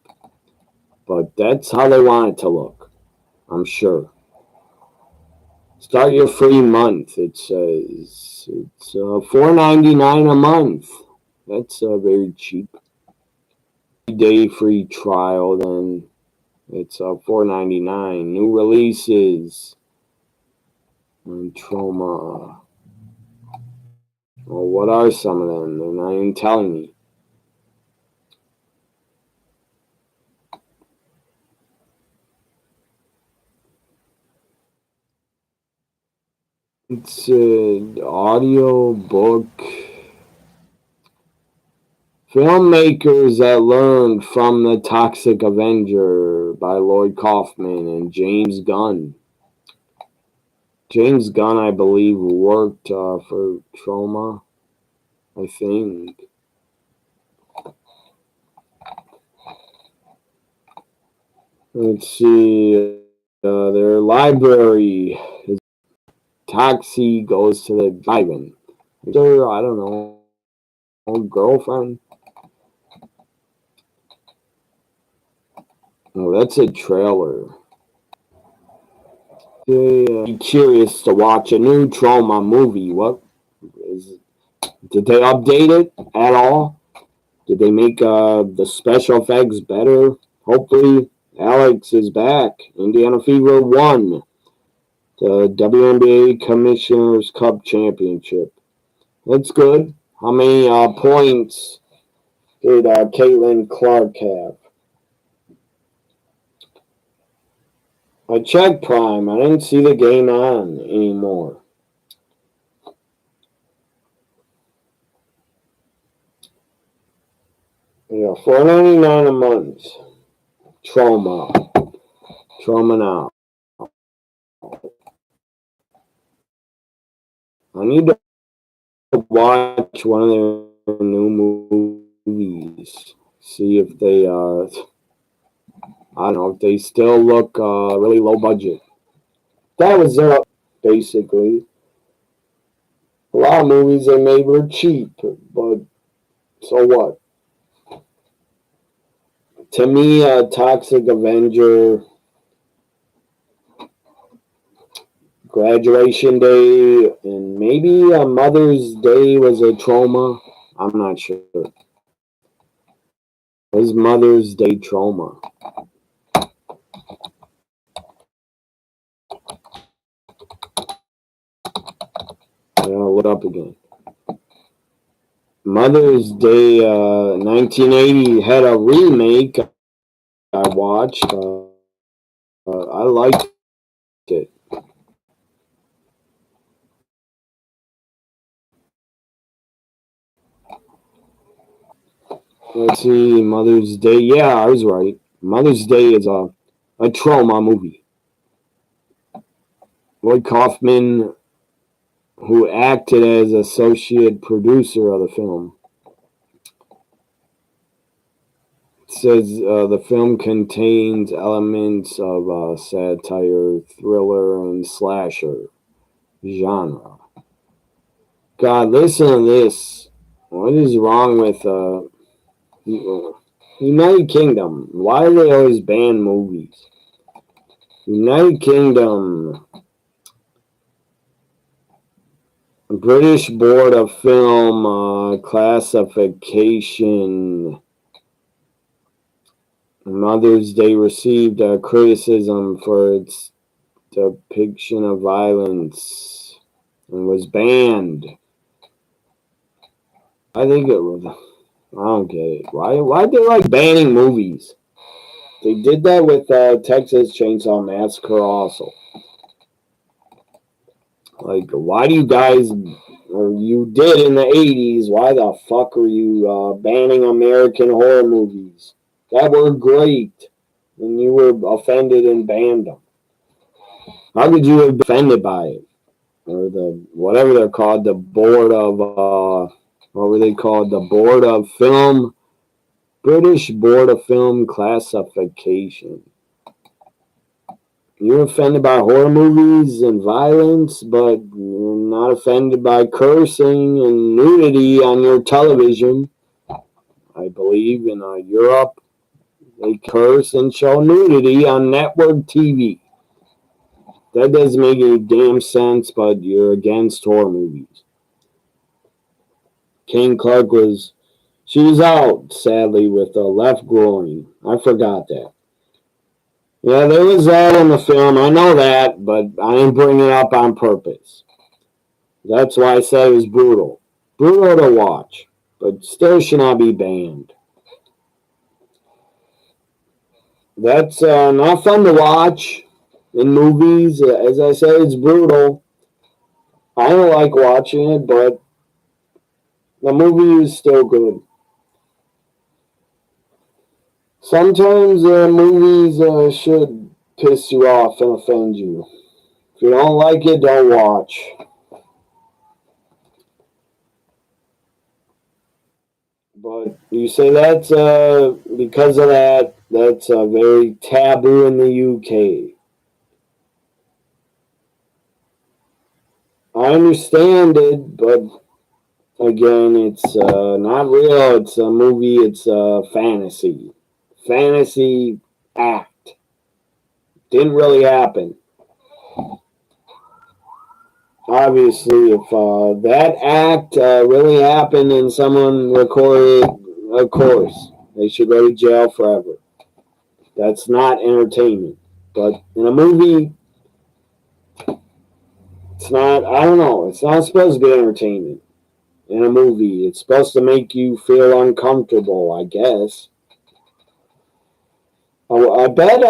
But that's how they want it to look, I'm sure. Start your free month. It's $4.99 a month. That's very cheap. Day free trial, then it's $4.99. New releases and Trauma. Well, what are some of them? They're not even telling me. It's an audio book. Filmmakers that learned from The Toxic Avenger by Lloyd Kaufman and James Gunn. James Gunn, I believe, worked for Trauma, I think. Let's see. Their library is Taxi goes to the drive-in. I don't know. Girlfriend. Oh, that's a trailer. Be curious to watch a new Trauma movie. Did they update it at all? Did they make the special effects better? Hopefully, Alex is back. Indiana Fever won the WNBA Commissioner's Cup Championship. That's good. How many points did Caitlin Clark have? I checked Prime. I didn't see the game on anymore. Yeah, $4.99 a month. Trauma now. I need to watch one of their new movies. See if they, I don't know, if they still look really low budget. That was basically. A lot of movies they made were cheap, but so what? To me, Toxic Avenger, Graduation Day, and maybe Mother's Day was a trauma. I'm not sure. Was Mother's Day trauma? I'll look up again. Mother's Day 1980 had a remake I watched. I liked it. Let's see, Mother's Day. Yeah, I was right. Mother's Day is a trauma movie. Lloyd Kaufman, who acted as associate producer of the film, says the film contains elements of satire, thriller, and slasher genre. God, listen to this. What is wrong with United Kingdom? Why do they always ban movies? United Kingdom, British Board of Film Classification. Mother's Day received criticism for its depiction of violence and was banned. I think it was. I don't get it. Why they like banning movies? They did that with Texas Chainsaw Massacre also. Like, why do you guys, or you did in the 80s, why the fuck are you banning American horror movies that were great and you were offended and banned them? How could you have been offended by it? Or whatever they're called, the board of, what were they called? The Board of Film, British Board of Film Classification. You're offended by horror movies and violence, but you're not offended by cursing and nudity on your television. I believe in Europe, they curse and show nudity on network TV. That doesn't make any damn sense, but you're against horror movies. Kane Clark she was out, sadly, with a left groin. I forgot that. Yeah, there was that in the film. I know that, but I didn't bring it up on purpose. That's why I said it was brutal. Brutal to watch, but still should not be banned. That's not fun to watch in movies. As I said, it's brutal. I don't like watching it, but the movie is still good. Sometimes movies should piss you off and offend you. If you don't like it, don't watch. But you say that's because of that's very taboo in the UK. I understand it, but again, it's not real. It's a movie. It's a fantasy. Fantasy act. Didn't really happen. Obviously, if that act really happened and someone recorded, of course, they should go to jail forever. That's not entertainment. But in a movie, it's not, I don't know, it's not supposed to be entertainment. in a movie. It's supposed to make you feel uncomfortable, I guess. Oh, I bet,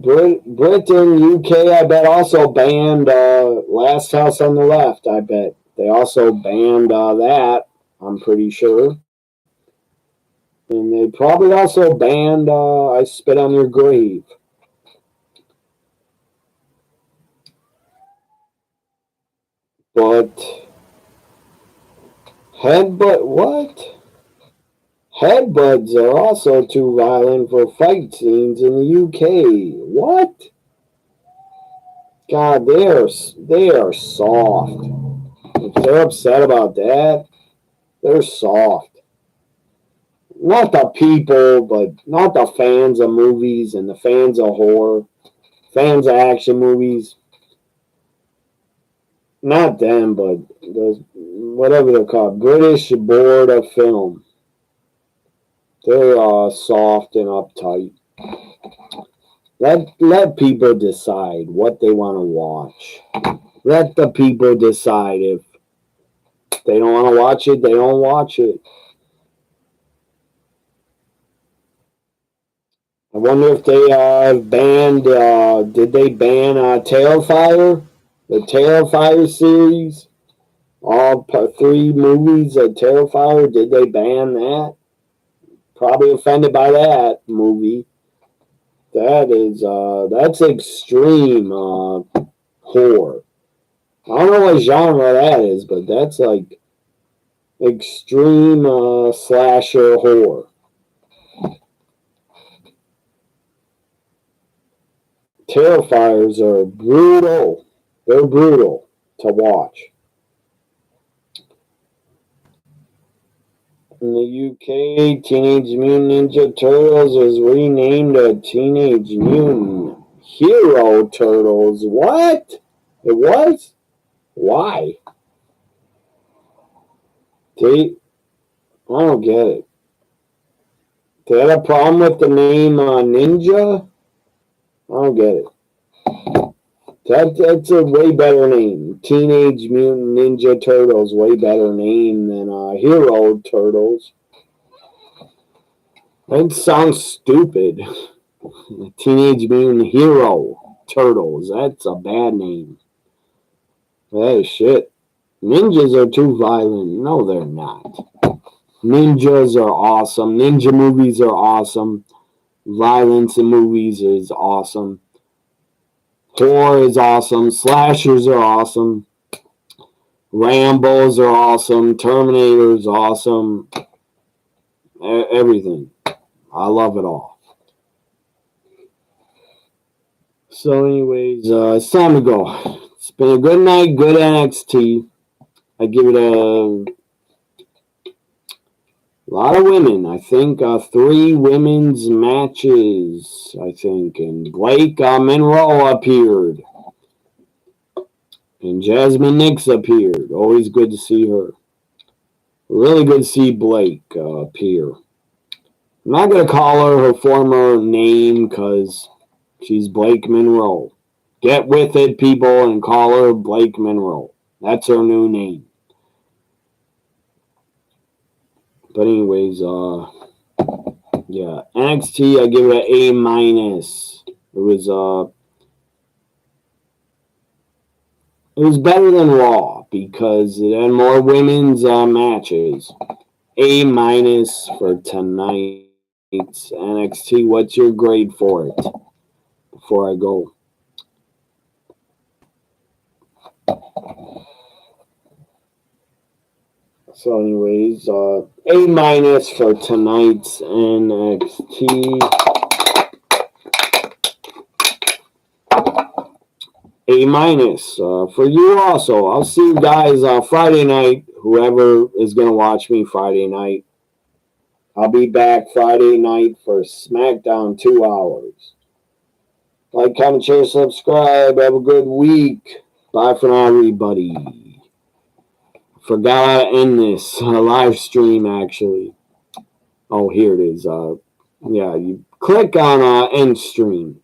Britain, UK, I bet also banned Last House on the Left, I bet. They also banned that, I'm pretty sure. And they probably also banned I Spit on Your Grave. But what? Headbutts are also too violent for fight scenes in the UK. What? God, they are soft. If they're upset about that, they're soft. Not the people, but not the fans of movies and the fans of horror, fans of action movies. Not them, but the whatever they're called, British Board of Film. They're soft and uptight. Let people decide what they want to watch. Let the people decide. If they don't want to watch it, they don't watch it. I wonder if they banned. Did they ban Terrifier? The Terrifier series? All 3 movies of Terrifier. Did they ban that? Probably offended by that movie. That's extreme horror. I don't know what genre that is, but that's like extreme slasher horror. Terrifiers are brutal. They're brutal to watch. In the UK, Teenage Mutant Ninja Turtles is renamed to Teenage Mutant Hero Turtles. What? It was? Why? I don't get it. They had a problem with the name Ninja? I don't get it. That's a way better name. Teenage Mutant Ninja Turtles, way better name than Hero Turtles. That sounds stupid. Teenage Mutant Hero Turtles. That's a bad name. That is shit. Ninjas are too violent. No, they're not. Ninjas are awesome. Ninja movies are awesome. Violence in movies is awesome. Horror is awesome. Slashers are awesome. Rambos are awesome. Terminator's awesome. Everything. I love it all. So, anyways, it's time to go. It's been a good night. Good NXT. I give it a lot of women. I think 3 women's matches. I think, and Blake Monroe appeared. And Jasmine Nix appeared. Always good to see her. Really good to see Blake appear. I'm not going to call her former name because she's Blake Monroe. Get with it, people, and call her Blake Monroe. That's her new name. But anyways, yeah, NXT, I give it an A-. It was better than Raw because it had more women's matches. A- for tonight's NXT. What's your grade for it? Before I go. So anyways, A- for tonight's NXT. A- for you also. I'll see you guys Friday night. Whoever is going to watch me Friday night. I'll be back Friday night for SmackDown 2 hours. Like, comment, share, subscribe. Have a good week. Bye for now, everybody. Forgot how to end this live stream, actually. Oh, here it is. Yeah, you click on end stream.